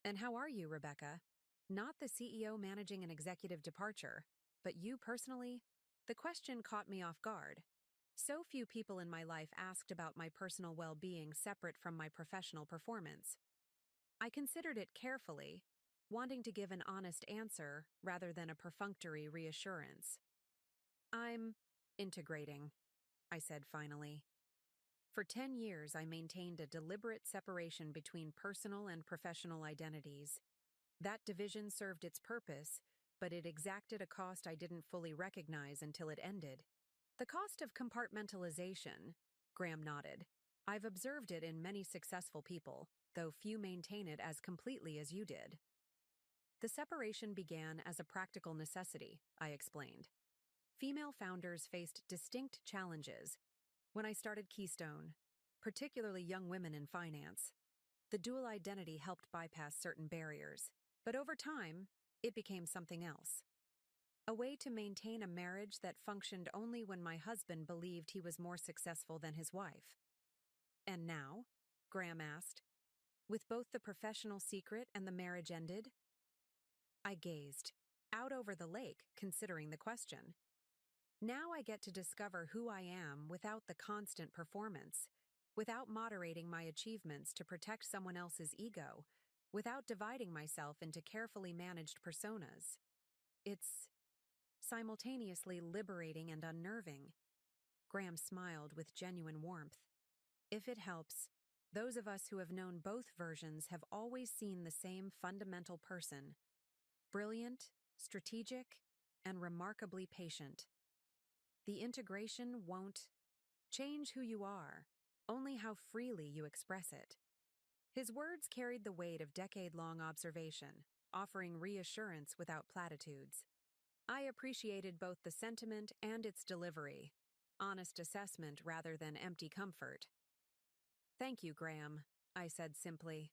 "And how are you, Rebecca? Not the CEO managing an executive departure, but you personally?" The question caught me off guard. So few people in my life asked about my personal well-being separate from my professional performance. I considered it carefully, wanting to give an honest answer rather than a perfunctory reassurance. "I'm integrating," I said finally. For 10 years, I maintained a deliberate separation between personal and professional identities. That division served its purpose, but it exacted a cost I didn't fully recognize until it ended. "The cost of compartmentalization," Graham nodded. "I've observed it in many successful people, though few maintain it as completely as you did." "The separation began as a practical necessity," I explained. "Female founders faced distinct challenges when I started Keystone, particularly young women in finance. The dual identity helped bypass certain barriers, but over time, it became something else. A way to maintain a marriage that functioned only when my husband believed he was more successful than his wife." "And now?" Graham asked. "With both the professional secret and the marriage ended?" I gazed out over the lake, considering the question. "Now I get to discover who I am without the constant performance, without moderating my achievements to protect someone else's ego, without dividing myself into carefully managed personas. It's simultaneously liberating and unnerving." Graham smiled with genuine warmth. "If it helps, those of us who have known both versions have always seen the same fundamental person: brilliant, strategic, and remarkably patient. The integration won't change who you are, only how freely you express it." His words carried the weight of decade-long observation, offering reassurance without platitudes. I appreciated both the sentiment and its delivery, honest assessment rather than empty comfort. "Thank you, Graham," I said simply,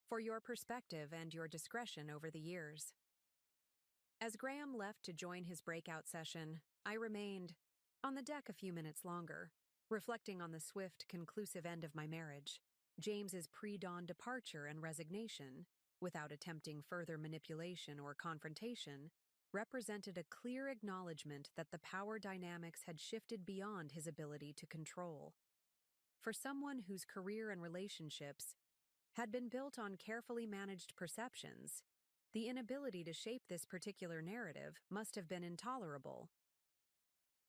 "for your perspective and your discretion over the years." As Graham left to join his breakout session, I remained on the deck a few minutes longer, reflecting on the swift, conclusive end of my marriage. James's pre-dawn departure and resignation, without attempting further manipulation or confrontation, represented a clear acknowledgement that the power dynamics had shifted beyond his ability to control. For someone whose career and relationships had been built on carefully managed perceptions, the inability to shape this particular narrative must have been intolerable.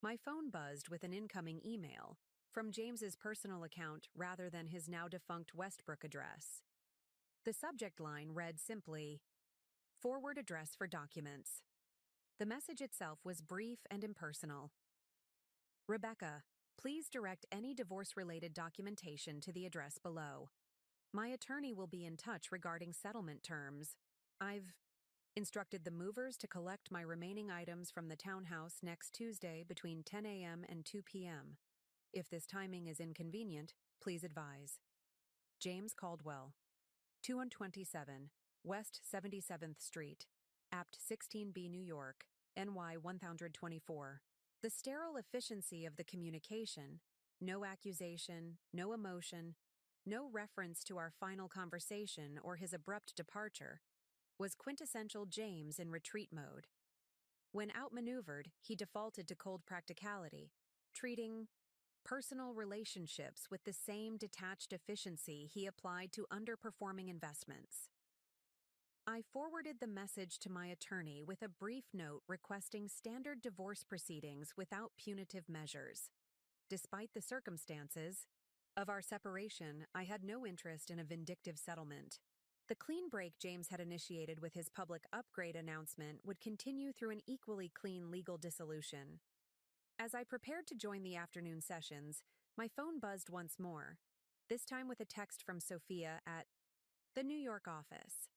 My phone buzzed with an incoming email from James's personal account rather than his now-defunct Westbrook address. The subject line read simply, "Forward address for documents." The message itself was brief and impersonal. "Rebecca, please direct any divorce-related documentation to the address below. My attorney will be in touch regarding settlement terms. I've instructed the movers to collect my remaining items from the townhouse next Tuesday between 10 a.m. and 2 p.m. If this timing is inconvenient, please advise. James Caldwell, 2127 West 77th Street, Apt 16B, New York, NY 1024. The sterile efficiency of the communication, no accusation, no emotion, no reference to our final conversation or his abrupt departure, was quintessential James in retreat mode. When outmaneuvered, he defaulted to cold practicality, treating personal relationships with the same detached efficiency he applied to underperforming investments. I forwarded the message to my attorney with a brief note requesting standard divorce proceedings without punitive measures. Despite the circumstances of our separation, I had no interest in a vindictive settlement. The clean break James had initiated with his public upgrade announcement would continue through an equally clean legal dissolution. As I prepared to join the afternoon sessions, my phone buzzed once more, this time with a text from Sophia at the New York office.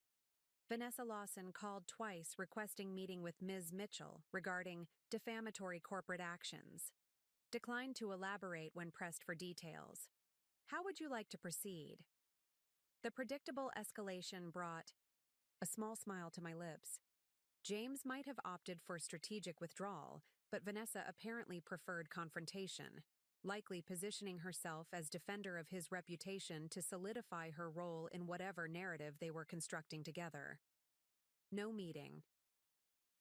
Vanessa Lawson called twice requesting meeting with Ms. Mitchell regarding defamatory corporate actions. Declined to elaborate when pressed for details. How would you like to proceed? The predictable escalation brought a small smile to my lips. James might have opted for strategic withdrawal, but Vanessa apparently preferred confrontation, likely positioning herself as defender of his reputation to solidify her role in whatever narrative they were constructing together. No meeting.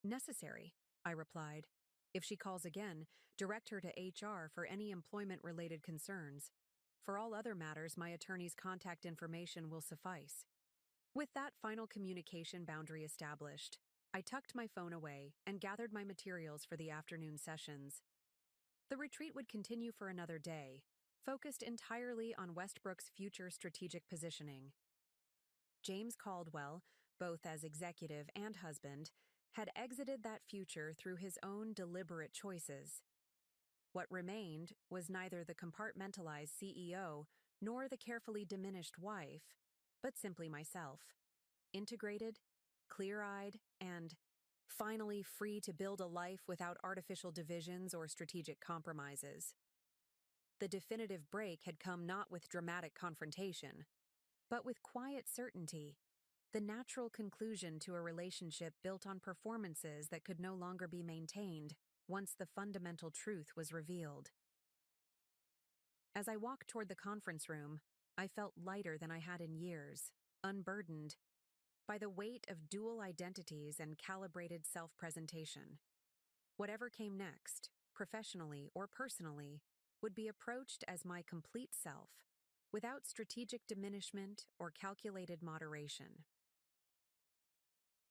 Necessary, I replied. If she calls again, direct her to HR for any employment-related concerns. For all other matters, my attorney's contact information will suffice. With that final communication boundary established, I tucked my phone away and gathered my materials for the afternoon sessions. The retreat would continue for another day, focused entirely on Westbrook's future strategic positioning. James Caldwell, both as executive and husband, had exited that future through his own deliberate choices. What remained was neither the compartmentalized CEO nor the carefully diminished wife, but simply myself, integrated, clear-eyed, and finally free to build a life without artificial divisions or strategic compromises. The definitive break had come not with dramatic confrontation, but with quiet certainty, the natural conclusion to a relationship built on performances that could no longer be maintained once the fundamental truth was revealed. As I walked toward the conference room, I felt lighter than I had in years, unburdened by the weight of dual identities and calibrated self-presentation. Whatever came next, professionally or personally, would be approached as my complete self, without strategic diminishment or calculated moderation.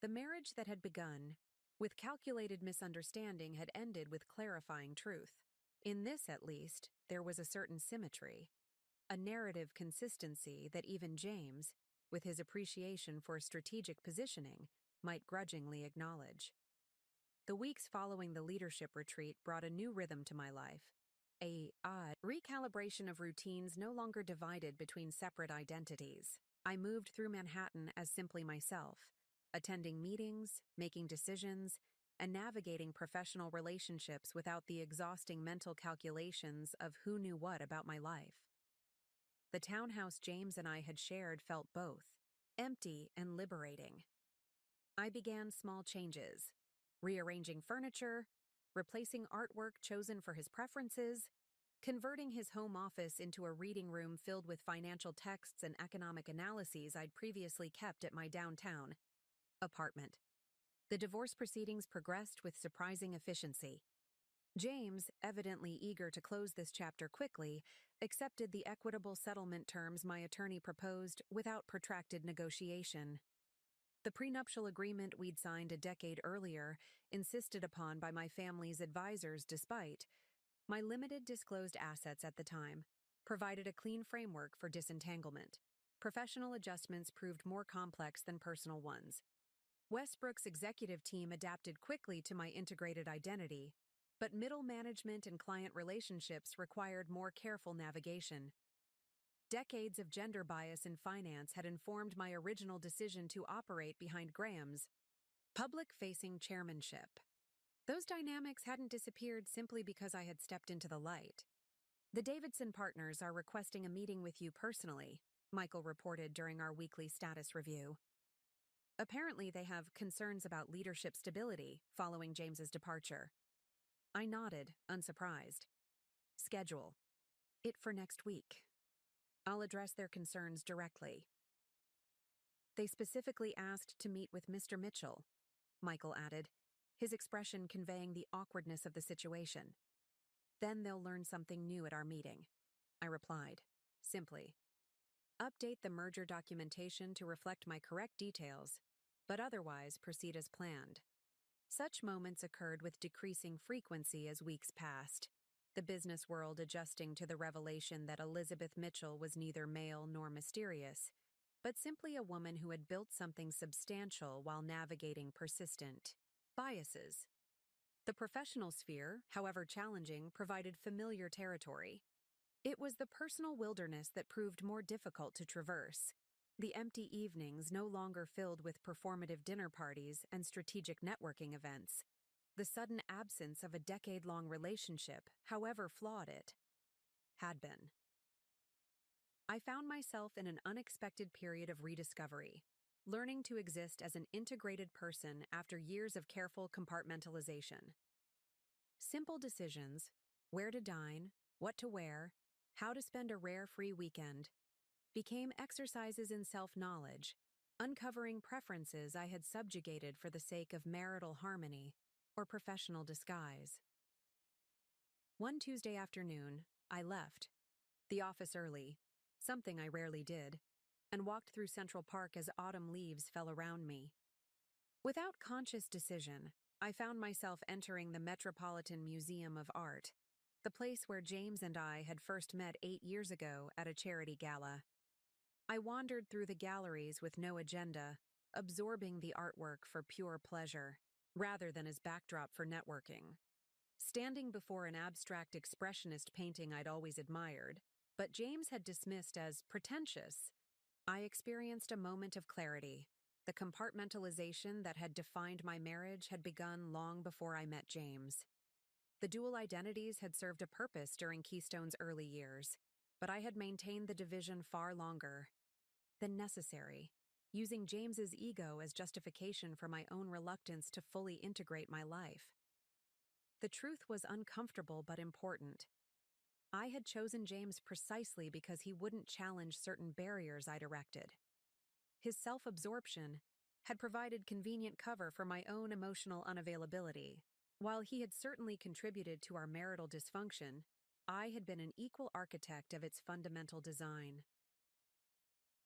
The marriage that had begun with calculated misunderstanding had ended with clarifying truth. In this, at least, there was a certain symmetry, a narrative consistency that even James, with his appreciation for strategic positioning, might grudgingly acknowledge. The weeks following the leadership retreat brought a new rhythm to my life, a odd recalibration of routines no longer divided between separate identities. I moved through Manhattan as simply myself, attending meetings, making decisions, and navigating professional relationships without the exhausting mental calculations of who knew what about my life. The townhouse James and I had shared felt both empty and liberating. I began small changes, rearranging furniture, replacing artwork chosen for his preferences, converting his home office into a reading room filled with financial texts and economic analyses I'd previously kept at my downtown apartment. The divorce proceedings progressed with surprising efficiency. James, evidently eager to close this chapter quickly, accepted the equitable settlement terms my attorney proposed without protracted negotiation. The prenuptial agreement we'd signed a decade earlier, insisted upon by my family's advisors despite my limited disclosed assets at the time, provided a clean framework for disentanglement. Professional adjustments proved more complex than personal ones. Westbrook's executive team adapted quickly to my integrated identity, but middle management and client relationships required more careful navigation. Decades of gender bias in finance had informed my original decision to operate behind Graham's public-facing chairmanship. Those dynamics hadn't disappeared simply because I had stepped into the light. The Davidson partners are requesting a meeting with you personally, Michael reported during our weekly status review. Apparently, they have concerns about leadership stability following James's departure. I nodded, unsurprised. Schedule it for next week. I'll address their concerns directly. They specifically asked to meet with Mr. Mitchell, Michael added, his expression conveying the awkwardness of the situation. Then they'll learn something new at our meeting, I replied, simply. Update the merger documentation to reflect my correct details, but otherwise proceed as planned. Such moments occurred with decreasing frequency as weeks passed, the business world adjusting to the revelation that Elizabeth Mitchell was neither male nor mysterious, but simply a woman who had built something substantial while navigating persistent biases. The professional sphere, however challenging, provided familiar territory. It was the personal wilderness that proved more difficult to traverse. The empty evenings no longer filled with performative dinner parties and strategic networking events. The sudden absence of a decade-long relationship, however flawed it had been. I found myself in an unexpected period of rediscovery, learning to exist as an integrated person after years of careful compartmentalization. Simple decisions, where to dine, what to wear, how to spend a rare free weekend, became exercises in self-knowledge, uncovering preferences I had subjugated for the sake of marital harmony or professional disguise. One Tuesday afternoon, I left the office early, something I rarely did, and walked through Central Park as autumn leaves fell around me. Without conscious decision, I found myself entering the Metropolitan Museum of Art, the place where James and I had first met 8 years ago at a charity gala. I wandered through the galleries with no agenda, absorbing the artwork for pure pleasure, rather than as backdrop for networking. Standing before an abstract expressionist painting I'd always admired, but James had dismissed as pretentious, I experienced a moment of clarity. The compartmentalization that had defined my marriage had begun long before I met James. The dual identities had served a purpose during Keystone's early years, but I had maintained the division far longer than necessary, using James's ego as justification for my own reluctance to fully integrate my life. The truth was uncomfortable but important. I had chosen James precisely because he wouldn't challenge certain barriers I'd erected. His self-absorption had provided convenient cover for my own emotional unavailability. While he had certainly contributed to our marital dysfunction, I had been an equal architect of its fundamental design.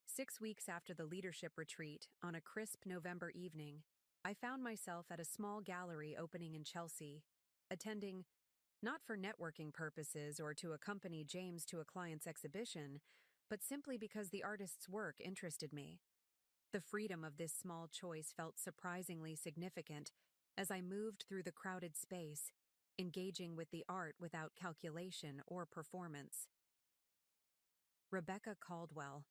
6 weeks after the leadership retreat, on a crisp November evening, I found myself at a small gallery opening in Chelsea, attending not for networking purposes or to accompany James to a client's exhibition, but simply because the artist's work interested me. The freedom of this small choice felt surprisingly significant as I moved through the crowded space, engaging with the art without calculation or performance. Rebecca Caldwell,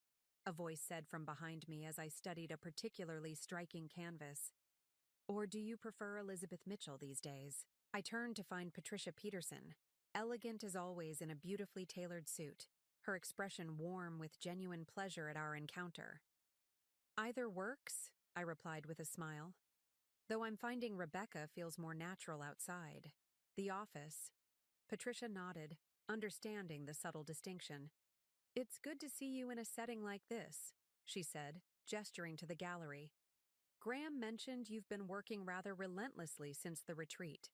a voice said from behind me as I studied a particularly striking canvas. Or do you prefer Elizabeth Mitchell these days? I turned to find Patricia Peterson, elegant as always in a beautifully tailored suit, her expression warm with genuine pleasure at our encounter. Either works, I replied with a smile. Though I'm finding Rebecca feels more natural outside. The office. Patricia nodded, understanding the subtle distinction. It's good to see you in a setting like this, she said, gesturing to the gallery. Graham mentioned you've been working rather relentlessly since the retreat.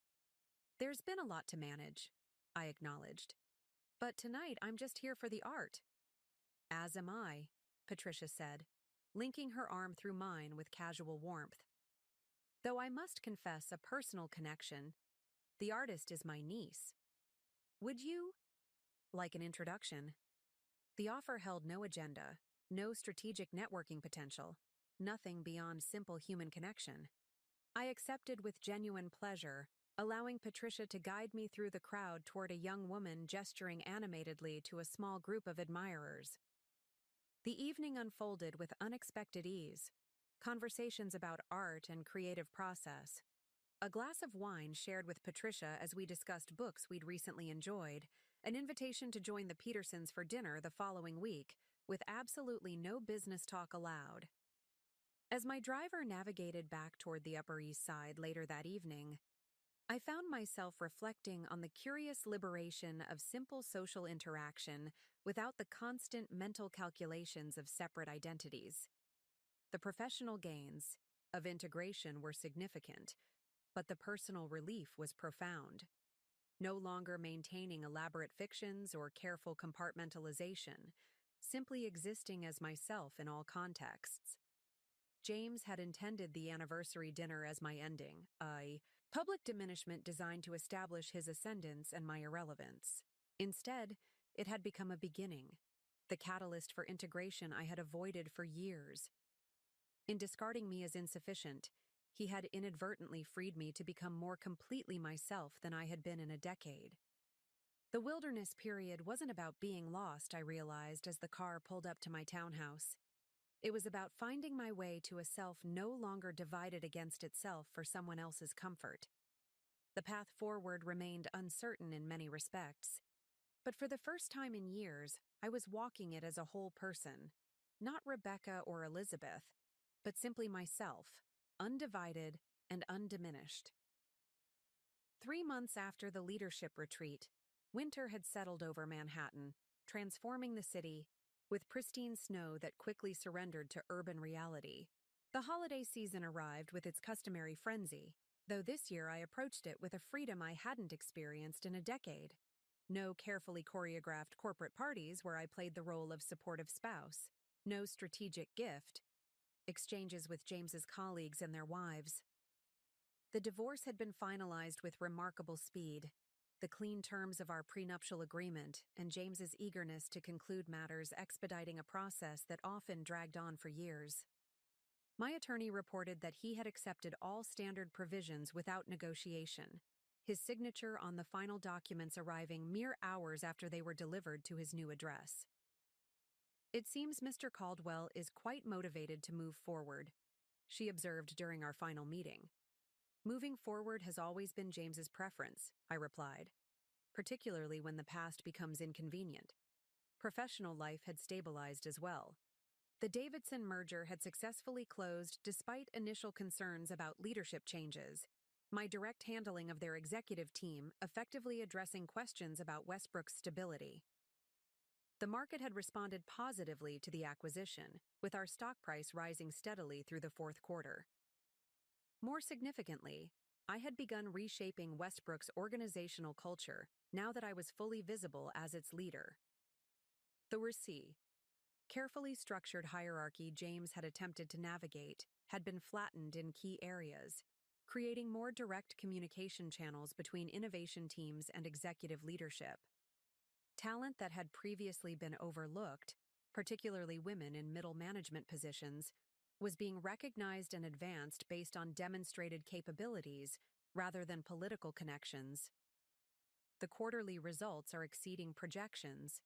There's been a lot to manage, I acknowledged. But tonight I'm just here for the art. As am I, Patricia said, linking her arm through mine with casual warmth. Though I must confess a personal connection, the artist is my niece. Would you like an introduction? The offer held no agenda, no strategic networking potential, nothing beyond simple human connection. I accepted with genuine pleasure, allowing Patricia to guide me through the crowd toward a young woman gesturing animatedly to a small group of admirers. The evening unfolded with unexpected ease. Conversations about art and creative process. A glass of wine shared with Patricia as we discussed books we'd recently enjoyed, an invitation to join the Petersons for dinner the following week, with absolutely no business talk allowed. As my driver navigated back toward the Upper East Side later that evening, I found myself reflecting on the curious liberation of simple social interaction without the constant mental calculations of separate identities. The professional gains of integration were significant, but the personal relief was profound. No longer maintaining elaborate fictions or careful compartmentalization, simply existing as myself in all contexts. James had intended the anniversary dinner as my ending, a public diminishment designed to establish his ascendance and my irrelevance. Instead, it had become a beginning, the catalyst for integration I had avoided for years. In discarding me as insufficient, he had inadvertently freed me to become more completely myself than I had been in a decade. The wilderness period wasn't about being lost, I realized as the car pulled up to my townhouse. It was about finding my way to a self no longer divided against itself for someone else's comfort. The path forward remained uncertain in many respects, but for the first time in years, I was walking it as a whole person, not Rebecca or Elizabeth, but simply myself, undivided and undiminished. 3 months after the leadership retreat, winter had settled over Manhattan, transforming the city, with pristine snow that quickly surrendered to urban reality. The holiday season arrived with its customary frenzy, though this year I approached it with a freedom I hadn't experienced in a decade. No carefully choreographed corporate parties where I played the role of supportive spouse. No strategic gift exchanges with James's colleagues and their wives. The divorce had been finalized with remarkable speed. The clean terms of our prenuptial agreement and James's eagerness to conclude matters expediting a process that often dragged on for years. My attorney reported that he had accepted all standard provisions without negotiation, his signature on the final documents arriving mere hours after they were delivered to his new address. "It seems Mr. Caldwell is quite motivated to move forward," she observed during our final meeting. "Moving forward has always been James's preference," I replied, "particularly when the past becomes inconvenient." Professional life had stabilized as well. The Davidson merger had successfully closed despite initial concerns about leadership changes, my direct handling of their executive team effectively addressing questions about Westbrook's stability. The market had responded positively to the acquisition, with our stock price rising steadily through the fourth quarter. More significantly, I had begun reshaping Westbrook's organizational culture now that I was fully visible as its leader. The RC, carefully structured hierarchy James had attempted to navigate, had been flattened in key areas, creating more direct communication channels between innovation teams and executive leadership. Talent that had previously been overlooked, particularly women in middle management positions, was being recognized and advanced based on demonstrated capabilities rather than political connections. The quarterly results are exceeding projections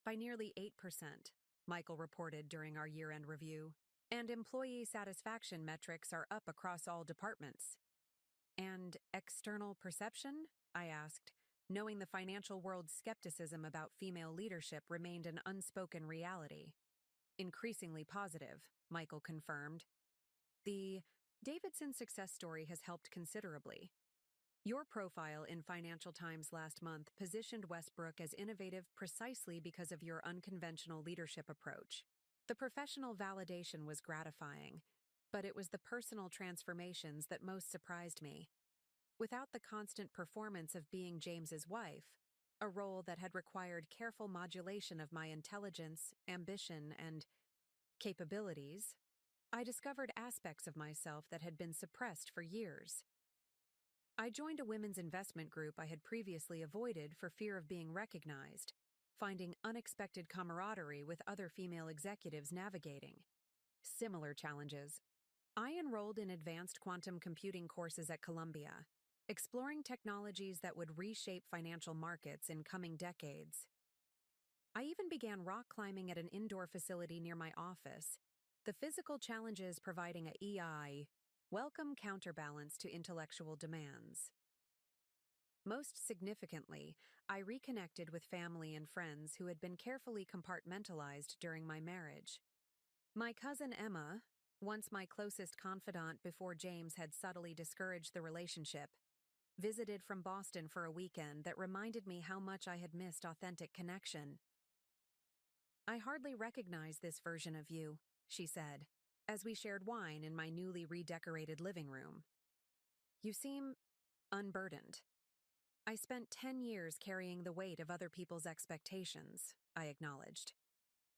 by nearly 8%, Michael reported during our year-end review, and employee satisfaction metrics are up across all departments. "And external perception?" I asked, knowing the financial world's skepticism about female leadership remained an unspoken reality. "Increasingly positive," Michael confirmed. "The Davidson success story has helped considerably. Your profile in Financial Times last month positioned Westbrook as innovative precisely because of your unconventional leadership approach. The professional validation was gratifying, but it was the personal transformations that most surprised me. Without the constant performance of being James's wife, a role that had required careful modulation of my intelligence, ambition, and capabilities, I discovered aspects of myself that had been suppressed for years. I joined a women's investment group I had previously avoided for fear of being recognized, finding unexpected camaraderie with other female executives navigating similar challenges. I enrolled in advanced quantum computing courses at Columbia, exploring technologies that would reshape financial markets in coming decades. I even began rock climbing at an indoor facility near my office, the physical challenges providing a welcome counterbalance to intellectual demands. Most significantly, I reconnected with family and friends who had been carefully compartmentalized during my marriage. My cousin Emma, once my closest confidant before James had subtly discouraged the relationship, visited from Boston for a weekend that reminded me how much I had missed authentic connection. "I hardly recognize this version of you," she said, as we shared wine in my newly redecorated living room. "You seem unburdened." "I spent 10 years carrying the weight of other people's expectations," I acknowledged.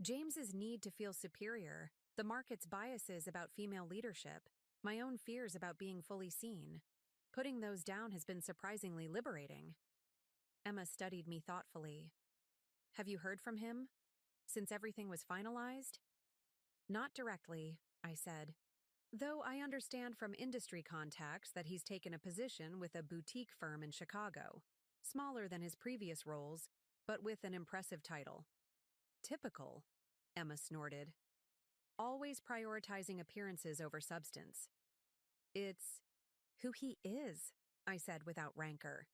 James's need to feel superior, the market's biases about female leadership, my own fears about being fully seen. Putting those down has been surprisingly liberating. Emma studied me thoughtfully. "Have you heard from him? Since everything was finalized?" "Not directly," I said. "Though I understand from industry contacts that he's taken a position with a boutique firm in Chicago, smaller than his previous roles, but with an impressive title." "Typical," Emma snorted. "Always prioritizing appearances over substance." "It's who he is," I said without rancor.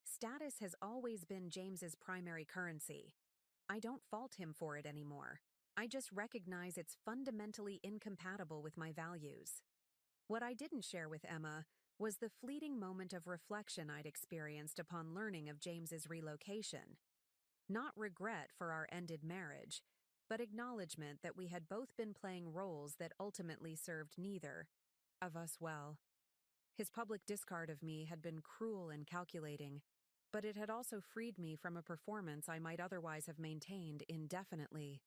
"Status has always been James's primary currency. I don't fault him for it anymore. I just recognize it's fundamentally incompatible with my values." What I didn't share with Emma was the fleeting moment of reflection I'd experienced upon learning of James's relocation. Not regret for our ended marriage, but acknowledgement that we had both been playing roles that ultimately served neither of us well. His public discard of me had been cruel and calculating, but it had also freed me from a performance I might otherwise have maintained indefinitely.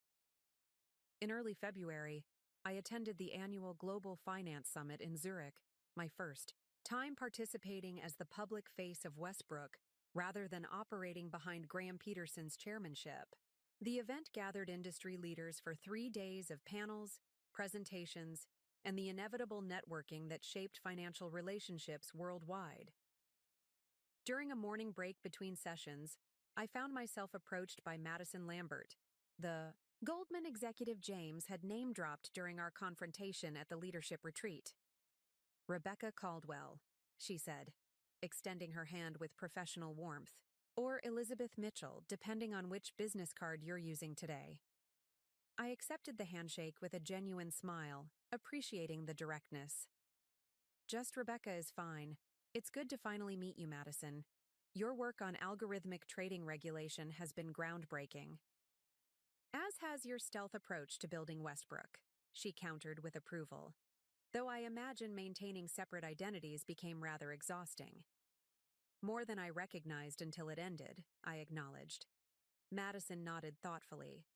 In early February, I attended the annual Global Finance Summit in Zurich, my first time participating as the public face of Westbrook rather than operating behind Graham Peterson's chairmanship. The event gathered industry leaders for 3 days of panels, presentations, and the inevitable networking that shaped financial relationships worldwide. During a morning break between sessions, I found myself approached by Madison Lambert, the Goldman executive James had name-dropped during our confrontation at the leadership retreat. "Rebecca Caldwell," she said, extending her hand with professional warmth. "Or Elizabeth Mitchell, depending on which business card you're using today." I accepted the handshake with a genuine smile, appreciating the directness. "Just Rebecca is fine. It's good to finally meet you, Madison. Your work on algorithmic trading regulation has been groundbreaking." "As has your stealth approach to building Westbrook," she countered with approval. "Though I imagine maintaining separate identities became rather exhausting." "More than I recognized until it ended," I acknowledged. Madison nodded thoughtfully,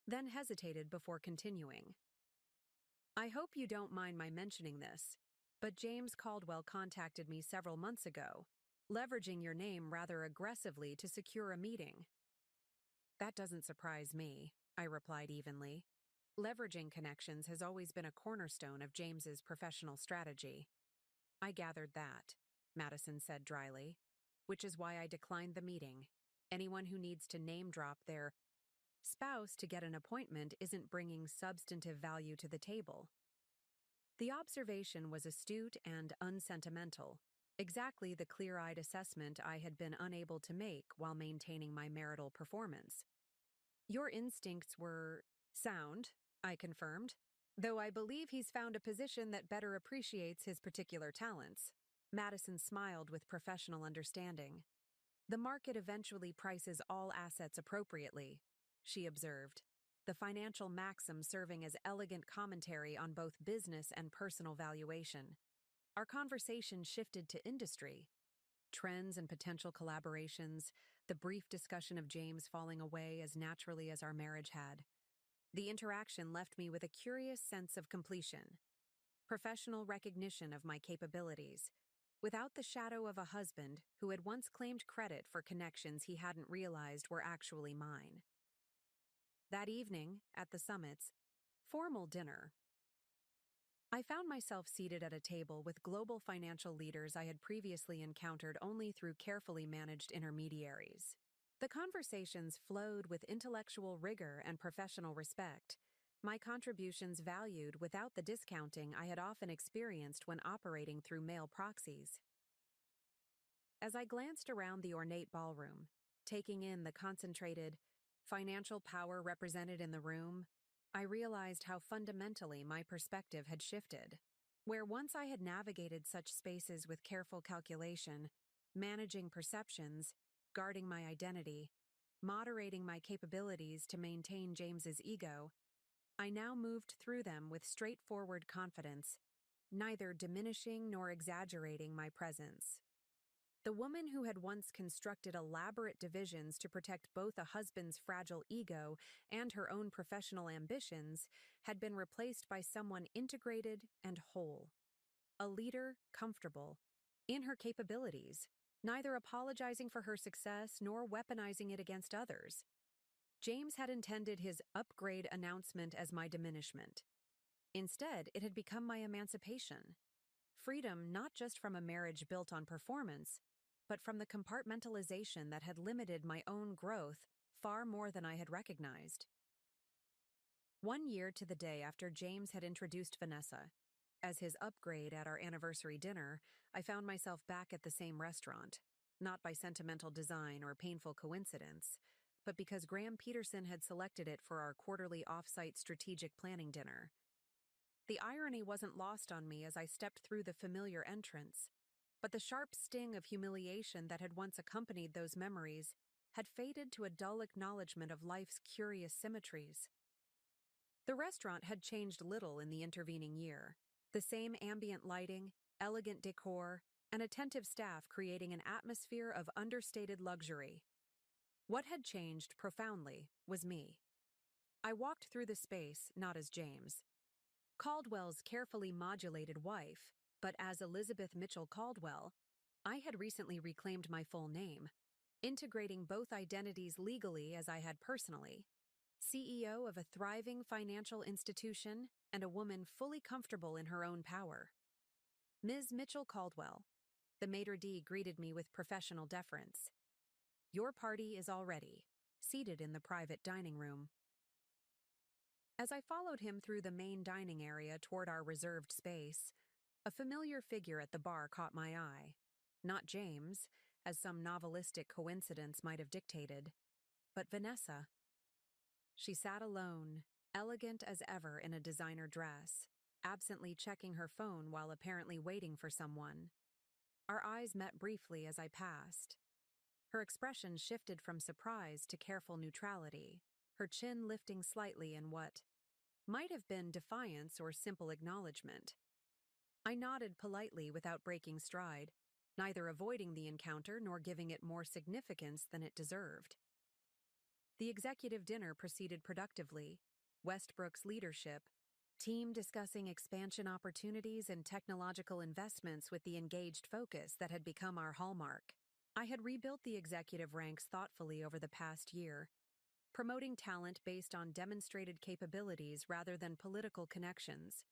then hesitated before continuing. "I hope you don't mind my mentioning this, but James Caldwell contacted me several months ago, leveraging your name rather aggressively to secure a meeting." "That doesn't surprise me," I replied evenly. Leveraging connections has always been a cornerstone of James's professional strategy. "I gathered that," Madison said dryly, "which is why I declined the meeting. Anyone who needs to name-drop their spouse to get an appointment isn't bringing substantive value to the table." The observation was astute and unsentimental, exactly the clear-eyed assessment I had been unable to make while maintaining my marital performance. "Your instincts were sound," I confirmed, "though I believe he's found a position that better appreciates his particular talents." Madison smiled with professional understanding. "The market eventually prices all assets appropriately," she observed, the financial maxim serving as elegant commentary on both business and personal valuation. Our conversation shifted to industry. Trends and potential collaborations, the brief discussion of James falling away as naturally as our marriage had. The interaction left me with a curious sense of completion. professional recognition of my capabilities, without the shadow of a husband who had once claimed credit for connections he hadn't realized were actually mine. That evening, at the Summit's formal dinner, I found myself seated at a table with global financial leaders I had previously encountered only through carefully managed intermediaries. The conversations flowed with intellectual rigor and professional respect, my contributions valued without the discounting I had often experienced when operating through male proxies. As I glanced around the ornate ballroom, taking in the concentrated financial power represented in the room, I realized how fundamentally my perspective had shifted. Where once I had navigated such spaces with careful calculation, managing perceptions, guarding my identity, moderating my capabilities to maintain James's ego, I now moved through them with straightforward confidence, neither diminishing nor exaggerating my presence. The woman who had once constructed elaborate divisions to protect both a husband's fragile ego and her own professional ambitions had been replaced by someone integrated and whole. A leader comfortable in her capabilities, neither apologizing for her success nor weaponizing it against others. James had intended his upgrade announcement as my diminishment. Instead, it had become my emancipation. Freedom not just from a marriage built on performance, but from the compartmentalization that had limited my own growth far more than I had recognized. 1 year to the day after James had introduced Vanessa as his upgrade at our anniversary dinner, I found myself back at the same restaurant, not by sentimental design or painful coincidence, but because Graham Peterson had selected it for our quarterly off-site strategic planning dinner. The irony wasn't lost on me as I stepped through the familiar entrance, but the sharp sting of humiliation that had once accompanied those memories had faded to a dull acknowledgement of life's curious symmetries. The restaurant had changed little in the intervening year. The same ambient lighting, elegant decor, and attentive staff creating an atmosphere of understated luxury. What had changed profoundly was me. I walked through the space not as James, Caldwell's carefully modulated wife, but as Elizabeth Mitchell Caldwell. I had recently reclaimed my full name, integrating both identities legally as I had personally. CEO of a thriving financial institution and a woman fully comfortable in her own power. Ms. Mitchell Caldwell, the maitre d' greeted me with professional deference. Your party is all ready, seated in the private dining room. As I followed him through the main dining area toward our reserved space, a familiar figure at the bar caught my eye. Not James, as some novelistic coincidence might have dictated, but Vanessa. She sat alone, elegant as ever in a designer dress, absently checking her phone while apparently waiting for someone. Our eyes met briefly as I passed. Her expression shifted from surprise to careful neutrality, her chin lifting slightly in what might have been defiance or simple acknowledgement. I nodded politely without breaking stride, neither avoiding the encounter nor giving it more significance than it deserved. The executive dinner proceeded productively, Westbrook's leadership, team discussing expansion opportunities and technological investments with the engaged focus that had become our hallmark. I had rebuilt the executive ranks thoughtfully over the past year, promoting talent based on demonstrated capabilities rather than political connections,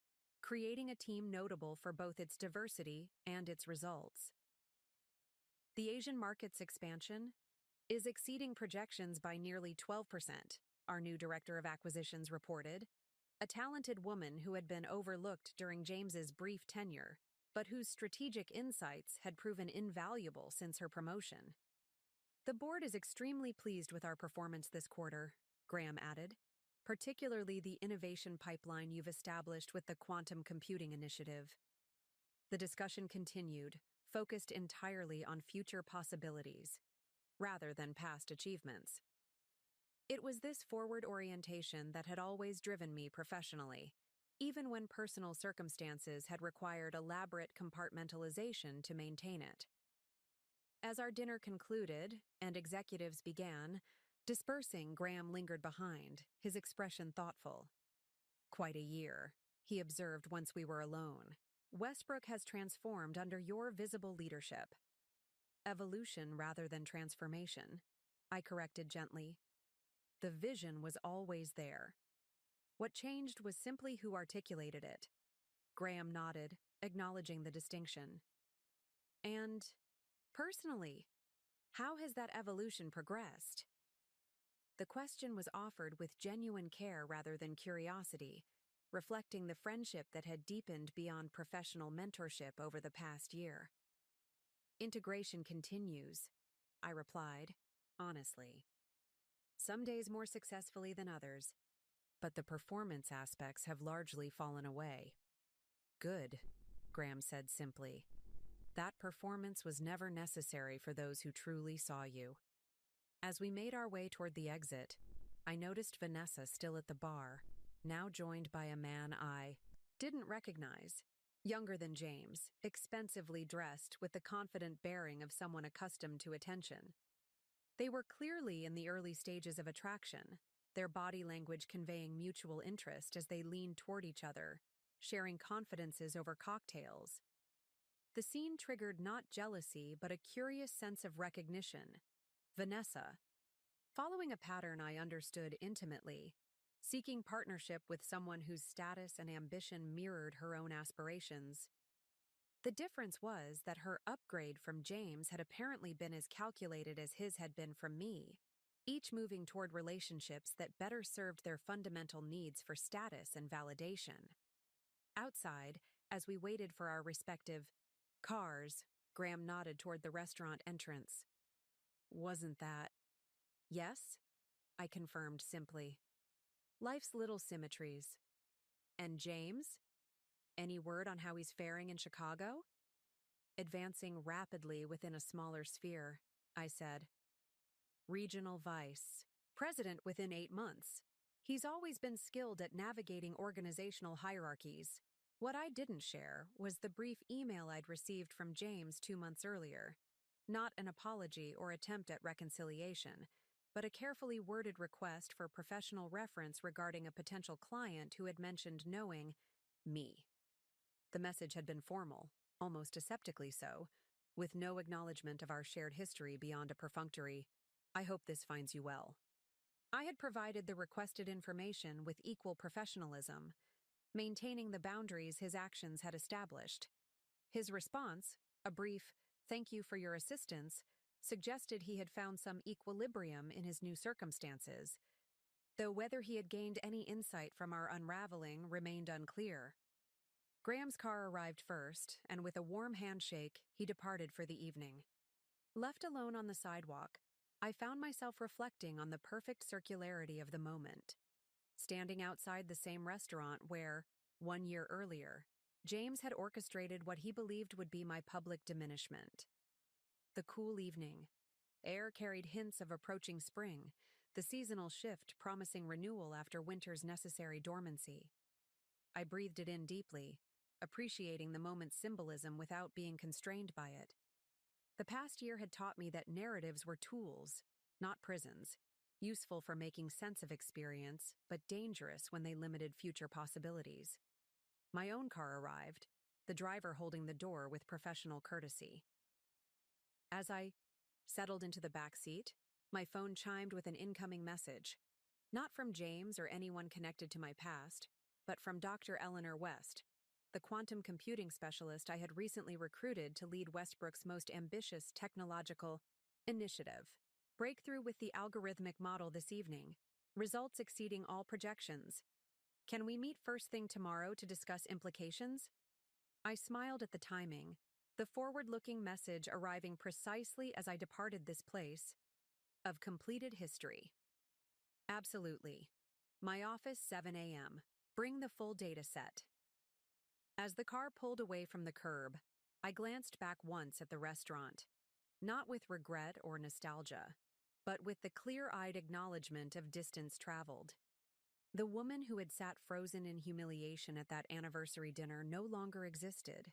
creating a team notable for both its diversity and its results. The Asian market's expansion is exceeding projections by nearly 12%, our new director of acquisitions reported, a talented woman who had been overlooked during James's brief tenure, but whose strategic insights had proven invaluable since her promotion. The board is extremely pleased with our performance this quarter, Graham added, particularly the innovation pipeline you've established with the quantum computing initiative. The discussion continued, focused entirely on future possibilities, rather than past achievements. It was this forward orientation that had always driven me professionally, even when personal circumstances had required elaborate compartmentalization to maintain it. As our dinner concluded and executives began dispersing, Graham lingered behind, his expression thoughtful. Quite a year, he observed once we were alone. Westbrook has transformed under your visible leadership. Evolution rather than transformation, I corrected gently. The vision was always there. What changed was simply who articulated it. Graham nodded, acknowledging the distinction. And, personally, how has that evolution progressed? The question was offered with genuine care rather than curiosity, reflecting the friendship that had deepened beyond professional mentorship over the past year. Integration continues, I replied, honestly. Some days more successfully than others, but the performance aspects have largely fallen away. Good, Graham said simply. That performance was never necessary for those who truly saw you. As we made our way toward the exit, I noticed Vanessa still at the bar, now joined by a man I didn't recognize. Younger than James, expensively dressed with the confident bearing of someone accustomed to attention. They were clearly in the early stages of attraction, their body language conveying mutual interest as they leaned toward each other, sharing confidences over cocktails. The scene triggered not jealousy, but a curious sense of recognition. Vanessa, following a pattern I understood intimately, seeking partnership with someone whose status and ambition mirrored her own aspirations. The difference was that her upgrade from James had apparently been as calculated as his had been from me, each moving toward relationships that better served their fundamental needs for status and validation. Outside, as we waited for our respective cars, Graham nodded toward the restaurant entrance. Wasn't that? Yes, I confirmed simply. Life's little symmetries. And James? Any word on how he's faring in Chicago? Advancing rapidly within a smaller sphere, I said. Regional vice. President within 8 months. He's always been skilled at navigating organizational hierarchies. What I didn't share was the brief email I'd received from James 2 months earlier. Not an apology or attempt at reconciliation, but a carefully worded request for professional reference regarding a potential client who had mentioned knowing me. The message had been formal, almost aseptically so, with no acknowledgement of our shared history beyond a perfunctory, "I hope this finds you well." I had provided the requested information with equal professionalism, maintaining the boundaries his actions had established. His response, a brief, "Thank you for your assistance," suggested he had found some equilibrium in his new circumstances, though whether he had gained any insight from our unraveling remained unclear. Graham's car arrived first, and with a warm handshake, he departed for the evening. Left alone on the sidewalk, I found myself reflecting on the perfect circularity of the moment. Standing outside the same restaurant where, 1 year earlier, James had orchestrated what he believed would be my public diminishment. The cool evening. Air carried hints of approaching spring, the seasonal shift promising renewal after winter's necessary dormancy. I breathed it in deeply, appreciating the moment's symbolism without being constrained by it. The past year had taught me that narratives were tools, not prisons, useful for making sense of experience, but dangerous when they limited future possibilities. My own car arrived, the driver holding the door with professional courtesy. As I settled into the back seat, my phone chimed with an incoming message. Not from James or anyone connected to my past, but from Dr. Eleanor West, the quantum computing specialist I had recently recruited to lead Westbrook's most ambitious technological initiative. Breakthrough with the algorithmic model this evening. Results exceeding all projections. Can we meet first thing tomorrow to discuss implications? I smiled at the timing, the forward-looking message arriving precisely as I departed this place of completed history. Absolutely. My office, 7 a.m. Bring the full data set. As the car pulled away from the curb, I glanced back once at the restaurant, not with regret or nostalgia, but with the clear-eyed acknowledgement of distance traveled. The woman who had sat frozen in humiliation at that anniversary dinner no longer existed,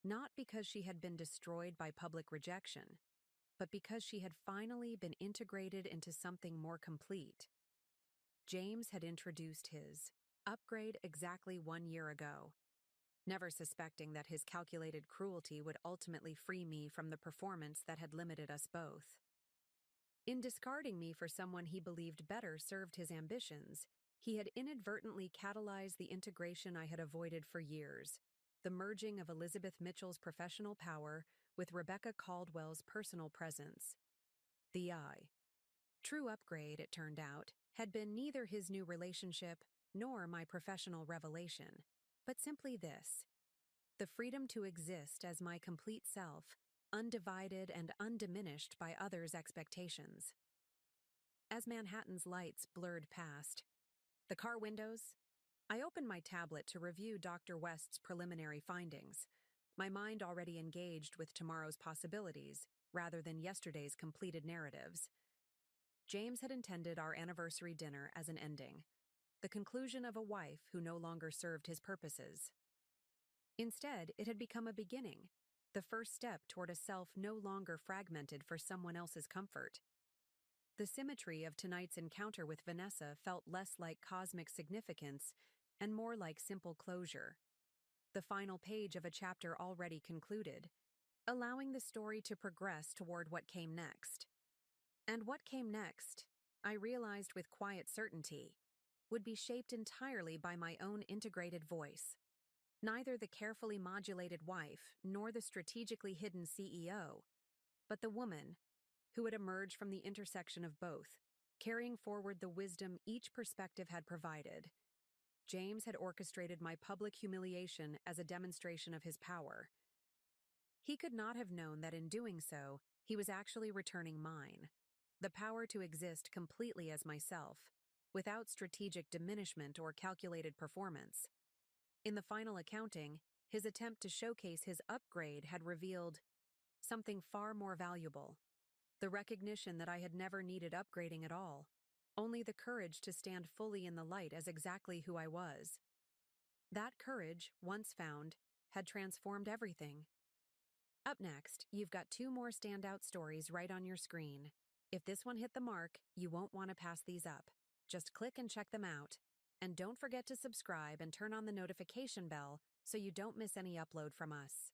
not because she had been destroyed by public rejection, but because she had finally been integrated into something more complete. James had introduced his upgrade exactly 1 year ago, never suspecting that his calculated cruelty would ultimately free me from the performance that had limited us both. In discarding me for someone he believed better served his ambitions, he had inadvertently catalyzed the integration I had avoided for years, the merging of Elizabeth Mitchell's professional power with Rebecca Caldwell's personal presence. The true upgrade, it turned out, had been neither his new relationship nor my professional revelation, but simply this: the freedom to exist as my complete self, undivided and undiminished by others' expectations. As Manhattan's lights blurred past the car windows, I opened my tablet to review Dr. West's preliminary findings, my mind already engaged with tomorrow's possibilities rather than yesterday's completed narratives. James had intended our anniversary dinner as an ending, the conclusion of a wife who no longer served his purposes. Instead, it had become a beginning, the first step toward a self no longer fragmented for someone else's comfort. The symmetry of tonight's encounter with Vanessa felt less like cosmic significance and more like simple closure, the final page of a chapter already concluded, allowing the story to progress toward what came next. And what came next, I realized with quiet certainty, would be shaped entirely by my own integrated voice. Neither the carefully modulated wife nor the strategically hidden CEO, but the woman who would emerge from the intersection of both, carrying forward the wisdom each perspective had provided. James had orchestrated my public humiliation as a demonstration of his power. He could not have known that in doing so, he was actually returning mine, the power to exist completely as myself, without strategic diminishment or calculated performance. In the final accounting, his attempt to showcase his upgrade had revealed something far more valuable: the recognition that I had never needed upgrading at all, only the courage to stand fully in the light as exactly who I was. That courage, once found, had transformed everything. Up next, you've got 2 more standout stories right on your screen. If this one hit the mark, you won't want to pass these up. Just click and check them out. And don't forget to subscribe and turn on the notification bell so you don't miss any upload from us.